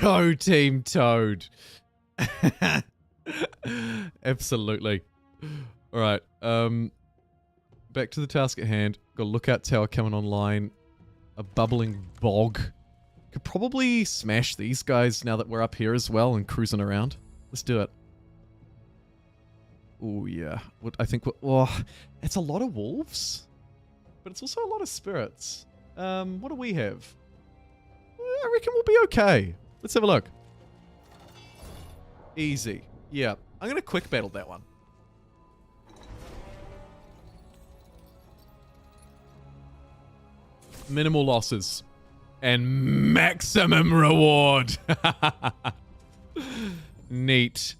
A: Go Team Toad. Absolutely. Alright, back to the task at hand. Got a lookout tower coming online. A bubbling bog. Could probably smash these guys now that we're up here as well and cruising around. Let's do it. Oh yeah. I think oh, it's a lot of wolves, but it's also a lot of spirits. What do we have? I reckon we'll be okay. Let's have a look. Easy. Yeah. I'm going to quick battle that one. Minimal losses. And maximum reward. Neat.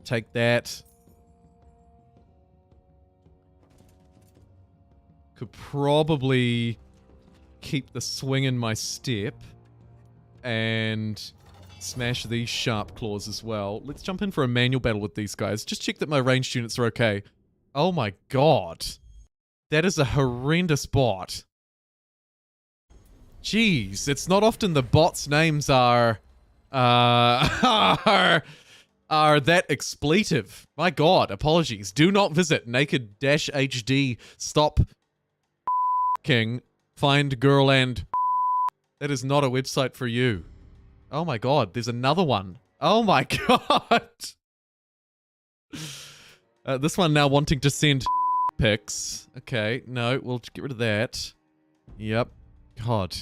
A: Take that. Could probably keep the swing in my step. And smash these sharp claws as well. Let's jump in for a manual battle with these guys. Just check that my ranged units are okay. Oh my god. That is a horrendous bot. Jeez, it's not often the bots' names are are that expletive. My god, apologies. Do not visit naked-hd stop king find girl and that is not a website for you. Oh my god, there's another one. Oh my god. This one now wanting to send pics. Okay, no, we'll get rid of that. Yep. God.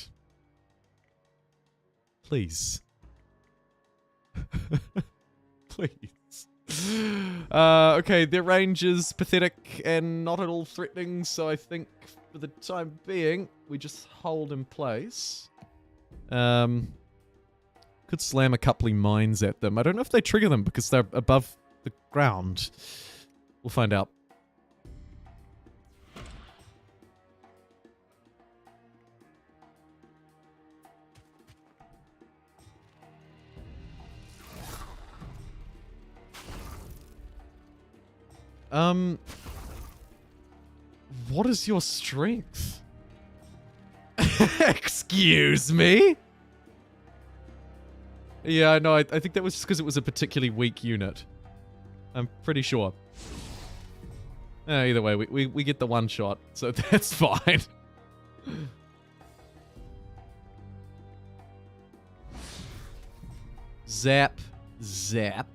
A: Please. Please. Okay, their range is pathetic and not at all threatening, so I think for the time being, we just hold in place. Could slam a couple of mines at them. I don't know if they trigger them because they're above the ground. We'll find out. What is your strength? Excuse me? Yeah, no, I think that was just because it was a particularly weak unit. I'm pretty sure. Either way, we get the one shot, so that's fine. Zap. Zap.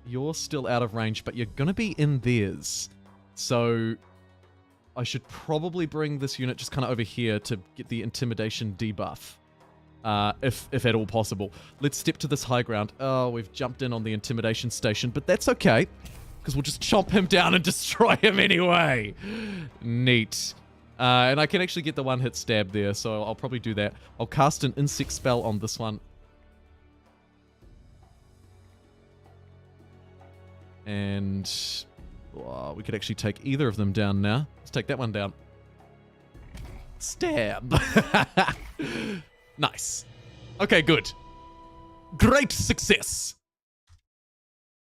A: You're still out of range, but you're gonna be in theirs. So I should probably bring this unit just kind of over here to get the intimidation debuff. If at all possible. Let's step to this high ground. Oh, we've jumped in on the intimidation station, but that's okay, because we'll just chomp him down and destroy him anyway. Neat. And I can actually get the one-hit stab there, so I'll probably do that. I'll cast an insect spell on this one. And we could actually take either of them down now. Let's take that one down. Stab. Nice. Okay, good. Great success.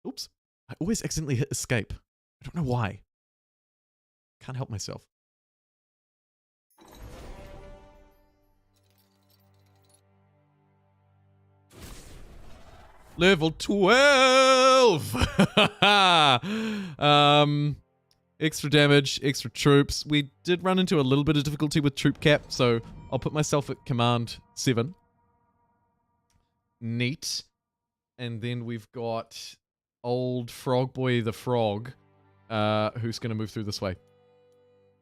A: Oops. I always accidentally hit escape. I don't know why. Can't help myself. Level 12! Extra damage, extra troops. We did run into a little bit of difficulty with troop cap, so I'll put myself at command 7. Neat. And then we've got old Frog Boy the Frog, who's going to move through this way.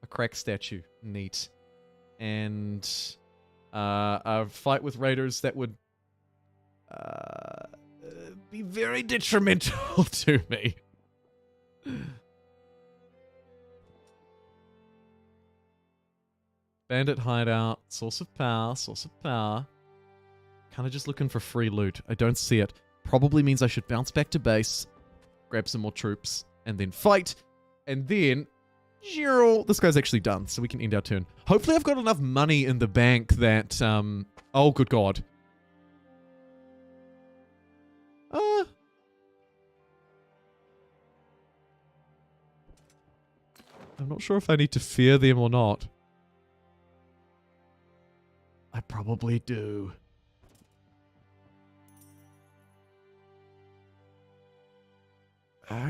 A: A crack statue. Neat. And a fight with raiders that would be very detrimental to me. Bandit hideout, source of power, source of power. Kind of just looking for free loot. I don't see it. Probably means I should bounce back to base, grab some more troops, and then fight. And then, this guy's actually done, so we can end our turn. Hopefully I've got enough money in the bank that, oh good god. I'm not sure if I need to fear them or not. I probably do.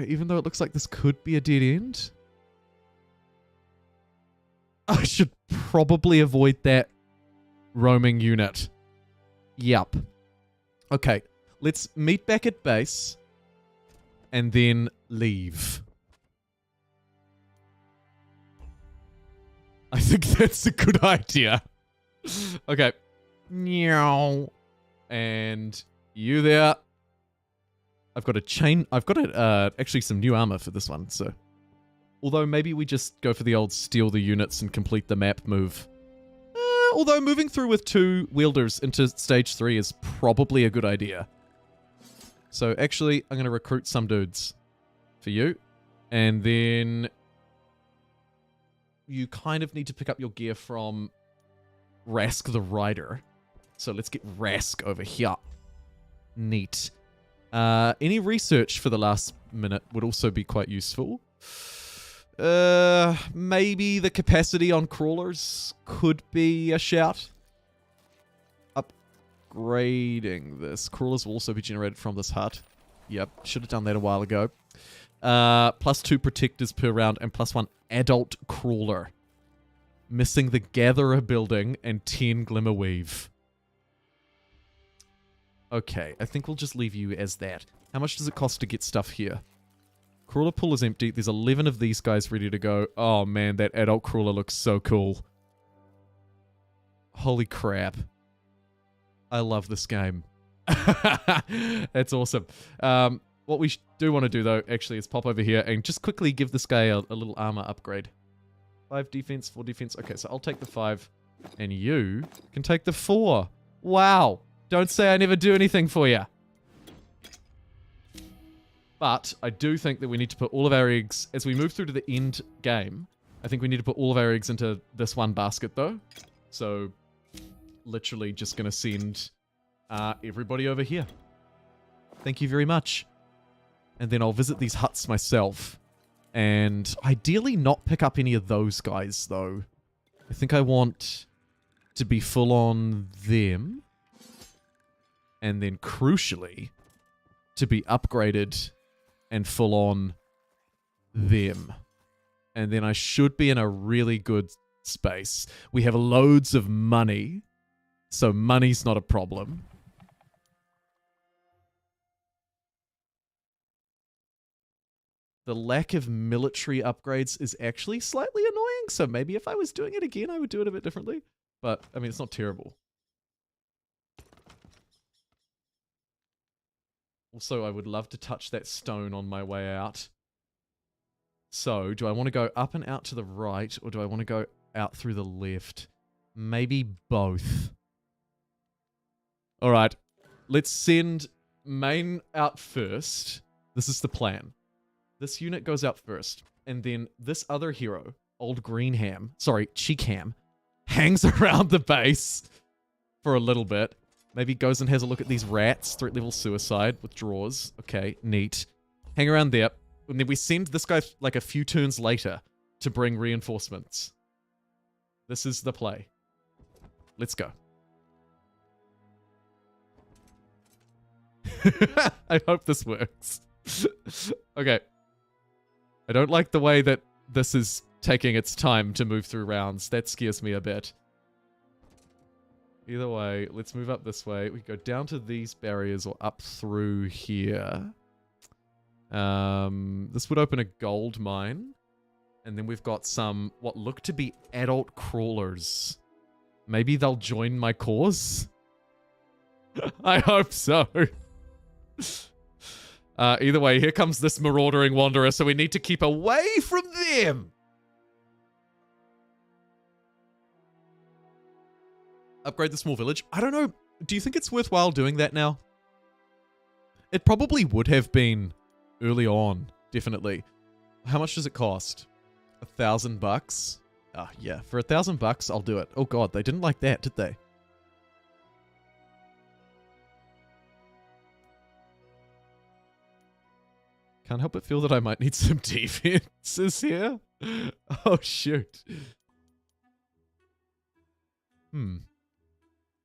A: Even though it looks like this could be a dead end. I should probably avoid that roaming unit. Yup. Okay, let's meet back at base and then leave. I think that's a good idea. Okay. Meow. And you there. I've got a chain. I've got actually some new armor for this one, so. Although maybe we just go for the old steal the units and complete the map move. Although moving through with 2 wielders into stage 3 is probably a good idea. So actually, I'm going to recruit some dudes for you. And then you kind of need to pick up your gear from Rask the Rider. So let's get Rask over here. Neat. Any research for the last minute would also be quite useful. Maybe the capacity on crawlers could be a shout. Upgrading this. Crawlers will also be generated from this hut. Yep, should have done that a while ago. +2 protectors per round and +1 adult crawler. Missing the gatherer building and 10 glimmerweave. Okay, I think we'll just leave you as that. How much does it cost to get stuff here? Crawler pool is empty. There's 11 of these guys ready to go. Oh man, that adult crawler looks so cool. Holy crap. I love this game. That's awesome. What we do want to do though, actually, is pop over here and just quickly give this guy a little armor upgrade. 5 defense, 4 defense. Okay, so I'll take the 5 and you can take the 4. Wow. Don't say I never do anything for you. But I do think that we need to put all of our eggs, as we move through to the end game, I think we need to put all of our eggs into this one basket though. So, literally just going to send everybody over here. Thank you very much. And then I'll visit these huts myself. And ideally not pick up any of those guys though. I think I want to be full on them. And then crucially, to be upgraded and full on them. And then I should be in a really good space. We have loads of money, so money's not a problem. The lack of military upgrades is actually slightly annoying, so maybe if I was doing it again, I would do it a bit differently. But, I mean, it's not terrible. Also, I would love to touch that stone on my way out. So, do I want to go up and out to the right, or do I want to go out through the left? Maybe both. Alright, let's send main out first. This is the plan. This unit goes out first, and then this other hero, Old Greenham, sorry, Cheekham, hangs around the base for a little bit. Maybe goes and has a look at these rats. Threat level suicide with drawers. Okay, neat. Hang around there. And then we send this guy like a few turns later to bring reinforcements. This is the play. Let's go. I hope this works. Okay. I don't like the way that this is taking its time to move through rounds. That scares me a bit. Either way, let's move up this way. We go down to these barriers or up through here. This would open a gold mine. And then we've got some, what look to be adult crawlers. Maybe they'll join my cause? I hope so. Either way, here comes this maraudering wanderer, so we need to keep away from them. Upgrade the small village. I don't know. Do you think it's worthwhile doing that now? It probably would have been early on, definitely. How much does it cost? $1,000? Ah, yeah. For $1,000, I'll do it. Oh god, they didn't like that, did they? Can't help but feel that I might need some defenses here. Oh, shoot.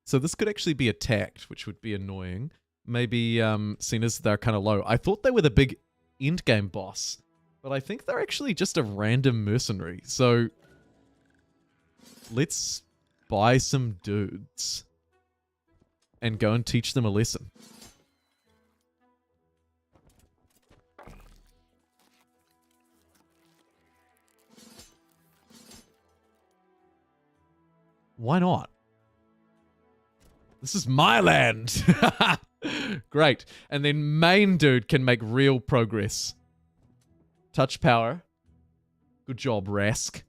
A: So this could actually be attacked, which would be annoying. Maybe, seeing as they're kind of low. I thought they were the big endgame boss, but I think they're actually just a random mercenary. So, let's buy some dudes and go and teach them a lesson. Why not? This is my land. Great. And then main dude can make real progress. Touch power. Good job, Rask.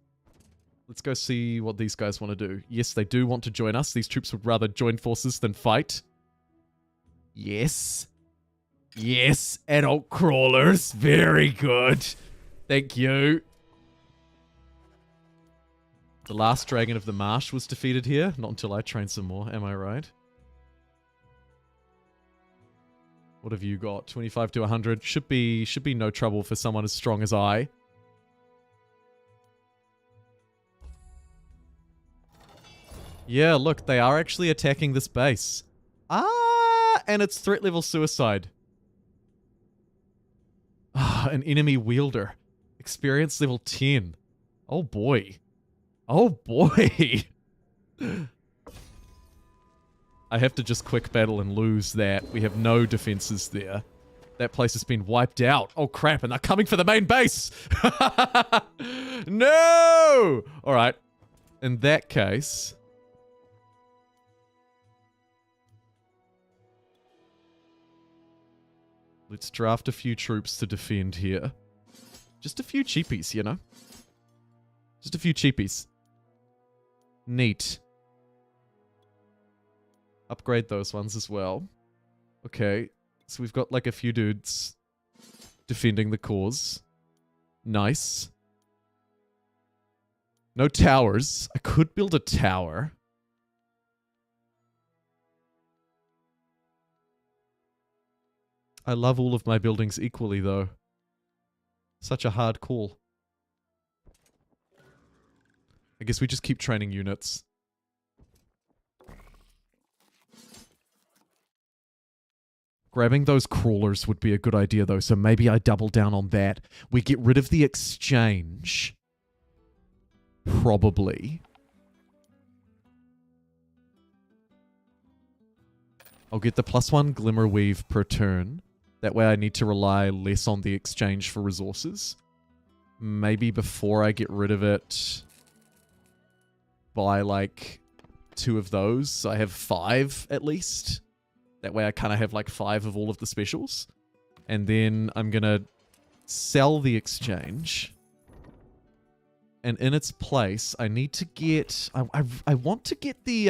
A: Let's go see what these guys want to do. Yes, they do want to join us. These troops would rather join forces than fight. Yes. Yes, adult crawlers. Very good. Thank you. The last dragon of the marsh was defeated here. Not until I train some more, am I right? What have you got? 25 to 100. Should be no trouble for someone as strong as I. Yeah, look, they are actually attacking this base. Ah, and it's threat level suicide. Ah, an enemy wielder. Experience level 10. Oh boy. Oh boy. I have to just quick battle and lose that. We have no defenses there. That place has been wiped out. Oh crap, and they're coming for the main base! No! Alright. In that case... let's draft a few troops to defend here. Just a few cheapies, you know? Just a few cheapies. Neat. Upgrade those ones as well. Okay. So we've got like a few dudes defending the cause. Nice. No towers. I could build a tower. I love all of my buildings equally though. Such a hard call. I guess we just keep training units. Grabbing those crawlers would be a good idea though, so maybe I double down on that. We get rid of the exchange. Probably. I'll get the +1 glimmer weave per turn. That way I need to rely less on the exchange for resources. Maybe before I get rid of it, buy like 2 of those. So I have 5 at least. That way I kind of have like 5 of all of the specials. And then I'm going to sell the exchange. And in its place, I need to get... I want to get the...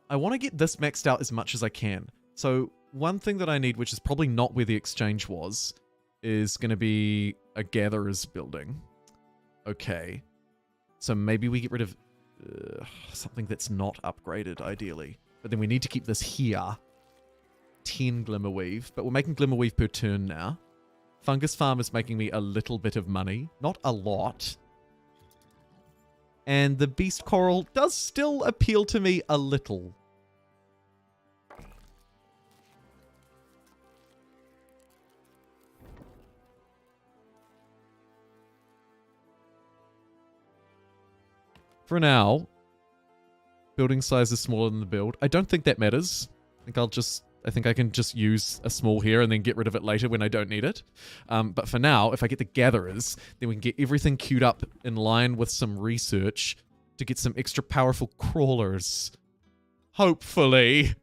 A: I want to get this maxed out as much as I can. So one thing that I need, which is probably not where the exchange was, is going to be a gatherer's building. Okay. So maybe we get rid of something that's not upgraded, ideally. But then we need to keep this here. 10 Glimmerweave. But we're making Glimmerweave per turn now. Fungus Farm is making me a little bit of money. Not a lot. And the Beast Coral does still appeal to me a little. For now, building size is smaller than the build. I don't think that matters. I think I can just use a small here and then get rid of it later when I don't need it. But for now, if I get the gatherers, then we can get everything queued up in line with some research to get some extra powerful crawlers. Hopefully.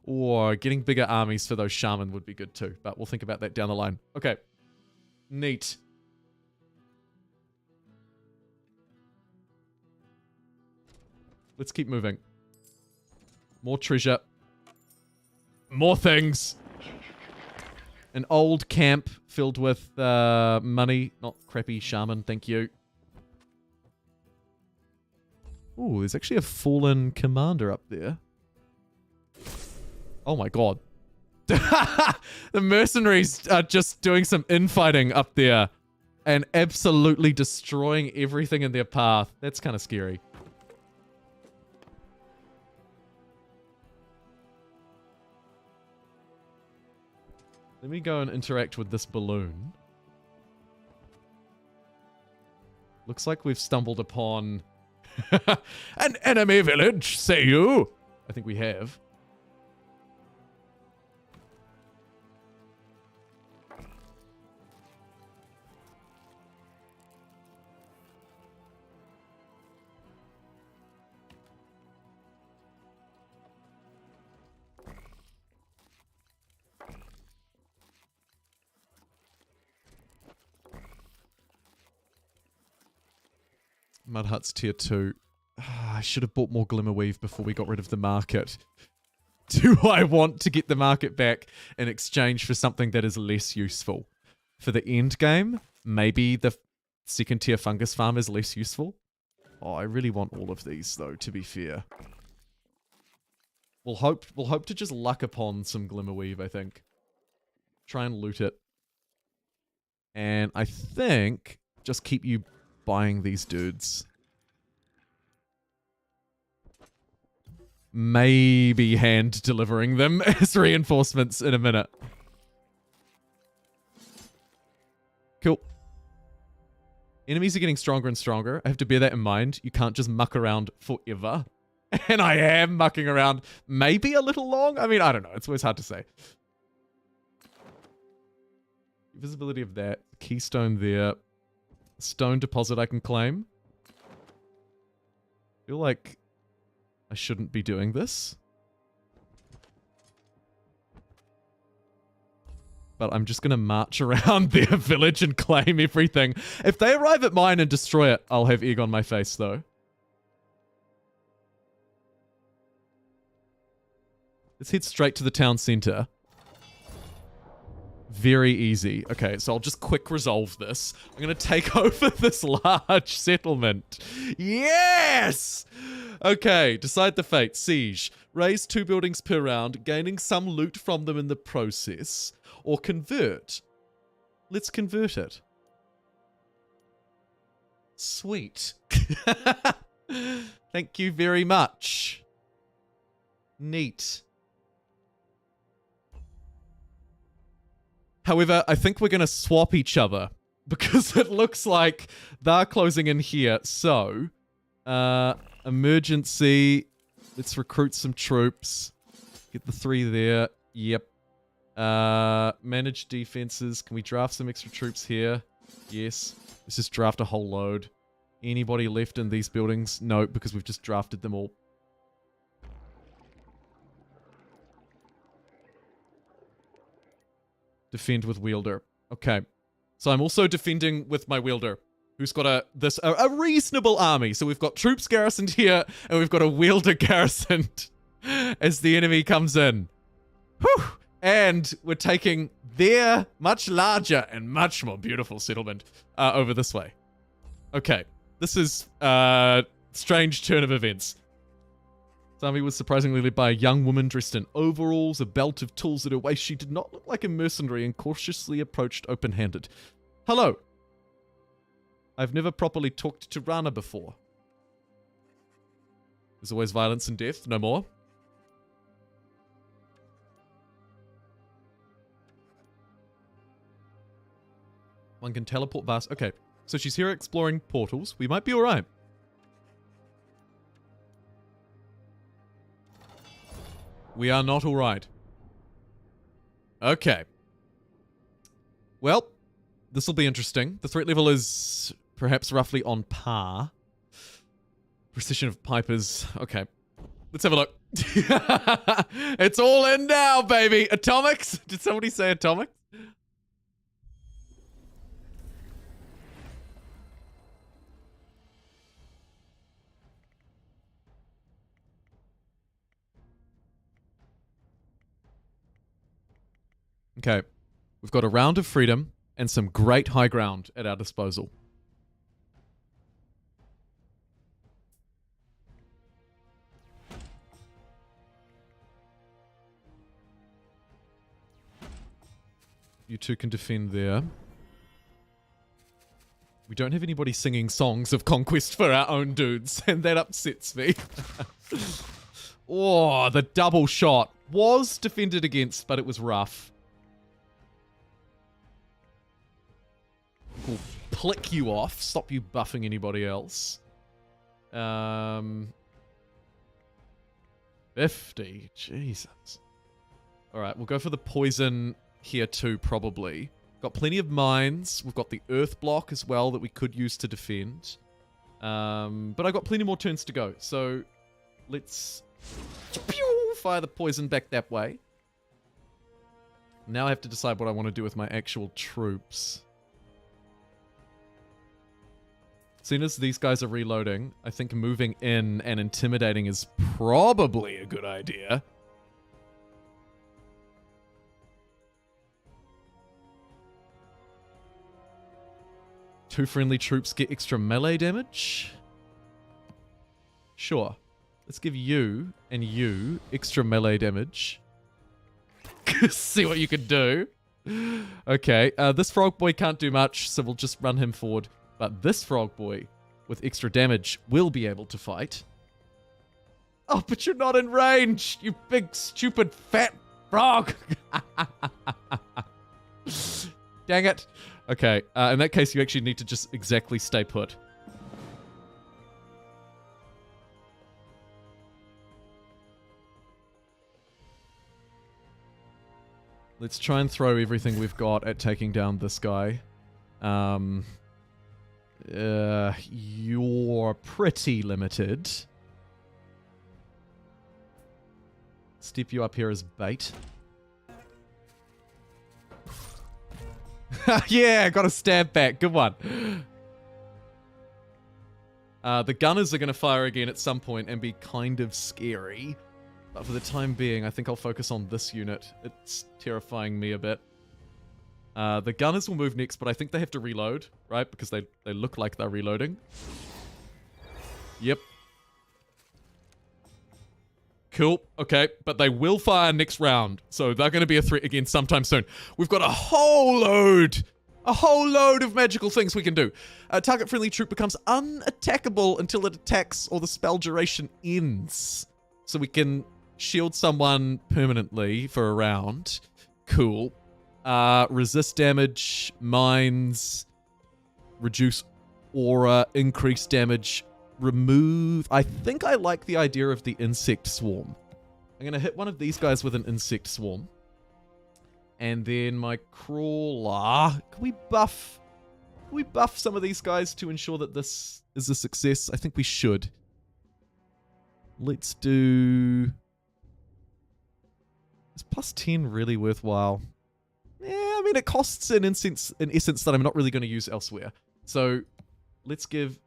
A: Or getting bigger armies for those shaman would be good too. But we'll think about that down the line. Okay. Neat. Let's keep moving. More treasure. More things. An old camp filled with money. Not crappy shaman, thank you. Ooh, there's actually a fallen commander up there. Oh my god. The mercenaries are just doing some infighting up there. And absolutely destroying everything in their path. That's kind of scary. Let me go and interact with this balloon. Looks like we've stumbled upon an enemy village, say you? I think we have. Mud Hut's tier 2. I should have bought more Glimmerweave before we got rid of the market. Do I want to get the market back in exchange for something that is less useful? For the end game, maybe the second tier fungus farm is less useful. Oh, I really want all of these though, to be fair. We'll hope to just luck upon some Glimmerweave, I think. Try and loot it. And I think just keep you buying these dudes. Maybe hand delivering them as reinforcements in a minute. Cool. Enemies are getting stronger and stronger. I have to bear that in mind. You can't just muck around forever. And I am mucking around maybe a little long. I mean, I don't know. It's always hard to say. Visibility of that. Keystone there. Stone deposit I can claim. I feel like I shouldn't be doing this. But I'm just going to march around their village and claim everything. If they arrive at mine and destroy it, I'll have egg on my face, though. Let's head straight to the town center. Very easy. Okay, so I'll just quick resolve this. I'm going to take over this large settlement. Yes! Okay, decide the fate. Siege. Raise 2 buildings per round, gaining some loot from them in the process. Or convert. Let's convert it. Sweet. Thank you very much. Neat. However, I think we're going to swap each other because it looks like they're closing in here. So, emergency. Let's recruit some troops. Get the 3 there. Yep. Manage defenses. Can we draft some extra troops here? Yes. Let's just draft a whole load. Anybody left in these buildings? No, because we've just drafted them all. Defend with wielder. Okay. So I'm also defending with my wielder, who's got a reasonable army. So we've got troops garrisoned here, and we've got a wielder garrisoned as the enemy comes in. Whew! And we're taking their much larger and much more beautiful settlement over this way. Okay. This is a strange turn of events. This army was surprisingly led by a young woman dressed in overalls, a belt of tools at her waist. She did not look like a mercenary and cautiously approached open-handed. Hello. I've never properly talked to Rana before. There's always violence and death, no more. One can teleport vast. Okay, so she's here exploring portals. We might be alright. We are not alright. Okay. Well, this will be interesting. The threat level is perhaps roughly on par. Precision of pipers. Okay. Let's have a look. It's all in now, baby. Atomics? Did somebody say atomics? Okay, we've got a round of freedom and some great high ground at our disposal. You two can defend there. We don't have anybody singing songs of conquest for our own dudes, and that upsets me. Oh, the double shot was defended against, but it was rough. We'll plick you off, stop you buffing anybody else. 50, Jesus. Alright, we'll go for the poison here too, probably. Got plenty of mines. We've got the earth block as well that we could use to defend. But I've got plenty more turns to go, so let's fire the poison back that way. Now I have to decide what I want to do with my actual troops. As soon as these guys are reloading, I think moving in and intimidating is probably a good idea. Two friendly troops get extra melee damage? Sure. Let's give you and you extra melee damage. See what you can do. Okay, this frog boy can't do much, so we'll just run him forward. But this frog boy with extra damage will be able to fight. Oh, but you're not in range, you big, stupid, fat frog. Dang it. Okay, in that case, you actually need to just exactly stay put. Let's try and throw everything we've got at taking down this guy. You're pretty limited. Step you up here as bait. Yeah, got a stab back. Good one. The gunners are going to fire again at some point and be kind of scary. But for the time being, I think I'll focus on this unit. It's terrifying me a bit. The gunners will move next, but I think they have to reload, right? Because they look like they're reloading. Yep. Cool. Okay, but they will fire next round. So they're going to be a threat again sometime soon. We've got a whole load of magical things we can do. A target-friendly troop becomes unattackable until it attacks or the spell duration ends. So we can shield someone permanently for a round. Cool. Resist damage, mines, reduce aura, increase damage, remove. I think I like the idea of the insect swarm. I'm going to hit one of these guys with an insect swarm. And then my crawler. Can we buff some of these guys to ensure that this is a success? I think we should. Let's do... Is plus 10 really worthwhile? Yeah, I mean, it costs an essence that I'm not really going to use elsewhere. So, let's give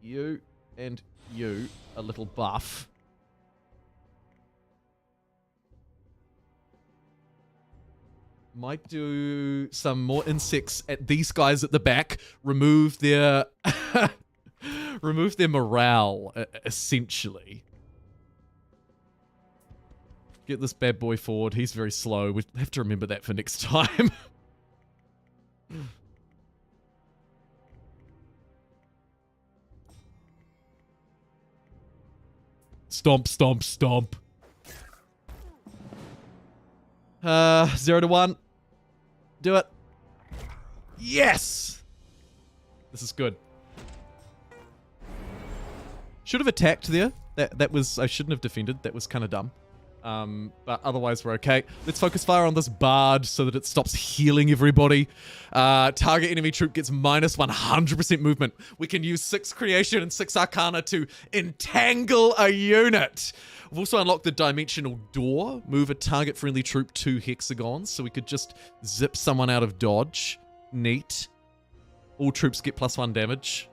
A: you and you a little buff. Might do some more insects at these guys at the back. Remove their... remove their morale, essentially. Get this bad boy forward. He's very slow. We have to remember that for next time. Stomp, stomp, stomp. 0 to 1. Do it. Yes! This is good. Should have attacked there. That was... I shouldn't have defended. That was kind of dumb. But otherwise we're okay. Let's focus fire on this bard so that it stops healing everybody. Target enemy troop gets minus 100% movement. We can use 6 creation and 6 arcana to entangle a unit. We've also unlocked the dimensional door. Move a target friendly troop 2 hexagons, so we could just zip someone out of dodge. Neat. All troops get +1 damage.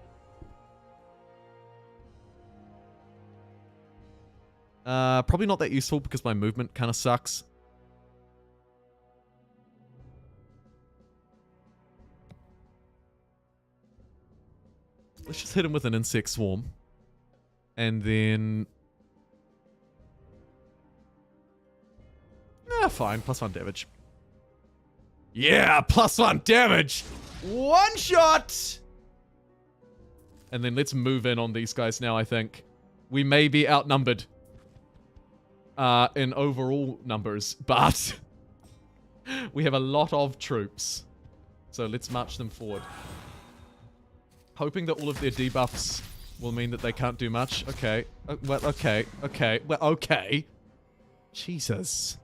A: Probably not that useful because my movement kind of sucks. Let's just hit him with an insect swarm. And then... fine. +1 damage. Yeah, +1 damage! One shot! And then let's move in on these guys now, I think. We may be outnumbered. In overall numbers, but we have a lot of troops. So let's march them forward. Hoping that all of their debuffs will mean that they can't do much. Okay. Well, okay. Okay. Well, okay. Jesus.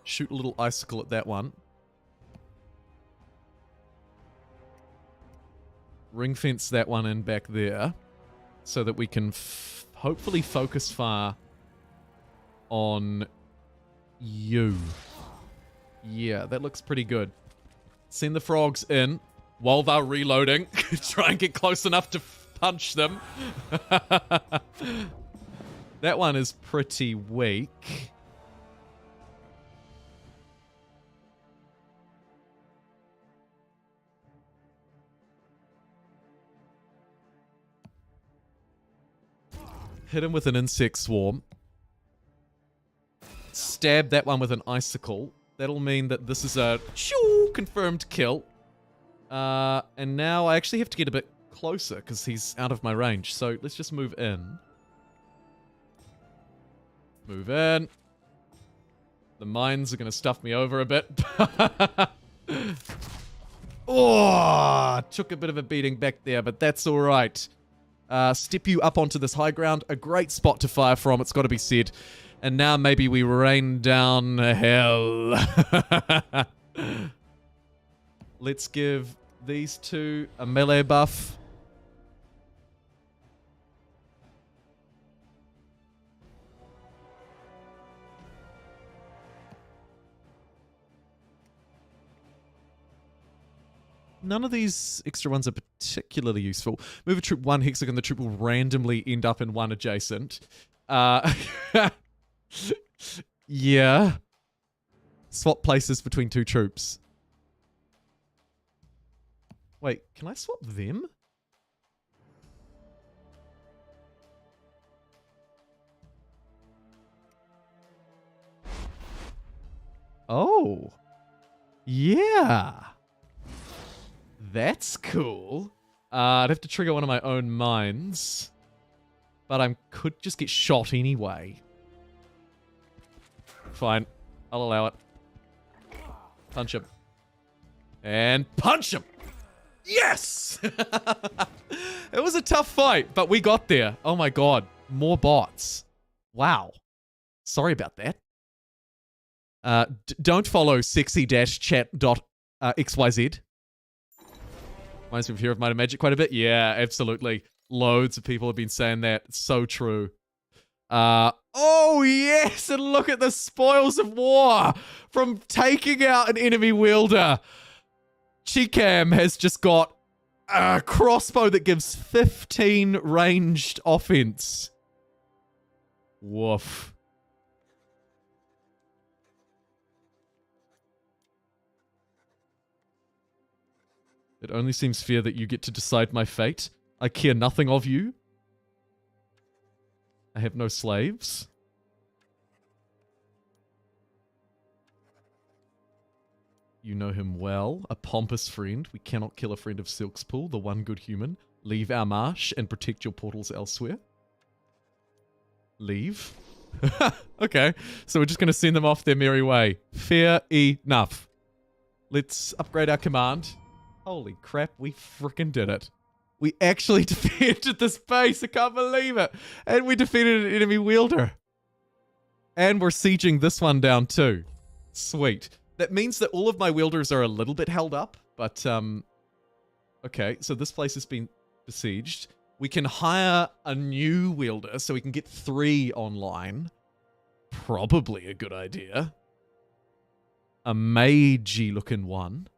A: Shoot a little icicle at that one. Ring fence that one in back there. So that we can hopefully focus fire on you. Yeah, that looks pretty good. Send the frogs in while they're reloading. Try and get close enough to punch them. That one is pretty weak. Hit him with an insect swarm. Stab that one with an icicle. That'll mean that this is a confirmed kill. And now I actually have to get a bit closer because he's out of my range. So let's just move in. Move in. The mines are going to stuff me over a bit. Oh, took a bit of a beating back there, but that's all right. Step you up onto this high ground. A great spot to fire from, it's got to be said. And now maybe we rain down hell. Let's give these two a melee buff. None of these extra ones are particularly useful. Move a troop one hexagon, the troop will randomly end up in one adjacent. Yeah. Swap places between two troops. Wait, can I swap them? Oh. Yeah. That's cool. I'd have to trigger one of my own mines. But I could just get shot anyway. Fine. I'll allow it. Punch him. And punch him! Yes! It was a tough fight, but we got there. Oh my god. More bots. Wow. Sorry about that. Don't follow sexy-chat.xyz. Reminds me of Hero of Might and Magic quite a bit. Yeah, absolutely. Loads of people have been saying that. It's so true. Oh yes, and look at the spoils of war from taking out an enemy wielder. Chikam has just got a crossbow that gives 15 ranged offense. Woof. It only seems fair that you get to decide my fate. I care nothing of you. I have no slaves. You know him well. A pompous friend. We cannot kill a friend of Silk's Pool, the one good human. Leave our marsh and protect your portals elsewhere. Leave? Okay, so we're just going to send them off their merry way. Fair enough. Let's upgrade our command. Holy crap, we frickin' did it. We actually defeated this base. I can't believe it. And we defeated an enemy wielder. And we're sieging this one down too. Sweet. That means that all of my wielders are a little bit held up. But, okay, so this place has been besieged. We can hire a new wielder so we can get 3 online. Probably a good idea. A magey looking one.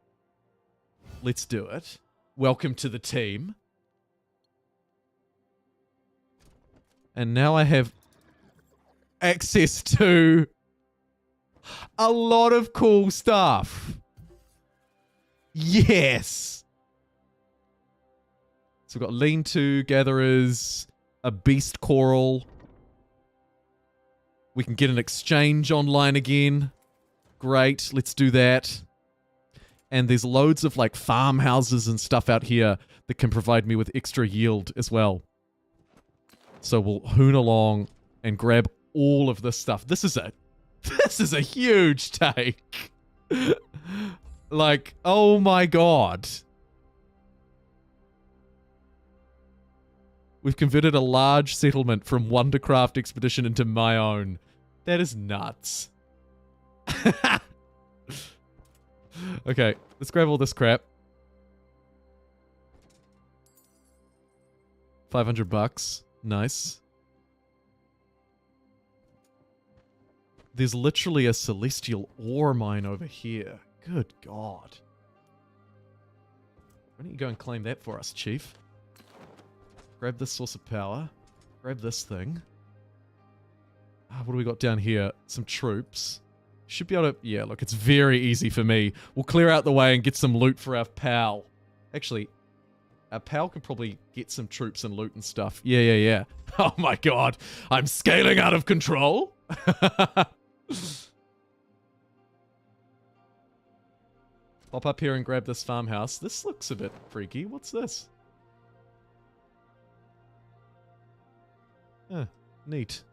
A: Let's do it. Welcome to the team. And now I have access to a lot of cool stuff. Yes. So we've got lean-to gatherers, a beast coral. We can get an exchange online again. Great, let's do that. And there's loads of like farmhouses and stuff out here that can provide me with extra yield as well. So we'll hoon along and grab all of this stuff. This is a huge take. Like, oh my god. We've converted a large settlement from Wondercraft Expedition into my own. That is nuts. Okay, let's grab all this crap. 500 bucks. Nice. There's literally a celestial ore mine over here. Good god. Why don't you go and claim that for us, Chief? Grab this source of power. Grab this thing. What do we got down here? Some troops. Should be able to... Yeah, look, it's very easy for me. We'll clear out the way and get some loot for our pal. Actually, Our pal can probably get some troops and loot and stuff. Yeah. Oh my god. I'm scaling out of control. Pop up here and grab this farmhouse. This looks a bit freaky. What's this? Neat.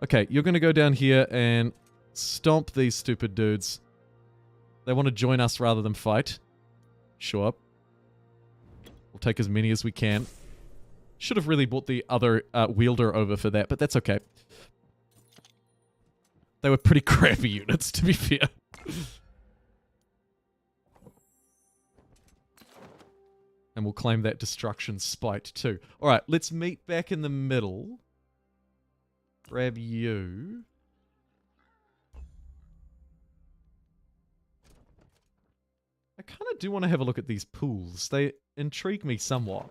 A: Okay, you're going to go down here and stomp these stupid dudes. They want to join us rather than fight. Sure. We'll take as many as we can. Should have really brought the other wielder over for that, but that's okay. They were pretty crappy units, to be fair. And we'll claim that destruction spite too. Alright, let's meet back in the middle. Grab you. I kind of do want to have a look at these pools. They intrigue me somewhat.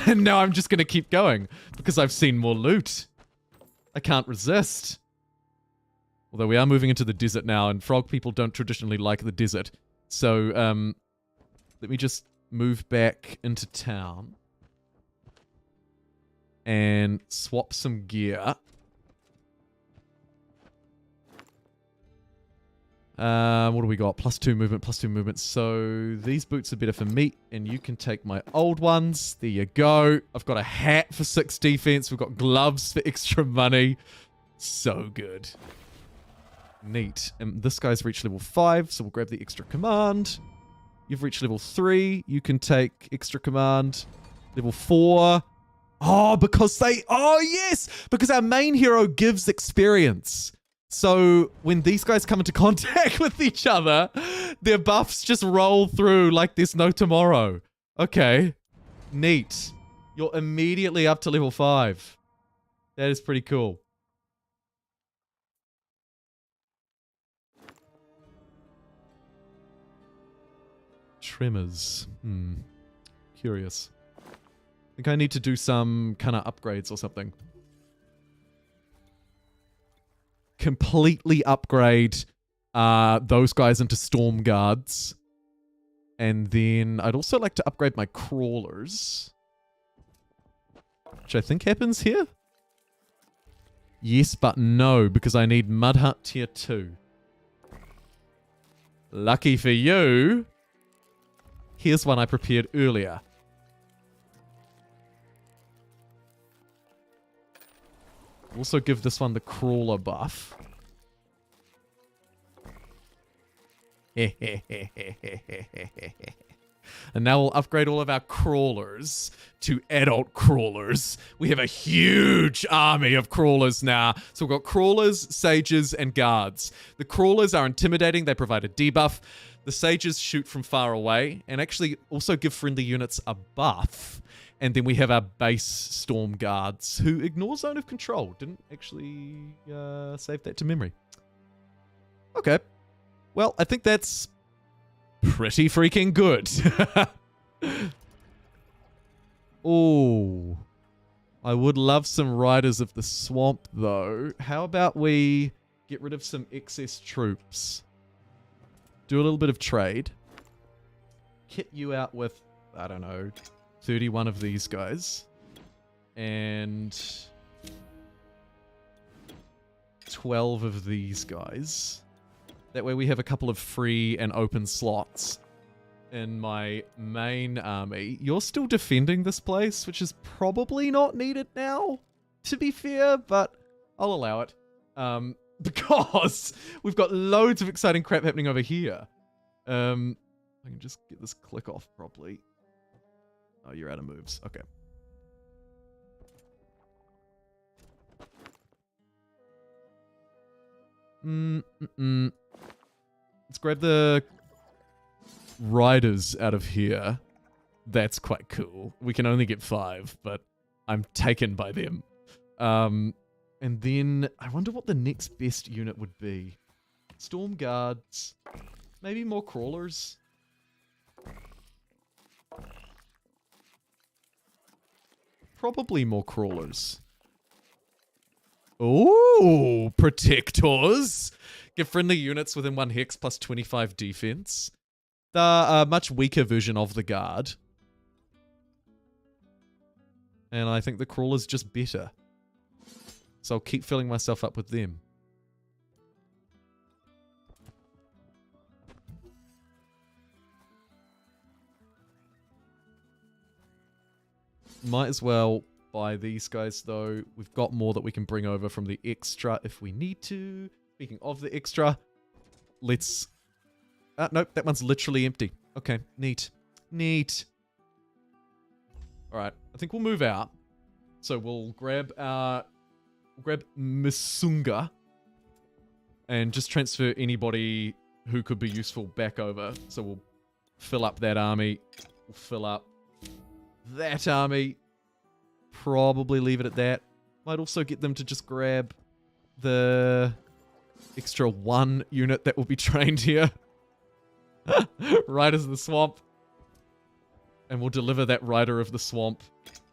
A: And now I'm just going to keep going because I've seen more loot. I can't resist. Although we are moving into the desert now, and frog people don't traditionally like the desert. So, let me just move back into town. And swap some gear. What do we got? +2 movement, +2 movement. So, these boots are better for me, and you can take my old ones. There you go. I've got a hat for 6 defense. We've got gloves for extra money. So good. Neat. And this guy's reached level 5, so we'll grab the extra command. You've reached level 3. You can take extra command. Level 4. Oh, because they... Oh, yes! Because our main hero gives experience. So when these guys come into contact with each other, their buffs just roll through like there's no tomorrow. Okay. Neat. You're immediately up to level 5. That is pretty cool. Tremors. Curious. I think I need to do some kind of upgrades or something. Completely upgrade those guys into storm guards. And then I'd also like to upgrade my crawlers. Which I think happens here. Yes, but no, because I need Mud Hut tier 2. Lucky for you. Here's one I prepared earlier. Also give this one the crawler buff. And now we'll upgrade all of our crawlers to adult crawlers. We have a huge army of crawlers now. So we've got crawlers, sages, and guards. The crawlers are intimidating. They provide a debuff. The sages shoot from far away and actually also give friendly units a buff. And then we have our base storm guards who ignore zone of control. Didn't actually save that to memory. Okay. Well, I think that's pretty freaking good. Oh, I would love some Riders of the Swamp, though. How about we get rid of some excess troops? Do a little bit of trade. Kit you out with, I don't know, 31 of these guys. And 12 of these guys. That way we have a couple of free and open slots in my main army. You're still defending this place, which is probably not needed now, to be fair, but I'll allow it. Because we've got loads of exciting crap happening over here. I can just get this click off properly. Oh, you're out of moves. Okay. Let's grab the riders out of here. That's quite cool. We can only get 5, but I'm taken by them. And then I wonder what the next best unit would be. Storm guards. Maybe more crawlers. Probably more crawlers. Ooh, protectors. Get friendly units within 1 hex plus 25 defense. The a much weaker version of the guard. And I think the crawler's just better. So I'll keep filling myself up with them. Might as well buy these guys, though. We've got more that we can bring over from the extra if we need to. Speaking of the extra, let's... nope, that one's literally empty. Okay, neat. Neat. Alright, I think we'll move out. So we'll grab our... grab Misunga. And just transfer anybody who could be useful back over. So we'll fill up that army. We'll fill up that army. Probably leave it at that. Might also get them to just grab the extra 1 unit that will be trained here. Riders of the Swamp. And we'll deliver that Rider of the Swamp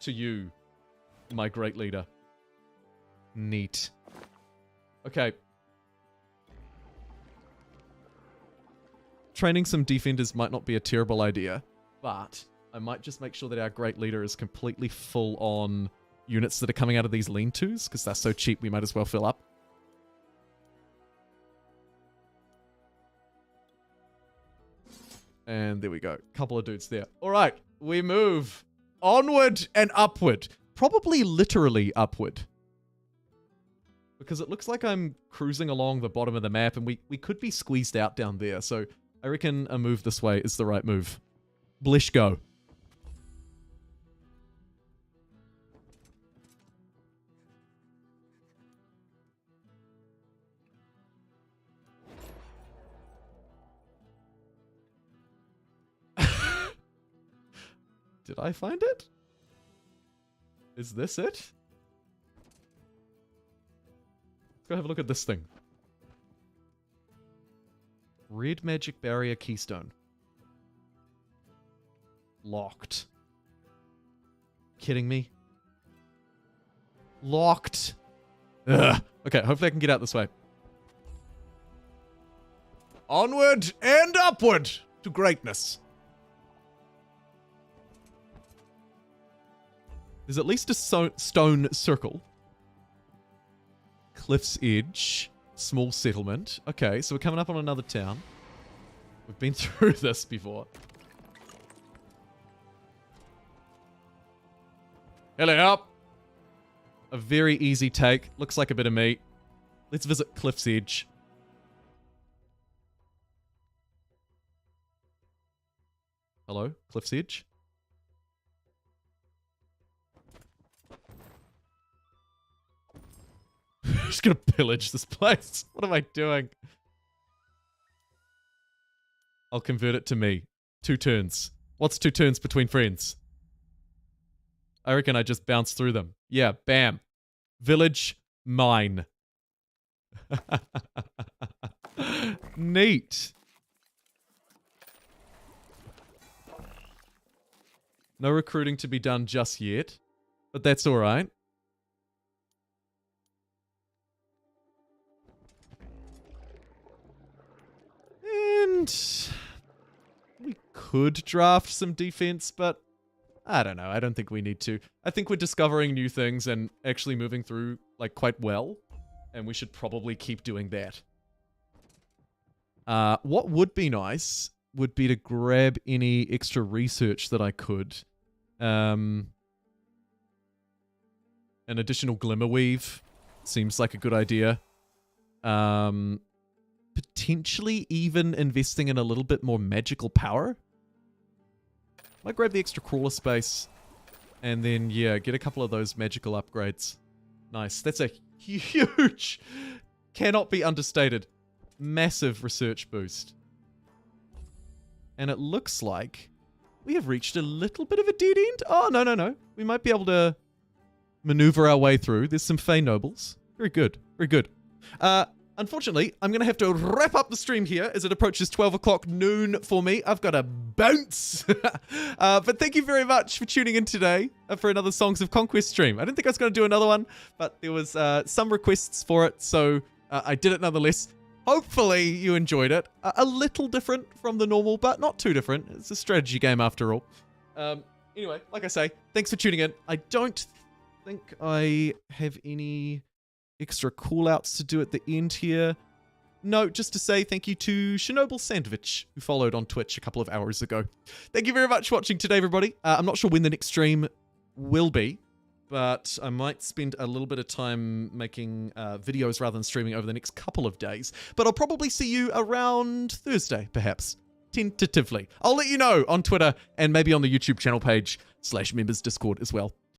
A: to you, my great leader. Neat. Okay. Training some defenders might not be a terrible idea, but I might just make sure that our great leader is completely full on units that are coming out of these lean-tos, because they're so cheap we might as well fill up. And there we go. Couple of dudes there. Alright, we move onward and upward. Probably literally upward. Because it looks like I'm cruising along the bottom of the map and we could be squeezed out down there. So I reckon a move this way is the right move. Blish go. Did I find it? Is this it? Let's go have a look at this thing. Red magic barrier keystone. Locked. Kidding me? Locked. Ugh. Okay, hopefully I can get out this way. Onward and upward to greatness. There's at least a stone circle. Cliff's Edge. Small settlement. Okay, so we're coming up on another town. We've been through this before. Hello up. A very easy take. Looks like a bit of meat. Let's visit Cliff's Edge. Hello, Cliff's Edge. I'm just gonna pillage this place. What am I doing? I'll convert it to me. 2 turns. What's 2 turns between friends? I reckon I just bounce through them. Yeah, bam. Village, mine. Neat. No recruiting to be done just yet, but that's alright. And we could draft some defense, but I don't know. I don't think we need to. I think we're discovering new things and actually moving through like quite well, and we should probably keep doing that. What would be nice would be to grab any extra research that I could. An additional Glimmerweave seems like a good idea. Potentially even investing in a little bit more magical power. Might grab the extra crawler space. And then, yeah, get a couple of those magical upgrades. Nice. That's a huge, cannot be understated, massive research boost. And it looks like we have reached a little bit of a dead end. Oh, no, no, no. We might be able to maneuver our way through. There's some Fey Nobles. Very good. Very good. Unfortunately, I'm going to have to wrap up the stream here as it approaches 12 o'clock noon for me. I've got to bounce. But thank you very much for tuning in today for another Songs of Conquest stream. I didn't think I was going to do another one, but there was some requests for it, so I did it nonetheless. Hopefully you enjoyed it. A little different from the normal, but not too different. It's a strategy game after all. Anyway, like I say, thanks for tuning in. I don't think I have any extra call-outs to do at the end here. No, just to say thank you to Chernobyl Sandwich, who followed on Twitch a couple of hours ago. Thank you very much for watching today, everybody. I'm not sure when the next stream will be, but I might spend a little bit of time making videos rather than streaming over the next couple of days. But I'll probably see you around Thursday, perhaps. Tentatively. I'll let you know on Twitter and maybe on the YouTube channel page /members Discord as well.